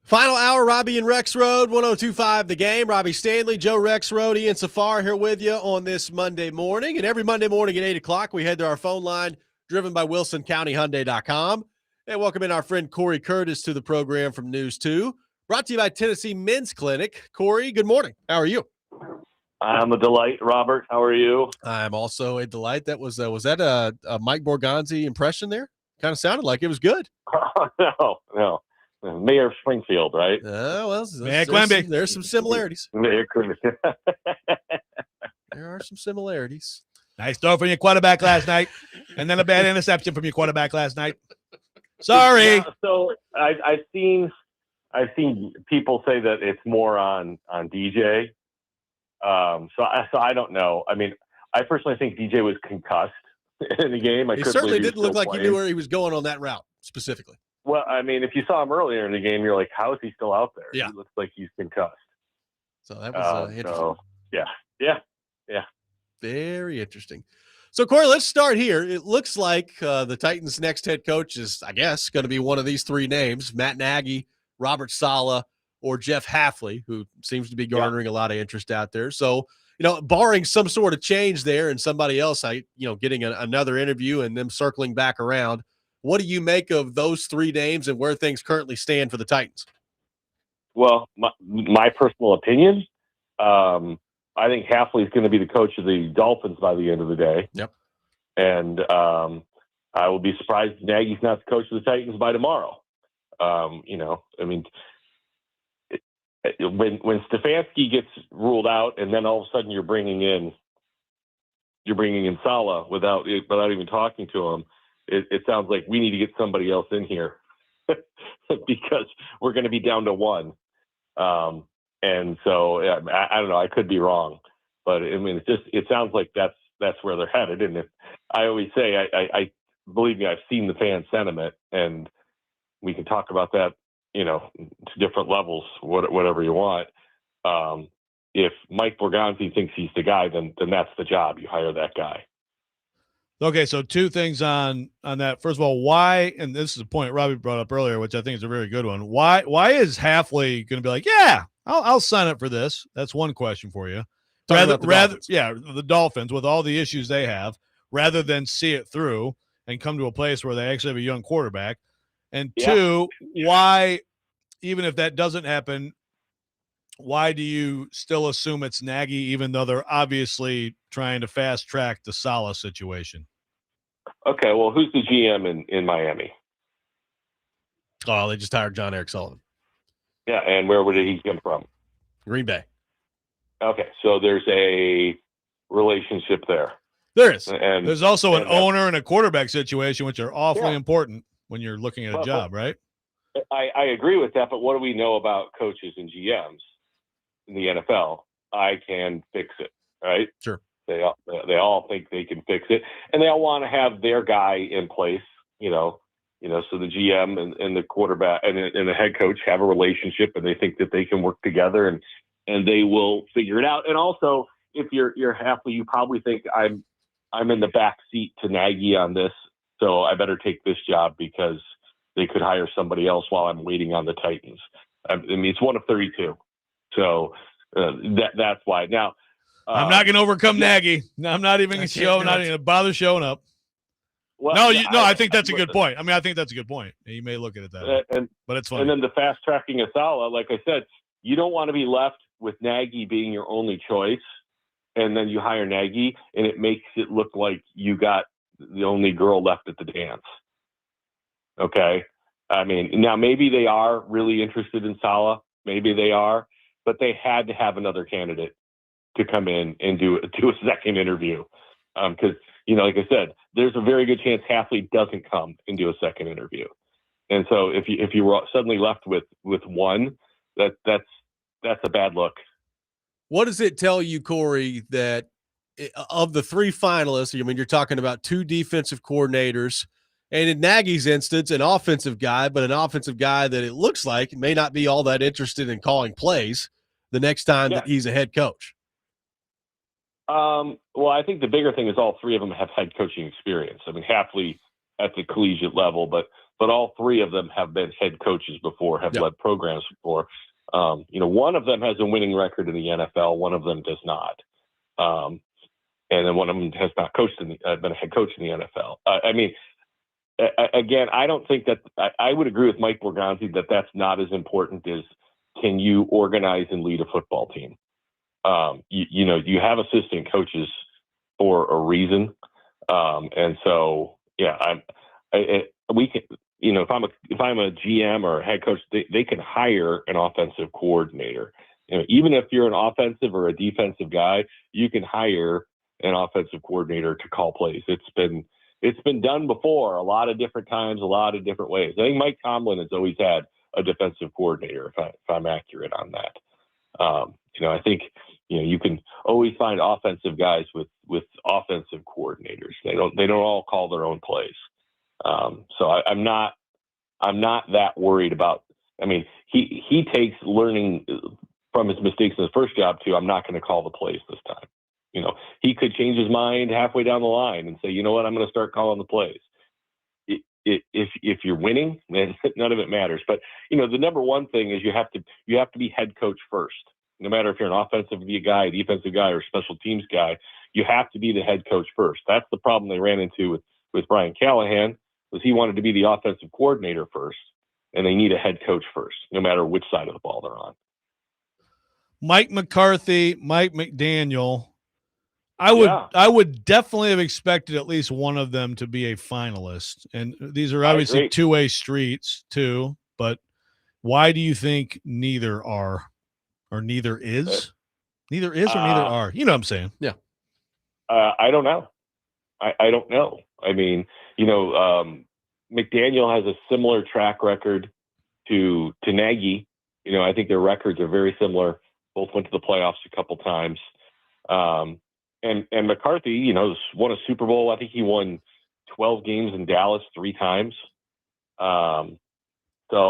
Final hour, Robby and Rexrode, 102.5 The Game. Robbie Stanley, Joe Rexrode, Ian Safar here with you on this Monday morning. And every Monday morning at 8 o'clock, we head to our phone line, driven by WilsonCountyHyundai.com. And welcome in our friend Corey Curtis to the program from News 2. Brought to you by Tennessee Men's Clinic. Corey, good morning. How are you? I'm a delight, Robert. How are you? I'm also a delight. That was that a Mike Borgonzi impression there? Kind of sounded like it was good. No. Mayor of Springfield, right? Well, Quimby. there's some similarities. Mayor Quimby. There are some similarities. Nice throw from your quarterback last night, and then a bad interception from your quarterback last night. Sorry. Yeah, so I've seen people say that it's more on DJ. So I don't know. I mean, I personally think DJ was concussed in the game. He certainly didn't look like he knew where he was going on that route specifically. Well, I mean, if you saw him earlier in the game, you're like, how is he still out there? Yeah. He looks like he's concussed. So that was interesting. So, yeah. Very interesting. So, Corey, let's start here. It looks like the Titans' next head coach is, I guess, going to be one of these three names, Matt Nagy, Robert Saleh, or Jeff Hafley, who seems to be garnering a lot of interest out there. So, barring some sort of change there and somebody else, getting another interview and them circling back around, what do you make of those three names and where things currently stand for the Titans? Well, my personal opinion, I think Hafley's going to be the coach of the Dolphins by the end of the day. Yep. And I will be surprised if Nagy's not the coach of the Titans by tomorrow. When Stefanski gets ruled out, and then all of a sudden you're bringing in Saleh without even talking to him. It sounds like we need to get somebody else in here because we're going to be down to one. And so I don't know. I could be wrong, but I mean, it sounds like that's where they're headed. And I always say, I believe me, I've seen the fan sentiment, and we can talk about that, to different levels, whatever you want. If Mike Borgonzi thinks he's the guy, then that's the job. You hire that guy. Okay, so two things on that. First of all, why, and this is a point Robby brought up earlier, which I think is a very good one. Why is Hafley going to be like, yeah, I'll sign up for this? That's one question for you. The Dolphins, with all the issues they have, rather than see it through and come to a place where they actually have a young quarterback. And two, why, even if that doesn't happen, why do you still assume it's Nagy, even though they're obviously trying to fast track the Saleh situation? Okay, well, who's the GM in Miami? Oh, they just hired John Eric Sullivan. Yeah, and where would he come from? Green Bay. Okay, so there's a relationship there. There is. And there's also an owner and a quarterback situation, which are awfully important when you're looking at a job, right? I agree with that, but what do we know about coaches and GMs in the NFL? I can fix it, right? Sure. They all think they can fix it, and they all want to have their guy in place, so the GM and the quarterback and the head coach have a relationship, and they think that they can work together, and they will figure it out. And also, if you're Hafley, you probably think I'm in the back seat to Nagy on this, so I better take this job because they could hire somebody else while I'm waiting on the Titans. I mean, it's one of 32, so that's why. Now, I'm not going to overcome Nagy. No, I'm not even going to bother showing up. Well, I think that's a good point. I mean, I think that's a good point. You may look at it that way, but it's funny. And then the fast tracking of Saleh, like I said, you don't want to be left with Nagy being your only choice, and then you hire Nagy, and it makes it look like you got the only girl left at the dance. Okay? I mean, now maybe they are really interested in Saleh. Maybe they are, but they had to have another candidate to come in and do a second interview. Because, like I said, there's a very good chance Hafley doesn't come and do a second interview. And so if you were suddenly left with one, that's a bad look. What does it tell you, Corey, that of the three finalists, I mean, you're talking about two defensive coordinators, and in Nagy's instance, an offensive guy, but an offensive guy that it looks like may not be all that interested in calling plays the next time that he's a head coach? Well, I think the bigger thing is all three of them have had coaching experience. I mean, Hafley at the collegiate level, but but all three of them have been head coaches before, have led programs before. One of them has a winning record in the NFL. One of them does not. And then one of them has not been a head coach in the NFL. Again, I don't think that I would agree with Mike Borgonzi that that's not as important as can you organize and lead a football team. You have assistant coaches for a reason. And so, we can, if I'm a GM or a head coach, they can hire an offensive coordinator. Even if you're an offensive or a defensive guy, you can hire an offensive coordinator to call plays. It's been done before a lot of different times, a lot of different ways. I think Mike Tomlin has always had a defensive coordinator, if I'm accurate on that. I think, you can always find offensive guys with offensive coordinators. They don't all call their own plays. So I'm not that worried about, he takes learning from his mistakes in his first job too. I'm not going to call the plays this time. He could change his mind halfway down the line and say, you know what, I'm going to start calling the plays. If you're winning, then none of it matters. But the number one thing is you have to be head coach first. No matter if you're an offensive guy, defensive guy, or special teams guy, you have to be the head coach first. That's the problem they ran into with Brian Callahan, was he wanted to be the offensive coordinator first, and they need a head coach first, no matter which side of the ball they're on. Mike McCarthy, Mike McDaniel. I would definitely have expected at least one of them to be a finalist. And these are obviously two-way streets too, but why do you think neither are, or neither is? Neither is or neither are. You know what I'm saying? Yeah. I don't know. I don't know. McDaniel has a similar track record to Nagy. I think their records are very similar. Both went to the playoffs a couple times. And McCarthy, won a Super Bowl. I think he won 12 games in Dallas 3 times. So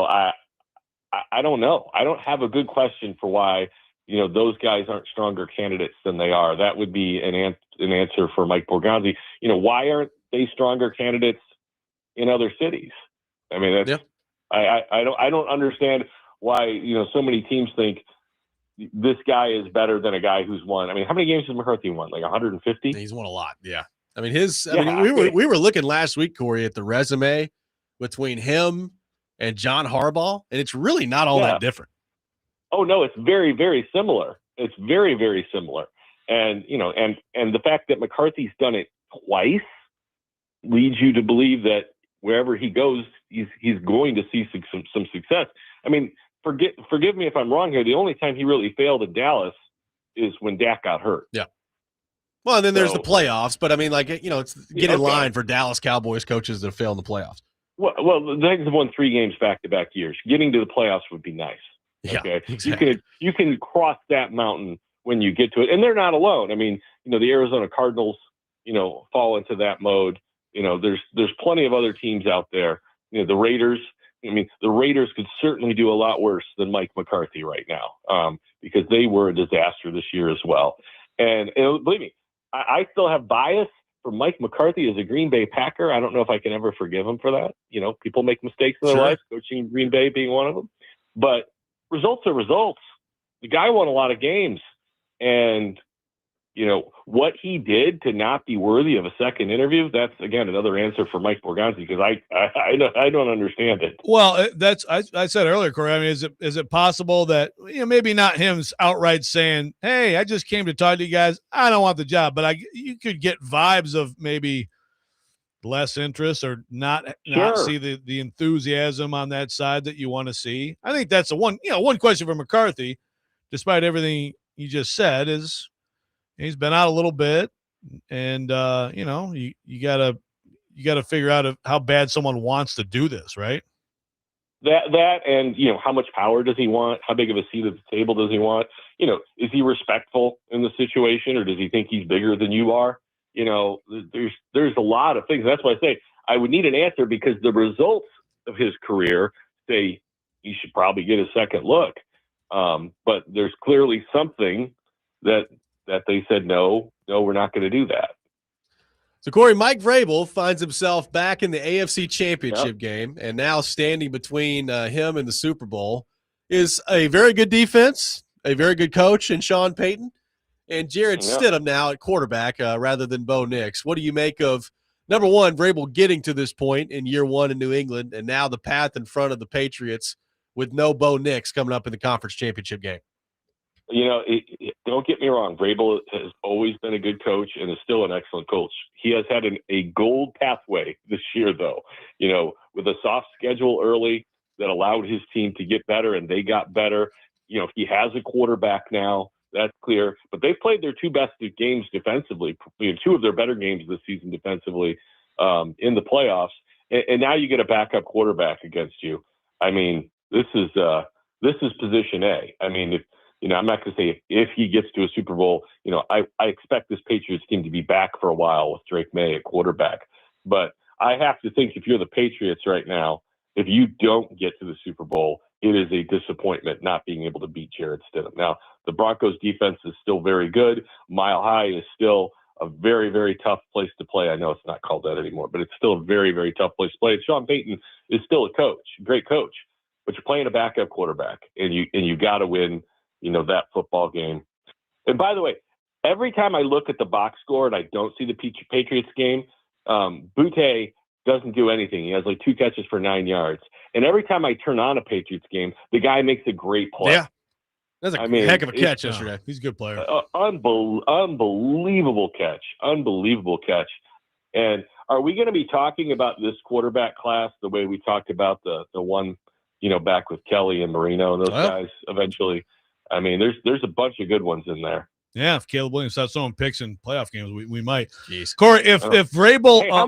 I don't know. I don't have a good question for why, those guys aren't stronger candidates than they are. That would be an answer for Mike Borgonzi. Why aren't they stronger candidates in other cities? I don't understand why, so many teams think this guy is better than a guy who's won. How many games has McCarthy won? Like 150? He's won a lot. Yeah. We were looking last week, Corey, at the resume between him and John Harbaugh, and it's really not all that different. Oh no, it's very, very similar. It's very, very similar. And, and the fact that McCarthy's done it twice leads you to believe that wherever he goes, he's going to see some success. Forgive me if I'm wrong here. The only time he really failed in Dallas is when Dak got hurt. Yeah. Well, and then there's the playoffs, but it's get in line for Dallas Cowboys coaches that fail in the playoffs. Well, the Jags have won 3 games back-to-back years. Getting to the playoffs would be nice. Okay. Yeah, exactly. You can cross that mountain when you get to it, and they're not alone. The Arizona Cardinals, fall into that mode. There's plenty of other teams out there. The Raiders. The Raiders could certainly do a lot worse than Mike McCarthy right now, because they were a disaster this year as well. And believe me, I still have bias for Mike McCarthy as a Green Bay Packer. I don't know if I can ever forgive him for that. People make mistakes in their life, coaching Green Bay being one of them. But results are results. The guy won a lot of games. And, what he did to not be worthy of a second interview, that's, again, another answer for Mike Borgonzi, because I don't understand it. Well, I said earlier, Corey, is it possible that, maybe not him outright saying, hey, I just came to talk to you guys, I don't want the job, but you could get vibes of maybe less interest or not see the enthusiasm on that side that you want to see. I think that's one question for McCarthy, despite everything you just said, is he's been out a little bit, and you gotta figure out how bad someone wants to do this, right? That and how much power does he want? How big of a seat at the table does he want? Is he respectful in the situation, or does he think he's bigger than you are? There's a lot of things. That's why I say I would need an answer, because the results of his career say he should probably get a second look. But there's clearly something that they said, no, we're not going to do that. So, Corey, Mike Vrabel finds himself back in the AFC Championship game, and now standing between him and the Super Bowl is a very good defense, a very good coach in Sean Payton, and Jared Stidham now at quarterback rather than Bo Nix. What do you make of, number one, Vrabel getting to this point in year one in New England, and now the path in front of the Patriots with no Bo Nix coming up in the conference championship game? You know, don't get me wrong. Vrabel has always been a good coach and is still an excellent coach. He has had a gold pathway this year, though, you know, with a soft schedule early that allowed his team to get better, and they got better. You know, he has a quarterback now. That's clear. But they've played their two best games defensively, two of their better games this season defensively in the playoffs. And now you get a backup quarterback against you. I mean, this is position A. I mean, I'm not going to say if he gets to a Super Bowl, I expect this Patriots team to be back for a while with Drake May at quarterback. But I have to think if you're the Patriots right now, if you don't get to the Super Bowl, it is a disappointment not being able to beat Jared Stidham. Now, the Broncos defense is still very good. Mile High is still a very, very tough place to play. I know it's not called that anymore, but it's still a very, very tough place to play. And Sean Payton is still a coach, great coach, but you're playing a backup quarterback, and you got to win, that football game. And by the way, every time I look at the box score and I don't see the Patriots game, Butte doesn't do anything. He has like 2 catches for 9 yards. And every time I turn on a Patriots game, the guy makes a great play. Yeah. That's a heck of a catch yesterday. He's a good player. Unbelievable catch. Unbelievable catch. And are we going to be talking about this quarterback class the way we talked about the one, back with Kelly and Marino and those guys eventually? I mean, there's a bunch of good ones in there. Yeah, if Caleb Williams starts throwing picks in playoff games, we might. Jeez. Corey, if Vrabel, hey, how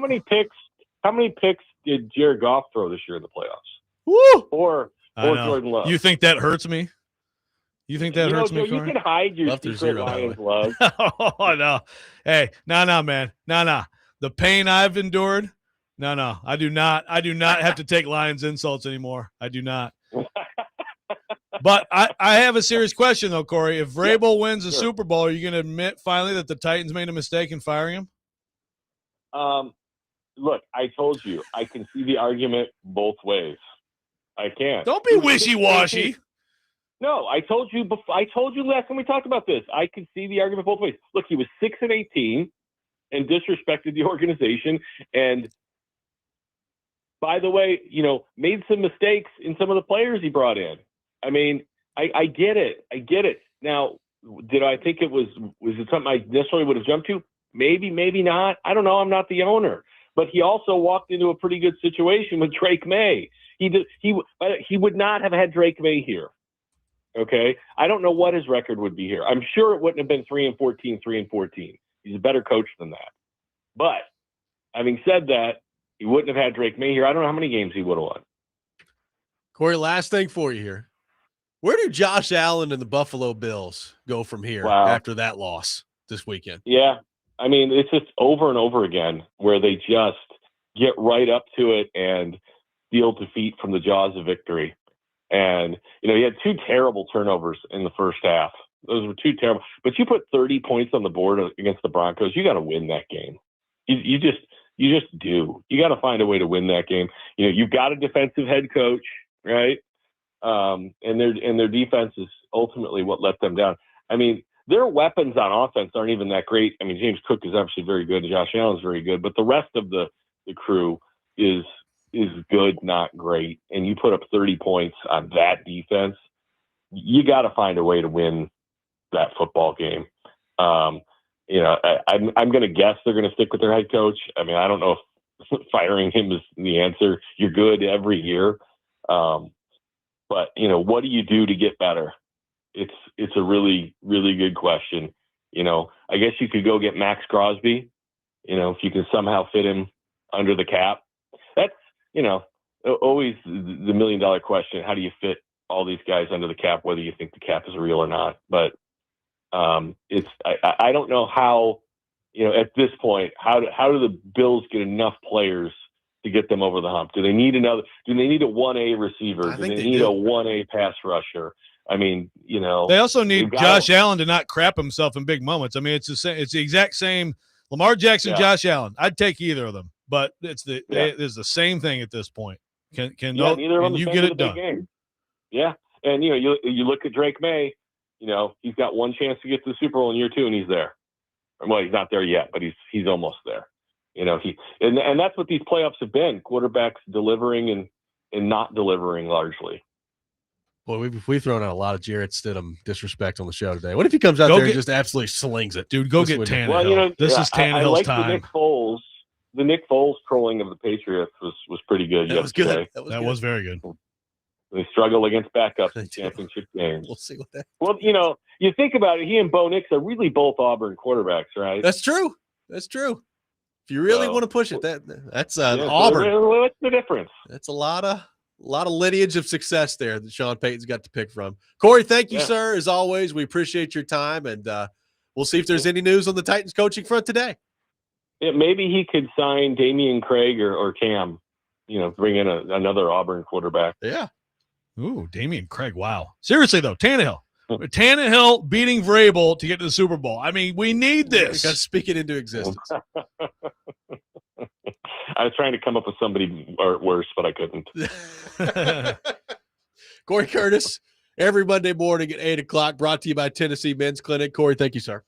many picks did Jared Goff throw this year in the playoffs? Woo! Or Jordan Love? You think that hurts me? You think that hurts me, Corey? You can hide your secret Lions love. Oh, no. Hey, no, man. No. The pain I've endured, no. I do not have to take Lions insults anymore. I do not. But I have a serious question, though, Corey. If Vrabel wins a Super Bowl, are you going to admit finally that the Titans made a mistake in firing him? Look, I told you, I can see the argument both ways. I can. Don't be wishy-washy. No, I told you last time we talked about this. I can see the argument both ways. Look, he was 6-18 and disrespected the organization. And by the way, made some mistakes in some of the players he brought in. I mean, I get it. Now, did I think was it something I necessarily would have jumped to? Maybe, maybe not. I don't know. I'm not the owner. But he also walked into a pretty good situation with Drake May. He would not have had Drake May here. Okay? I don't know what his record would be here. I'm sure it wouldn't have been 3-14, 3-14. He's a better coach than that. But having said that, he wouldn't have had Drake May here. I don't know how many games he would have won. Corey, last thing for you here. Where do Josh Allen and the Buffalo Bills go from here after that loss this weekend? Yeah. I mean, it's just over and over again where they just get right up to it and steal defeat from the jaws of victory. And, he had 2 terrible turnovers in the first half. Those were 2 terrible. But you put 30 points on the board against the Broncos, you got to win that game. You just do. You got to find a way to win that game. You've got a defensive head coach, right? And their defense is ultimately what let them down. I mean, their weapons on offense aren't even that great. I mean, James Cook is obviously very good, and Josh Allen is very good, but the rest of the crew is good, not great. And you put up 30 points on that defense, you got to find a way to win that football game. I'm going to guess they're going to stick with their head coach. I mean, I don't know if firing him is the answer. You're good every year. But what do you do to get better? It's a really, really good question. I guess you could go get Max Crosby, if you can somehow fit him under the cap. That's, always the $1 million question. How do you fit all these guys under the cap, whether you think the cap is real or not? But I don't know how, at this point, how do the Bills get enough players to get them over the hump? Do they need a 1A receiver? Do they need a 1A pass rusher? I mean, they also need Josh Allen to not crap himself in big moments. I mean, it's the exact same Lamar Jackson, Yeah. Josh Allen. I'd take either of them, but it's the same thing at this point. Can neither of them you has get been to it the done? big game. Yeah, and you look at Drake May. He's got one chance to get to the Super Bowl in year 2, and he's there. Well, he's not there yet, but he's almost there. And that's what these playoffs have been: quarterbacks delivering and not delivering largely. Boy, we've thrown out a lot of Jarrett Stidham disrespect on the show today. What if he comes out there and just absolutely slings it? Dude, go This get would- Tannehill. Well, this is Tannehill's I like time. The Nick Foles trolling of the Patriots was pretty good That was yesterday. good. That was very good. They struggle against backups They in do. championship games. We'll see what that. Well, you think about it. He and Bo Nix are really both Auburn quarterbacks, right? That's true. That's true. If you really So- want to push it, that's Yeah, Auburn. So what's the difference? That's a lot of lineage of success there that Sean Payton's got to pick from. Corey, thank you, Yeah. sir. As always, we appreciate your time, and we'll see if there's any news on the Titans coaching front today. Yeah, maybe he could sign Damian Craig or Cam. Bring in another Auburn quarterback. Yeah. Ooh, Damian Craig. Wow. Seriously, though, Tannehill beating Vrabel to get to the Super Bowl. I mean, we need You got to this. speak it into existence. I was trying to come up with somebody worse, but I couldn't. Corey Curtis, every Monday morning at 8:00, brought to you by Tennessee Men's Clinic. Corey, thank you, sir.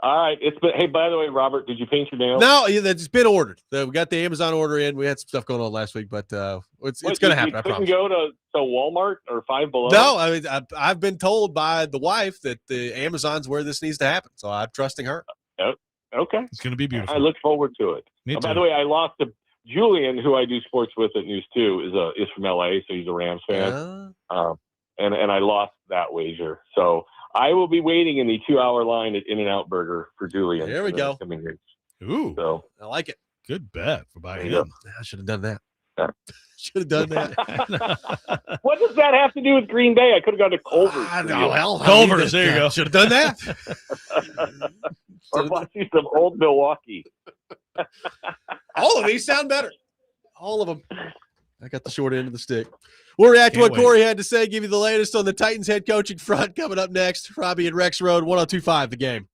All right. Hey, by the way, Robert, did you paint your nails? No, that's been ordered. We got the Amazon order in. We had some stuff going on last week, but it's going to happen. I promise. You couldn't go to Walmart or Five Below? No, I mean, I've been told by the wife that the Amazon's where this needs to happen, so I'm trusting her. Okay. It's going to be beautiful. I look forward to it. Me too. By the way, I lost to Julian, who I do sports with at News 2, is from LA, so he's a Rams fan. And I lost that wager. So I will be waiting in the 2-hour line at In-N-Out Burger for Julian. There we go. Coming weeks. Ooh, So I like it. good bet for buying There you him. I should have done that. Yeah. Should have done that. what does that have to do with Green Bay? I could have gone to Culver's. I know. Hell, Culver's, there you go. Should have done that. Or watch you some old Milwaukee. All of these sound better. All of them. I got the short end of the stick. We'll react to Can't what wait. Corey had to say, give you the latest on the Titans head coaching front coming up next. Robby and Rexrode, 102.5 The Game.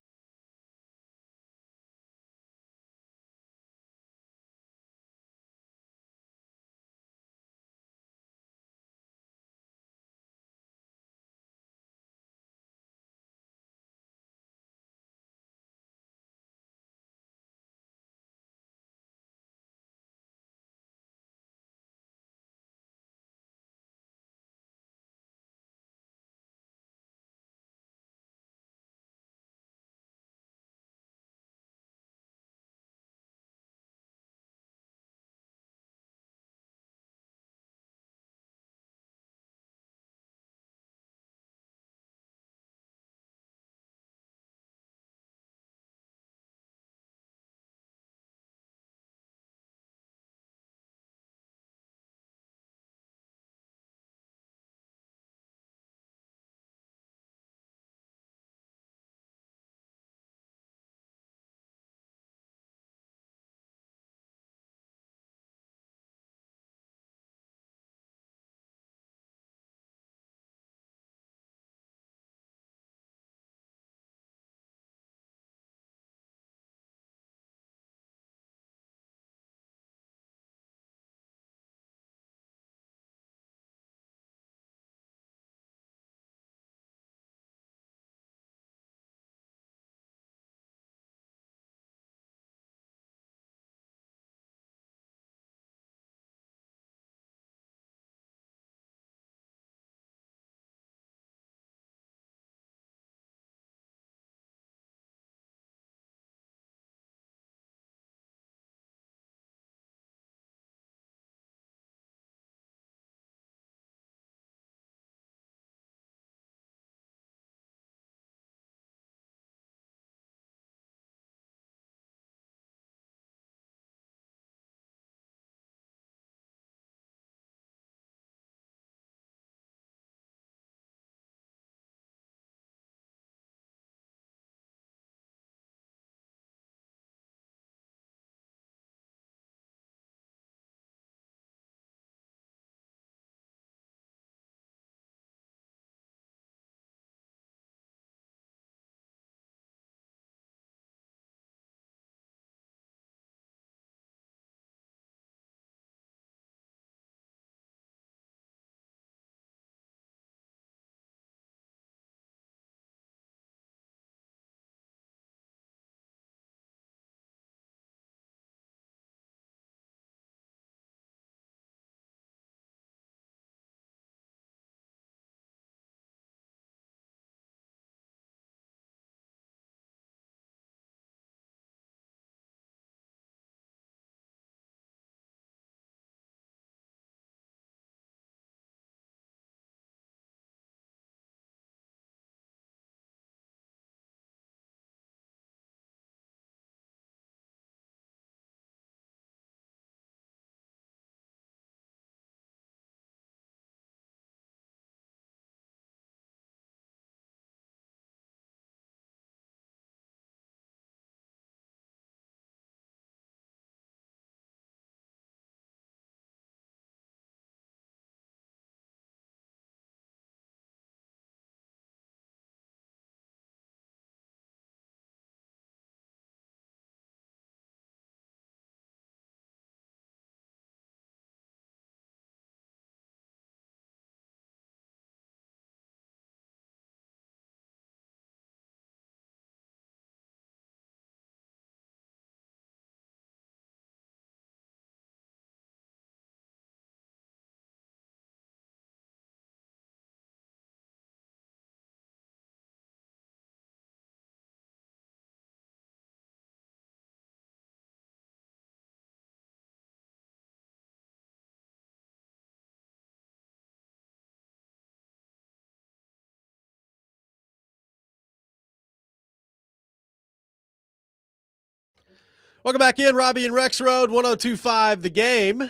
Welcome back in, Robby and Rexrode, 102.5 The Game.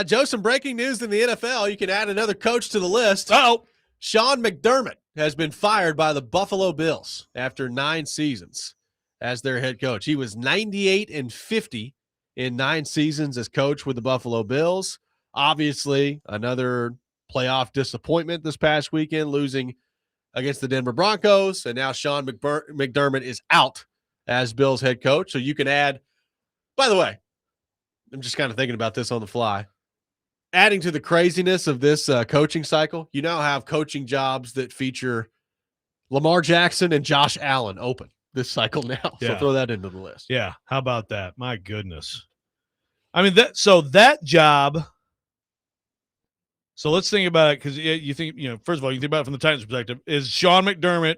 Joe, some breaking news in the NFL. You can add another coach to the list. Uh-oh. Sean McDermott has been fired by the Buffalo Bills after 9 seasons as their head coach. He was 98-50 in 9 seasons as coach with the Buffalo Bills. Obviously, another playoff disappointment this past weekend, losing against the Denver Broncos. And now Sean McDermott is out as Bills head coach. So you can add, by the way, I'm just kind of thinking about this on the fly. Adding to the craziness of this coaching cycle, you now have coaching jobs that feature Lamar Jackson and Josh Allen open this cycle now. So throw that into the list. Yeah. How about that? My goodness. I mean, that job. So let's think about it, because you think, first of all, you think about it from the Titans' perspective. Is Sean McDermott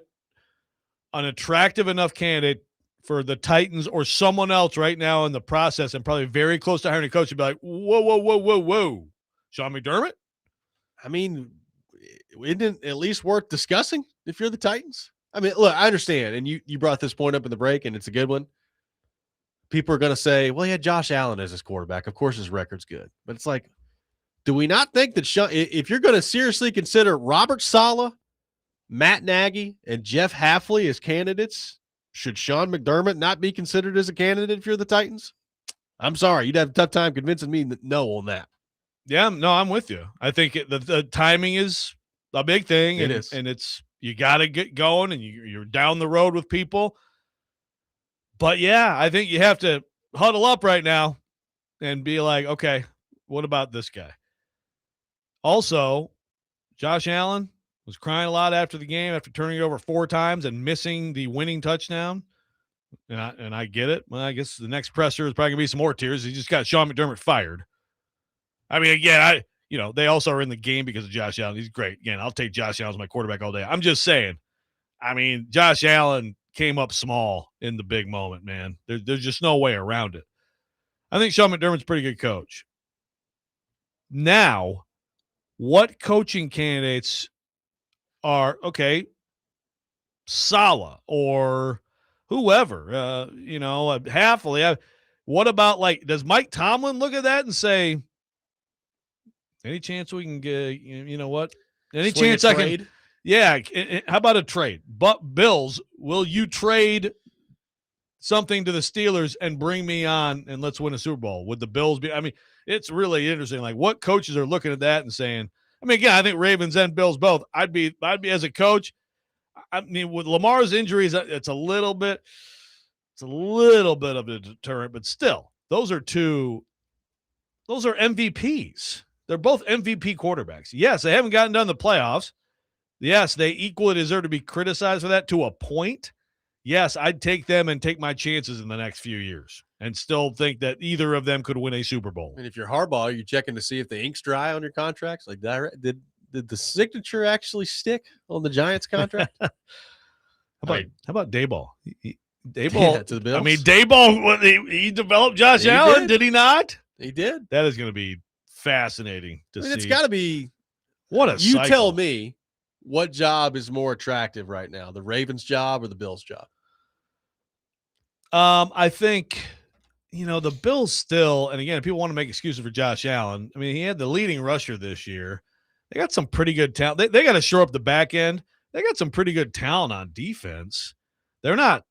an attractive enough candidate for the Titans or someone else right now in the process and probably very close to hiring a coach to be like, whoa, Sean McDermott? I mean, isn't it at least worth discussing if you're the Titans? I mean, look, I understand, and you brought this point up in the break, and it's a good one. People are going to say, well, he had Josh Allen as his quarterback. Of course his record's good. But it's like, do we not think that if you're going to seriously consider Robert Saleh, Matt Nagy, and Jeff Hafley as candidates, should Sean McDermott not be considered as a candidate if you're the Titans? I'm sorry. You'd have a tough time convincing me no on that. Yeah, no, I'm with you. I think the timing is a big thing. It is. And it's, you got to get going, and you're down the road with people. But, yeah, I think you have to huddle up right now and be like, okay, what about this guy? Also, Josh Allen was crying a lot after the game after turning it over 4 times and missing the winning touchdown. And I get it. Well, I guess the next presser is probably going to be some more tears. He just got Sean McDermott fired. I mean, again, they also are in the game because of Josh Allen. He's great. Again, I'll take Josh Allen as my quarterback all day. I'm just saying, I mean, Josh Allen came up small in the big moment, man. There's just no way around it. I think Sean McDermott's a pretty good coach. Now, what coaching candidates are, okay, Saleh or whoever, Hafley. What about, like, does Mike Tomlin look at that and say, any chance we can get, what? Any Swing chance a I trade? can? Yeah. How about a trade? But Bills, will you trade something to the Steelers and bring me on and let's win a Super Bowl? Would the Bills be? I mean, it's really interesting. Like, what coaches are looking at that and saying, I mean, again, I think Ravens and Bills both. I'd be as a coach. I mean, with Lamar's injuries, it's a little bit of a deterrent, but still, those are MVPs. They're both MVP quarterbacks. Yes, they haven't gotten done the playoffs. Yes, they equally deserve to be criticized for that to a point. Yes, I'd take them and take my chances in the next few years and still think that either of them could win a Super Bowl. And if you're Harbaugh, you're checking to see if the ink's dry on your contracts. Like, did the signature actually stick on the Giants contract? How about Daboll? Daboll to the Bills. I mean, Daboll, he developed Josh Allen, did he not? He did. That is going to be fascinating to see. It's got to be. What a You cycle. tell me what job is more attractive right now, the Ravens job or the Bills job? I think, the Bills still, and again, people want to make excuses for Josh Allen. I mean, he had the leading rusher this year. They got some pretty good talent. They got to shore up the back end. They got some pretty good talent on defense. They're not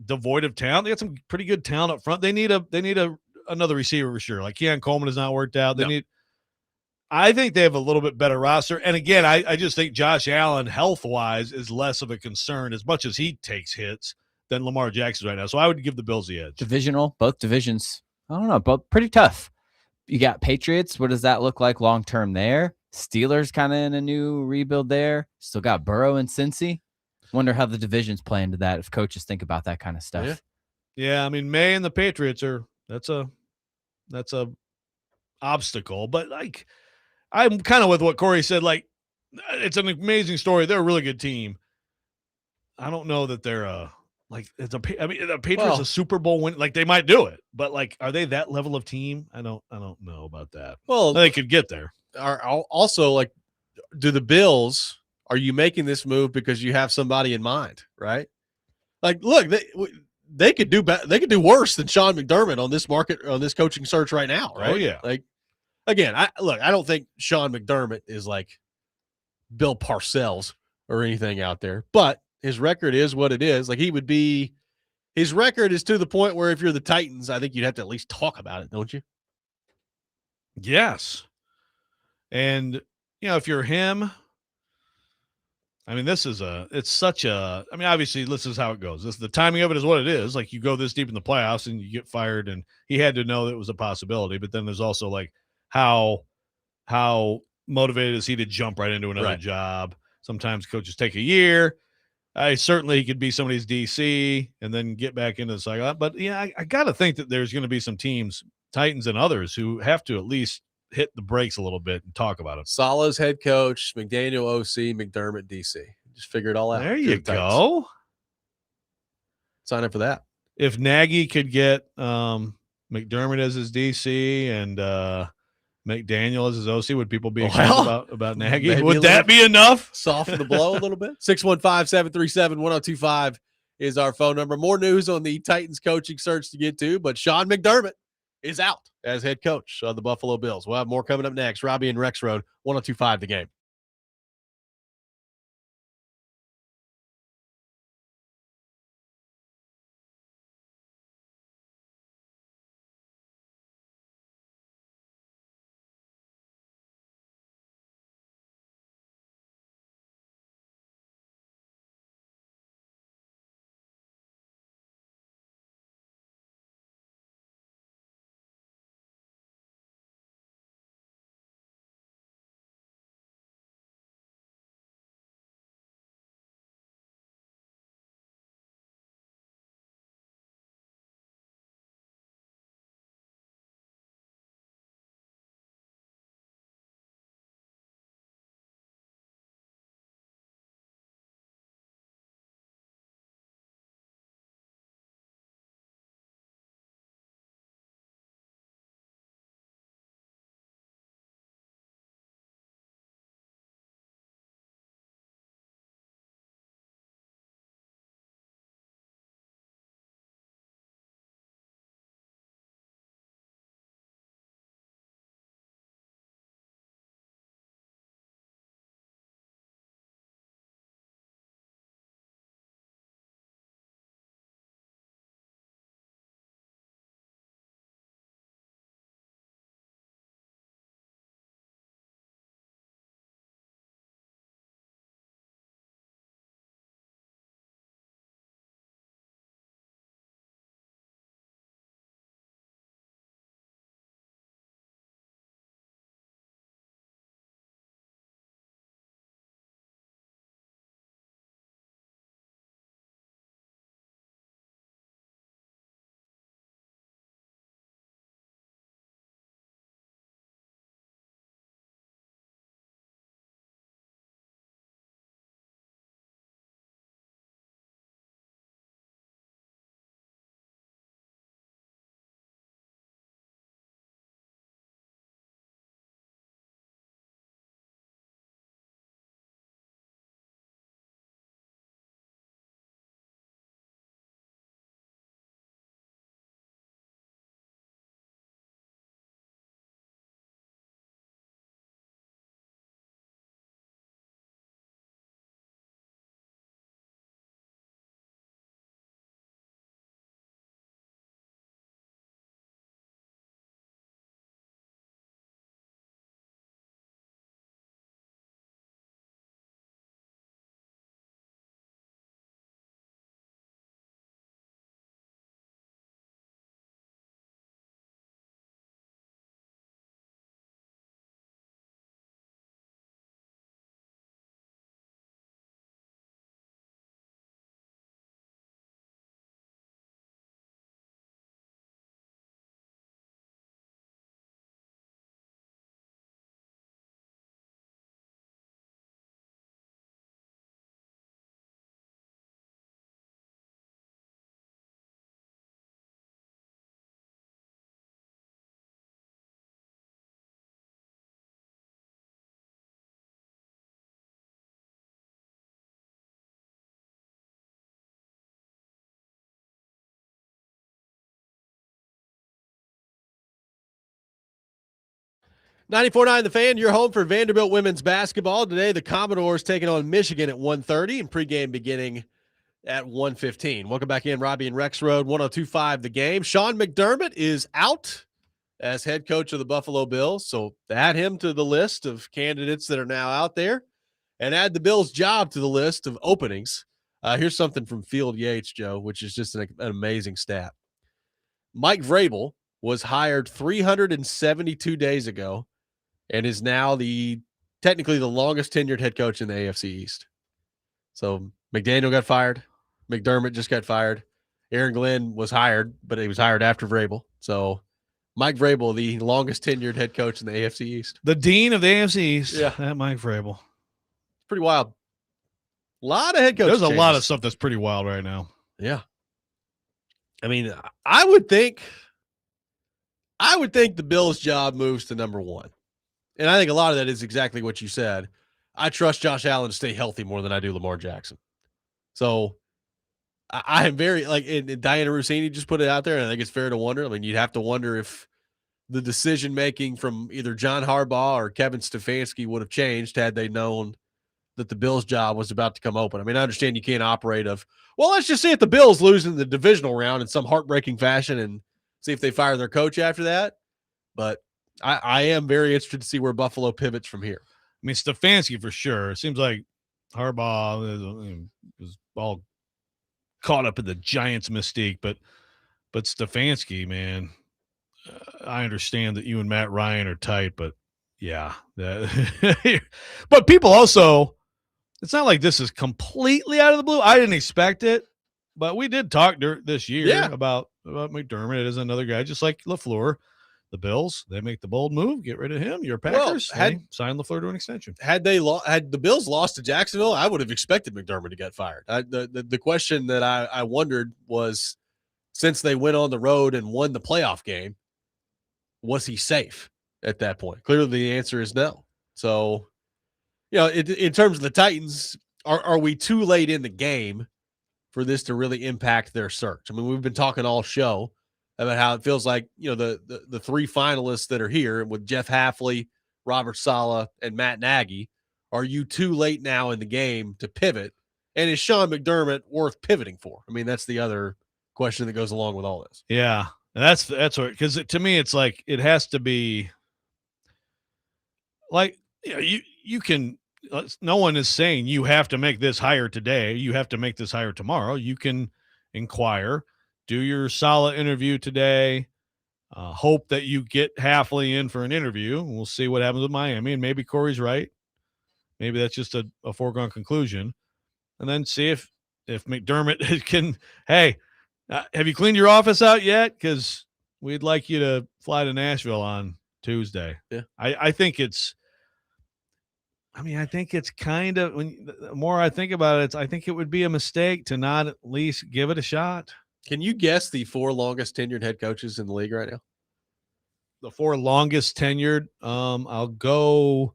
devoid of talent. They got some pretty good talent up front. They need another receiver for sure. Like Keon Coleman has not worked out. I think they have a little bit better roster. And again, I just think Josh Allen, health-wise, is less of a concern as much as he takes hits than Lamar Jackson right now. So I would give the Bills the edge. Divisional, both divisions. I don't know, but pretty tough. You got Patriots. What does that look like long-term there? Steelers kind of in a new rebuild there. Still got Burrow and Cincy. Wonder how the divisions play into that if coaches think about that kind of stuff. Yeah, I mean, May and the Patriots that's a obstacle. But, like, I'm kind of with what Corey said. Like, it's an amazing story. They're a really good team. I don't know that they're the Patriots a Super Bowl win. Like, they might do it, but, like, are they that level of team? I don't know about that. Well, they could get there. Are also, like, do the Bills? Are you making this move because you have somebody in mind, right? Like, look, they could do better. They could do worse than Sean McDermott on this market, on this coaching search right now. Right? Oh, yeah. Like, again, I don't think Sean McDermott is like Bill Parcells or anything out there, but his record is what it is. Like, his record is to the point where if you're the Titans, I think you'd have to at least talk about it, don't you? Yes. And, you know, if you're him, I mean, it's such a, I mean, obviously this is how it goes. The timing of it is what it is. Like, you go this deep in the playoffs and you get fired, and he had to know that it was a possibility. But then there's also like how motivated is he to jump right into another job? Sometimes coaches take a year. Certainly he could be somebody's DC and then get back into the cycle. But yeah, I got to think that there's going to be some teams, Titans and others, who have to at least hit the brakes a little bit and talk about it. Salah's head coach, McDaniel OC, McDermott DC. Just figure it all out. There you go. Sign up for that. If Nagy could get McDermott as his DC and McDaniel as his OC, would people be excited about Nagy? Would that be enough? Soften the blow a little bit. 615-737-1025 is our phone number. More news on the Titans coaching search to get to, but Sean McDermott is out as head coach of the Buffalo Bills. We'll have more coming up next. Robby and Rexrode, 1025 The Game. 94.9 The Fan, your home for Vanderbilt women's basketball. Today, the Commodores taking on Michigan at 1:30 and pregame beginning at 1:15. Welcome back in, Robby and Rexrode, 102.5 The Game. Sean McDermott is out as head coach of the Buffalo Bills, so add him to the list of candidates that are now out there and add the Bills' job to the list of openings. Here's something from Field Yates, Joe, which is just an amazing stat. Mike Vrabel was hired 372 days ago and is now technically the longest tenured head coach in the AFC East. So McDaniel got fired. McDermott just got fired. Aaron Glenn was hired, but he was hired after Vrabel. So Mike Vrabel, the longest tenured head coach in the AFC East. The dean of the AFC East. Yeah. That Mike Vrabel. Pretty wild. A lot of head coaches. There's a changes. lot of stuff that's pretty wild right now. Yeah. I mean, I would think the Bills' job moves to number one. And I think a lot of that is exactly what you said. I trust Josh Allen to stay healthy more than I do Lamar Jackson. So I am very, and Diana Rossini just put it out there, and I think it's fair to wonder. I mean, you'd have to wonder if the decision-making from either John Harbaugh or Kevin Stefanski would have changed had they known that the Bills' job was about to come open. I mean, I understand you can't operate let's just see if the Bills lose in the divisional round in some heartbreaking fashion and see if they fire their coach after that. But I am very interested to see where Buffalo pivots from here. I mean, Stefanski for sure. It seems like Harbaugh is all caught up in the Giants' mystique, but Stefanski, man, I understand that you and Matt Ryan are tight, but yeah, but people also, it's not like this is completely out of the blue. I didn't expect it, but we did talk this year about McDermott. It is another guy, just like LaFleur. The Bills, they make the bold move, get rid of him. Your Packers, sign LaFleur to an extension. Had the Bills lost to Jacksonville, I would have expected McDermott to get fired. The question that I wondered was, since they went on the road and won the playoff game, was he safe at that point? Clearly, the answer is no. So, in terms of the Titans, are we too late in the game for this to really impact their search? I mean, we've been talking all show about how it feels like, the three finalists that are here with Jeff Hafley, Robert Saleh, and Matt Nagy. Are you too late now in the game to pivot? And is Sean McDermott worth pivoting for? I mean, that's the other question that goes along with all this. Yeah, and that's what, because to me, it's like it has to be like, you can. No one is saying you have to make this hire today. You have to make this hire tomorrow. You can inquire. Do your solid interview today. Hope that you get Hafley in for an interview. We'll see what happens with Miami, and maybe Corey's right. Maybe that's just a foregone conclusion. And then see if McDermott can, hey, have you cleaned your office out yet? Because we'd like you to fly to Nashville on Tuesday. Yeah. I think it's kind of, the more I think about it, I think it would be a mistake to not at least give it a shot. Can you guess the four longest tenured head coaches in the league right now? The four longest tenured, I'll go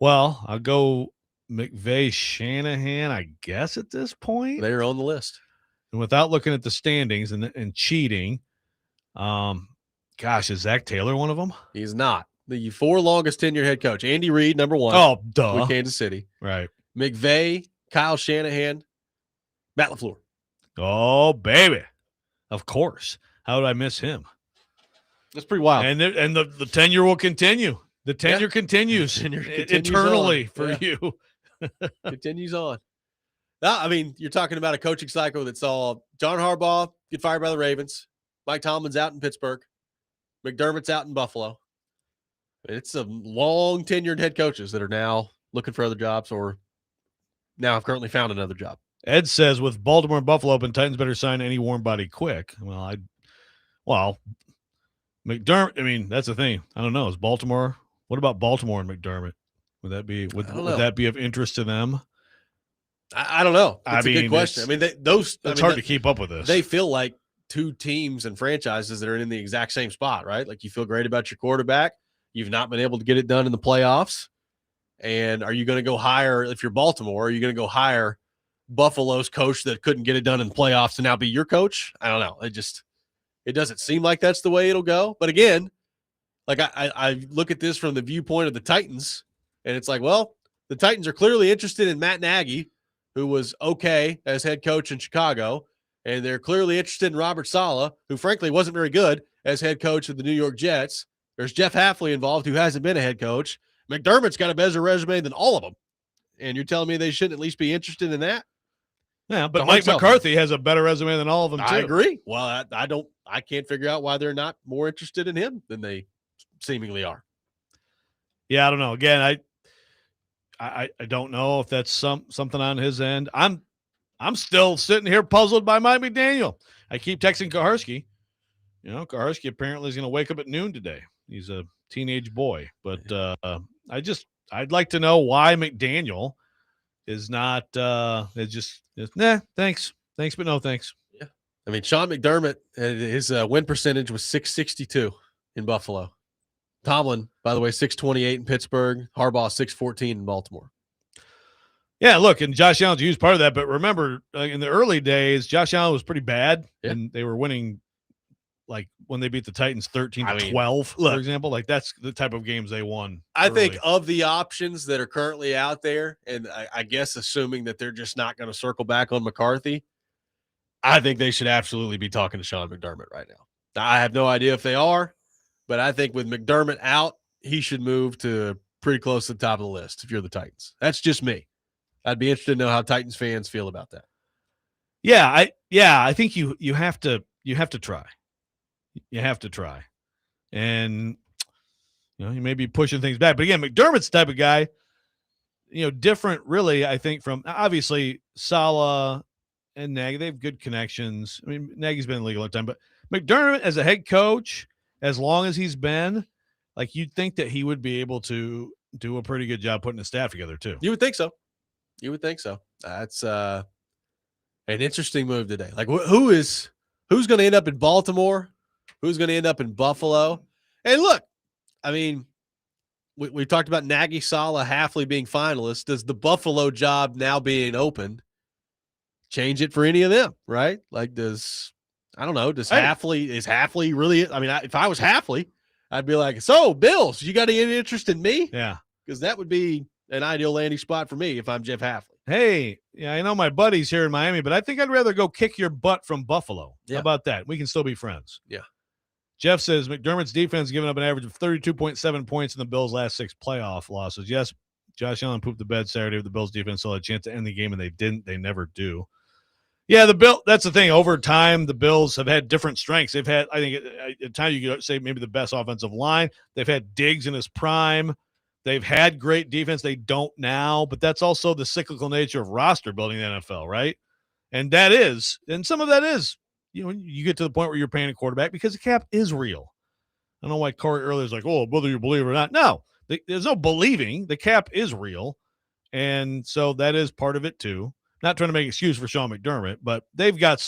McVay, Shanahan, I guess at this point. They're on the list. And without looking at the standings and cheating, is Zach Taylor one of them? He's not. The four longest tenured head coach: Andy Reid, number one. Oh, duh. With Kansas City. Right. McVay, Kyle Shanahan, Matt LaFleur. Oh, baby. Of course. How did I miss him? That's pretty wild. And the tenure will continue. The tenure continues eternally for you. Continues on. Now, I mean, you're talking about a coaching cycle that saw John Harbaugh get fired by the Ravens, Mike Tomlin's out in Pittsburgh, McDermott's out in Buffalo. It's some long tenured head coaches that are now looking for other jobs or now have currently found another job. Ed says, with Baltimore and Buffalo open, Titans better sign any warm body quick. McDermott, I mean, that's the thing. I don't know. Is Baltimore, what about Baltimore and McDermott? Would that be of interest to them? I don't know. That's a good question. It's hard to keep up with this. They feel like two teams and franchises that are in the exact same spot, right? Like, you feel great about your quarterback. You've not been able to get it done in the playoffs. And are you going to go hire, if you're Baltimore, are you going to go hire Buffalo's coach that couldn't get it done in the playoffs to now be your coach? I don't know. It doesn't seem like that's the way it'll go. But again, Like I look at this from the viewpoint of the Titans, and it's like, well, the Titans are clearly interested in Matt Nagy, who was okay as head coach in Chicago, and they're clearly interested in Robert Saleh, who frankly wasn't very good as head coach of the New York Jets. There's Jeff Hafley involved, who hasn't been a head coach. McDermott's got a better resume than all of them, and you're telling me they shouldn't at least be interested in that? Yeah, but Mike McCarthy has a better resume than all of them, too. I agree. Well, I can't figure out why they're not more interested in him than they seemingly are. Yeah, I don't know. Again, I don't know if that's something on his end. I'm still sitting here puzzled by Mike McDaniel. I keep texting Kaharski. You know, Kaharski apparently is going to wake up at noon today. He's a teenage boy, but I'd like to know why McDaniel is not thanks, but no thanks. Yeah, I mean, Sean McDermott, his win percentage was .662 in Buffalo. Tomlin, by the way, .628 in Pittsburgh. Harbaugh .614 in Baltimore. Yeah, look, and Josh Allen's used part of that, but remember, in the early days, Josh Allen was pretty bad, and they were winning, like when they beat the Titans 13-12, for example. Like that's the type of games they won. I think of the options that are currently out there, and I guess assuming that they're just not going to circle back on McCarthy, I think they should absolutely be talking to Sean McDermott right now. I have no idea if they are, but I think with McDermott out, he should move to pretty close to the top of the list if you're the Titans. That's just me. I'd be interested to know how Titans fans feel about that. Yeah, I think you have to try. You have to try. And you know, you may be pushing things back. But again, McDermott's the type of guy, you know, different really, I think, from obviously Saleh and Nagy. They have good connections. I mean, Nagy's been in the league a long time, but McDermott as a head coach, as long as he's been, like, you'd think that he would be able to do a pretty good job putting the staff together too. You would think so. That's an interesting move today. Like, who's going to end up in Baltimore? Who's going to end up in Buffalo? And look, I mean, we talked about Nagy, Saleh, Hafley being finalists. Does the Buffalo job now being open change it for any of them, right? Like, Hafley really – I mean, if I was Hafley, I'd be like, so, Bills, you got any interest in me? Yeah. Because that would be an ideal landing spot for me if I'm Jeff Hafley. Hey, yeah, I know my buddy's here in Miami, but I think I'd rather go kick your butt from Buffalo. Yeah. How about that? We can still be friends. Yeah. Jeff says McDermott's defense giving up an average of 32.7 points in the Bills' last 6 playoff losses. Yes, Josh Allen pooped the bed Saturday with the Bills' defense, so had a chance to end the game, and they didn't. They never do. Yeah, that's the thing. Over time, the Bills have had different strengths. They've had, I think, at times you could say maybe the best offensive line. They've had Diggs in his prime. They've had great defense. They don't now, but that's also the cyclical nature of roster building in the NFL, right? And some of that is, you know, you get to the point where you're paying a quarterback because the cap is real. I don't know why Corey earlier is like, oh, whether you believe it or not. No, there's no believing. The cap is real. And so that is part of it too. Not trying to make an excuse for Sean McDermott, but they've got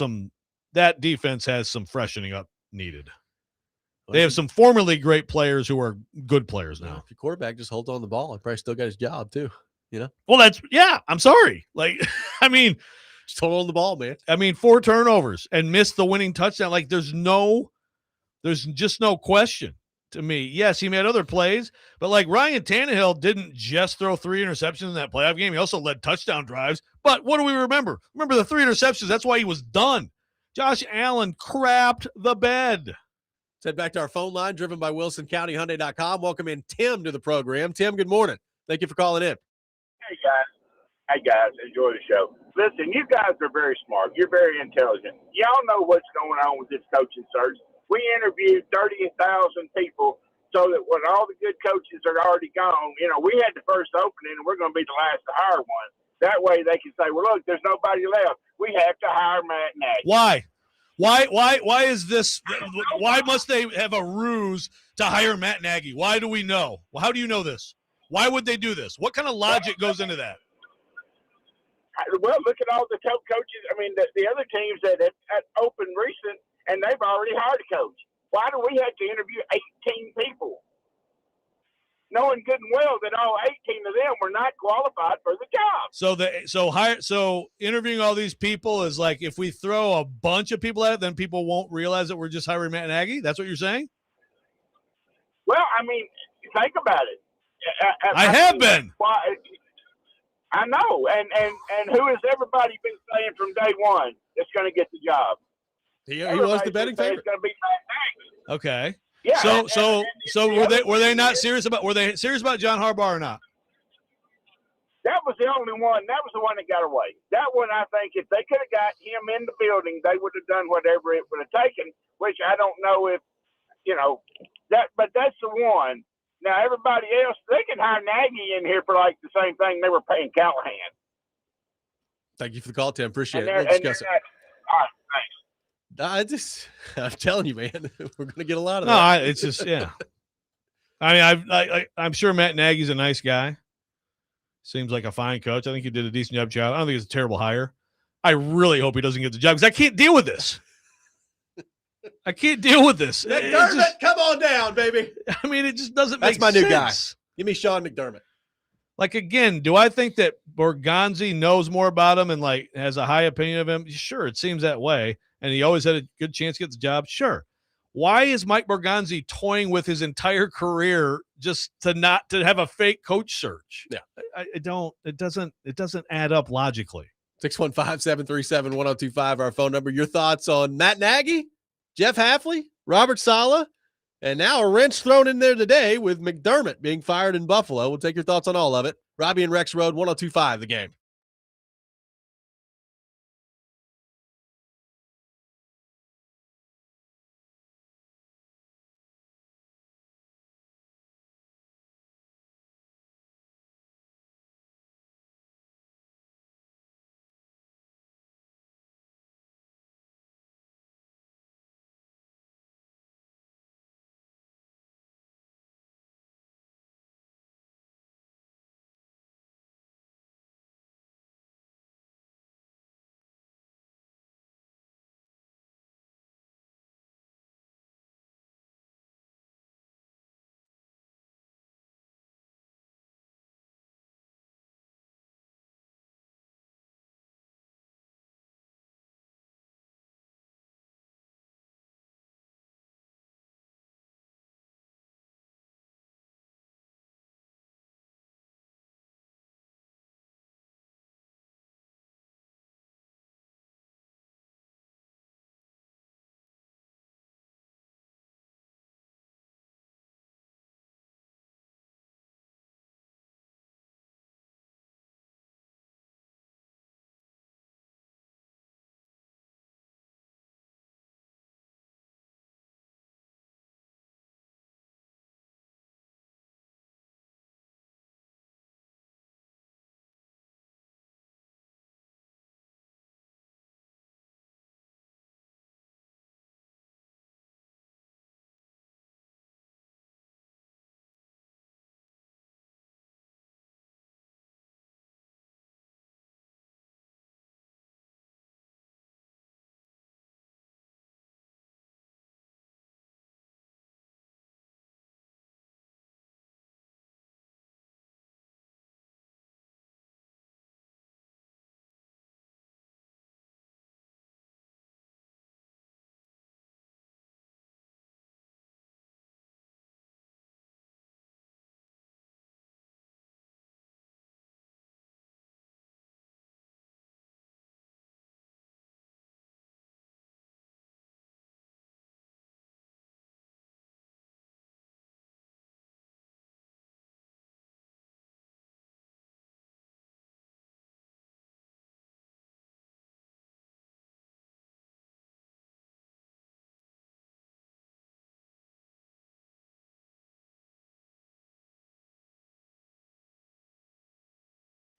that defense has some freshening up needed. They have some formerly great players who are good players now. If your quarterback just holds on the ball, he probably still got his job too. You know? Well, I'm sorry. Like, I mean, just hold on the ball, man. I mean, 4 turnovers and missed the winning touchdown. Like, there's just no question to me. Yes, he made other plays, but like Ryan Tannehill didn't just throw 3 interceptions in that playoff game. He also led touchdown drives. But what do we remember? Remember the 3 interceptions. That's why he was done. Josh Allen crapped the bed. Let's head back to our phone line, driven by WilsonCountyHyundai.com. Welcome in Tim to the program. Tim, good morning. Thank you for calling in. Hey, guys. Enjoy the show. Listen, you guys are very smart. You're very intelligent. Y'all know what's going on with this coaching search. We interviewed 30,000 people so that when all the good coaches are already gone, you know, we had the first opening and we're going to be the last to hire one. That way they can say, well, look, there's nobody left. We have to hire Matt Nagy. Why? Why is this? Why must they have a ruse to hire Matt Nagy? Why do we know? How do you know this? Why would they do this? What kind of logic goes into that? Well, look at all the top coaches. I mean, the other teams that opened recent, and they've already hired a coach. Why do we have to interview 18 people? Knowing good and well that all 18 of them were not qualified for the job. So interviewing all these people is like, if we throw a bunch of people at it, then people won't realize that we're just hiring Matt Nagy. That's what you're saying? Well, I mean, think about it. I have been. Why, I know. And who has everybody been saying from day one that's going to get the job? He was the betting favorite. It's going to be Matt Nagy. Okay. Yeah. So were they not serious about? Were they serious about John Harbaugh or not? That was the only one. That was the one that got away. That one, I think, if they could have got him in the building, they would have done whatever it would have taken. Which I don't know if that. But that's the one. Now everybody else, they can hire Nagy in here for like the same thing they were paying Callahan. Thank you for the call, Tim. Appreciate it. We'll discuss it. All right, thanks. I'm telling you, man, we're going to get a lot of No, that. it's just I mean, I'm sure Matt Nagy's a nice guy. Seems like a fine coach. I think he did a decent job. I don't think it's a terrible hire. I really hope he doesn't get the job because I can't deal with this. I can't deal with this. McDermott, come on down, baby. I mean, it just doesn't make That's my sense. new guy. Give me Sean McDermott. Like, again, do I think that Borgonzi knows more about him and, like, has a high opinion of him? Sure, it seems that way. And he always had a good chance to get the job. Sure. Why is Mike Borgonzi toying with his entire career just to have a fake coach search? Yeah. It doesn't add up logically. 615-737-1025, our phone number. Your thoughts on Matt Nagy, Jeff Hafley, Robert Saleh, and now a wrench thrown in there today with McDermott being fired in Buffalo. We'll take your thoughts on all of it. Robby and Rexrode, 1025, The Game.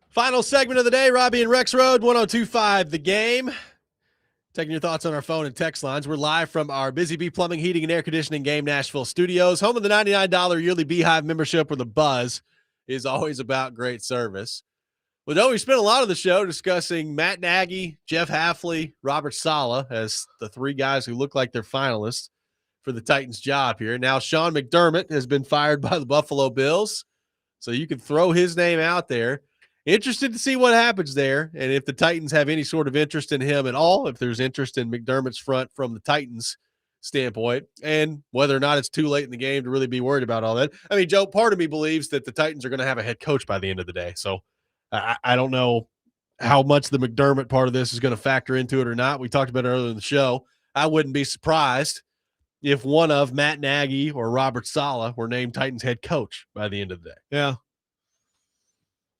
Final segment of the day, Robby and Rexrode, 1025, The Game. Taking your thoughts on our phone and text lines. We're live from our Busy Bee Plumbing, Heating, and Air Conditioning Game Nashville studios, home of the $99 yearly Beehive membership where the buzz is always about great service. Well, we spent a lot of the show discussing Matt Nagy, Jeff Hafley, Robert Saleh as the three guys who look like they're finalists for the Titans job here. Now, Sean McDermott has been fired by the Buffalo Bills, so you can throw his name out there. Interested to see what happens there, and if the Titans have any sort of interest in him at all, if there's interest in McDermott's front from the Titans standpoint, and whether or not it's too late in the game to really be worried about all that. I mean, Joe, part of me believes that the Titans are going to have a head coach by the end of the day. So I don't know how much the McDermott part of this is going to factor into it or not. We talked about it earlier in the show. I wouldn't be surprised if one of Matt Nagy or Robert Saleh were named Titans head coach by the end of the day. Yeah.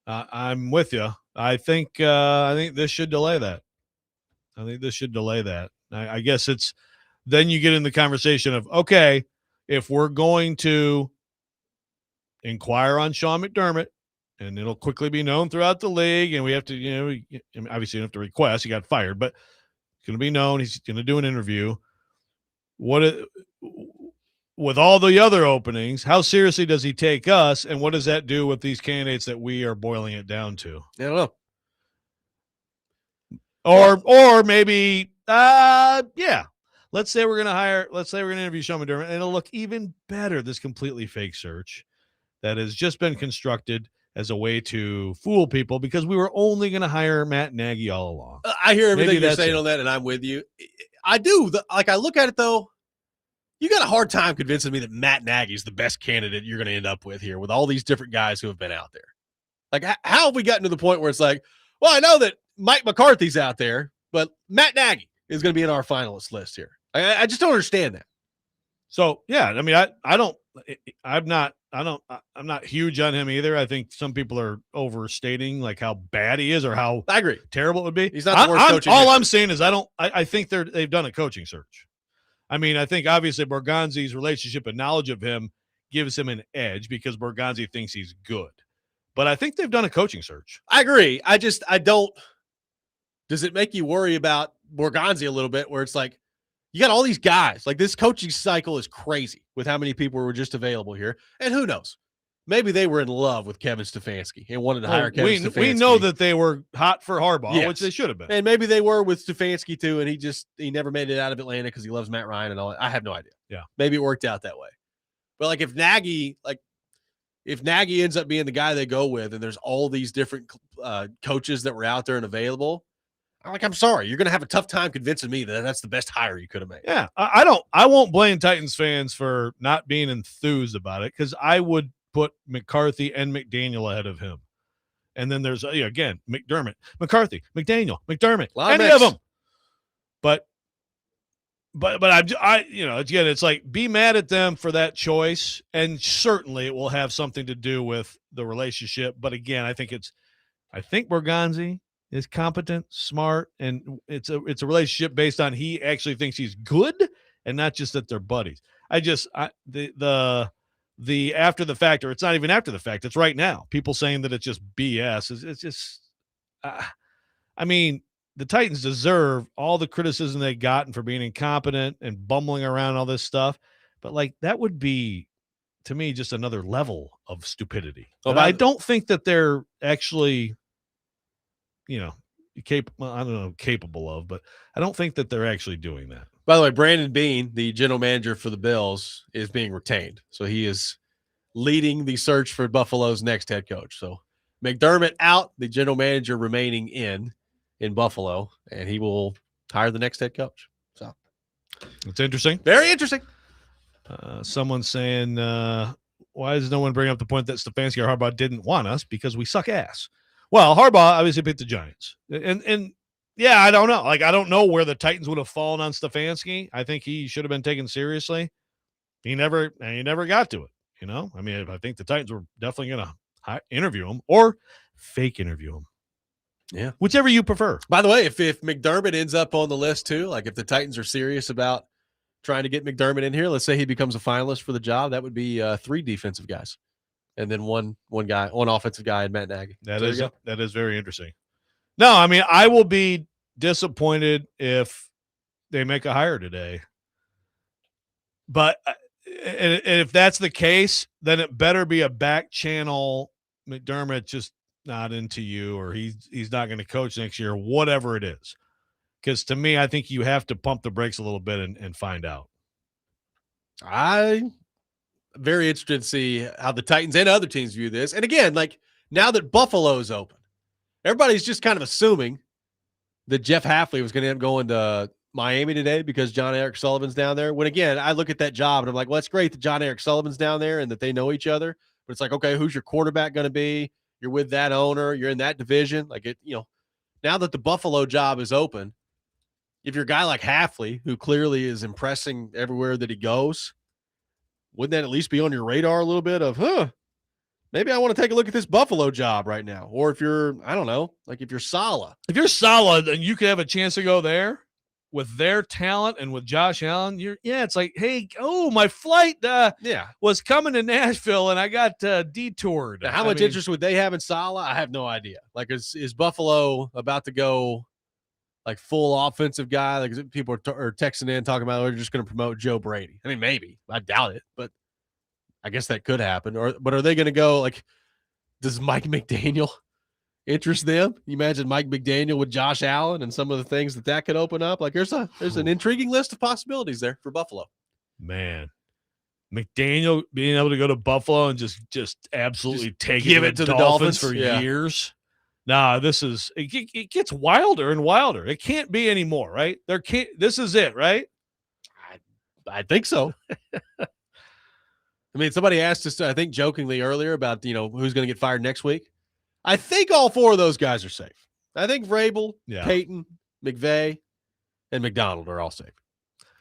I'm with you. I think this should delay that. I guess it's then you get in the conversation of, okay, if we're going to inquire on Sean McDermott, and it'll quickly be known throughout the league, and we have to, obviously you don't have to request. He got fired, but it's going to be known. He's going to do an interview. With all the other openings, how seriously does he take us, and what does that do with these candidates that we are boiling it down to? I don't know. Or maybe, let's say we're going to interview Sean McDermott, and it'll look even better, this completely fake search that has just been constructed as a way to fool people because we were only going to hire Matt Nagy all along. I hear everything you're saying on that, and I'm with you. I do. I look at it, though. You got a hard time convincing me that Matt Nagy is the best candidate you're going to end up with here with all these different guys who have been out there. Like, how have we gotten to the point where it's like, well, I know that Mike McCarthy's out there, but Matt Nagy is going to be in our finalist list here. I just don't understand that. So, yeah, I mean, I'm not huge on him either. I think some people are overstating like how bad he is or how I agree terrible it would be. He's not the worst coach. All I'm saying is I think they've done a coaching search. I mean, I think obviously Borgonzi's relationship and knowledge of him gives him an edge because Borgonzi thinks he's good. But I think they've done a coaching search. I agree. I don't. Does it make you worry about Borgonzi a little bit where it's like, you got all these guys. Like, this coaching cycle is crazy with how many people were just available here. And who knows? Maybe they were in love with Kevin Stefanski and wanted to hire Kevin Stefanski. We know that they were hot for Harbaugh, yes, which they should have been. And maybe they were with Stefanski too, and he never made it out of Atlanta because he loves Matt Ryan and all that. I have no idea. Yeah. Maybe it worked out that way. But like if Nagy ends up being the guy they go with and there's all these different coaches that were out there and available, I'm sorry, you're going to have a tough time convincing me that that's the best hire you could have made. Yeah, I won't blame Titans fans for not being enthused about it because I would put McCarthy and McDaniel ahead of him. And then there's, again, McDermott, McCarthy, McDaniel, McDermott, any of them. But again, it's like, be mad at them for that choice. And certainly it will have something to do with the relationship. But again, I think Borgonzi is competent, smart, and it's a relationship based on he actually thinks he's good and not just that they're buddies. The after the fact, or it's not even after the fact, it's right now. People saying that it's just BS. It's just, I mean, the Titans deserve all the criticism they've gotten for being incompetent and bumbling around all this stuff. But like, that would be, to me, just another level of stupidity. I don't think that they're actually, capable of, but I don't think that they're actually doing that. By the way, Brandon Beane, the general manager for the Bills, is being retained. So he is leading the search for Buffalo's next head coach. So McDermott out, the general manager remaining in Buffalo, and he will hire the next head coach. So it's interesting. Very interesting. Someone's saying, why does no one bring up the point that Stefanski or Harbaugh didn't want us? Because we suck ass. Well, Harbaugh obviously picked the Giants. And yeah, I don't know. Like, I don't know where the Titans would have fallen on Stefanski. I think he should have been taken seriously. He never got to it. I mean, I think the Titans were definitely going to interview him or fake interview him. Yeah. Whichever you prefer. By the way, if McDermott ends up on the list too, like if the Titans are serious about trying to get McDermott in here, let's say he becomes a finalist for the job, that would be 3 defensive guys. And then one offensive guy, and Matt Nagy. That is very interesting. No, I mean, I will be disappointed if they make a hire today. But and if that's the case, then it better be a back channel. McDermott just not into you, or he's not going to coach next year, whatever it is. Because to me, I think you have to pump the brakes a little bit and find out. I'm very interested to see how the Titans and other teams view this. And again, like now that Buffalo's open, everybody's just kind of assuming that Jeff Hafley was going to end up going to Miami today because John Eric Sullivan's down there. When again, I look at that job and I'm like, well, it's great that John Eric Sullivan's down there and that they know each other. But it's like, okay, who's your quarterback going to be? You're with that owner. You're in that division. Like it, now that the Buffalo job is open, if you're a guy like Hafley, who clearly is impressing everywhere that he goes, wouldn't that at least be on your radar a little bit of, maybe I want to take a look at this Buffalo job right now? Or if you're, I don't know, like if you're Saleh. If you're Saleh, then you could have a chance to go there with their talent and with Josh Allen. It's like, hey, my flight was coming to Nashville and I got detoured. Now, how much interest would they have in Saleh? I have no idea. Like, is Buffalo about to go like full offensive guy? Like people are texting in talking about, we're just going to promote Joe Brady. I mean, maybe. I doubt it, but I guess that could happen. But are they going to go like, does Mike McDaniel interest them? You imagine Mike McDaniel with Josh Allen and some of the things that could open up. Like there's an intriguing list of possibilities there for Buffalo. Man, McDaniel being able to go to Buffalo and just absolutely take it to the Dolphins for years. Nah, it gets wilder and wilder. It can't be anymore, right? This is it, right? I think so. I mean, somebody asked us, I think jokingly earlier about, who's going to get fired next week. I think all four of those guys are safe. I think Vrabel, Payton, McVay, and McDonald are all safe.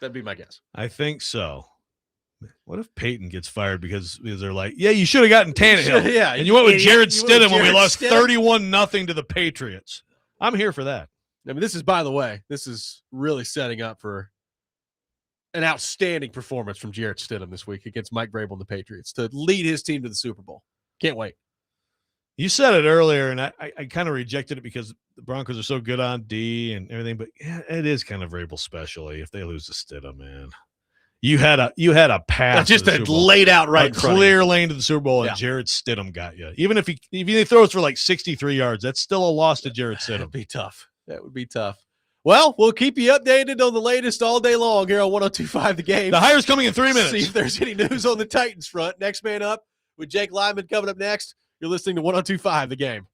That'd be my guess. I think so. What if Payton gets fired because they're like, you should have gotten Tannehill. Yeah. And you went with Jared Stidham when we lost 31-0 to the Patriots. I'm here for that. I mean, this is really setting up for an outstanding performance from Jarrett Stidham this week against Mike Vrabel and the Patriots to lead his team to the Super Bowl. Can't wait. You said it earlier, and I kind of rejected it because the Broncos are so good on D and everything, but it is kind of Vrabel specially if they lose to Stidham, man. You had a pass, just a laid out right, clear lane to the Super Bowl, and Jarrett Stidham got you. Even if he throws for like 63 yards, that's still a loss to Jarrett Stidham. That'd be tough. That would be tough. Well, we'll keep you updated on the latest all day long here on 102.5 The Game. The hire's coming in 3 minutes. See if there's any news on the Titans front. Next man up with Jake Lyman coming up next. You're listening to 102.5 The Game.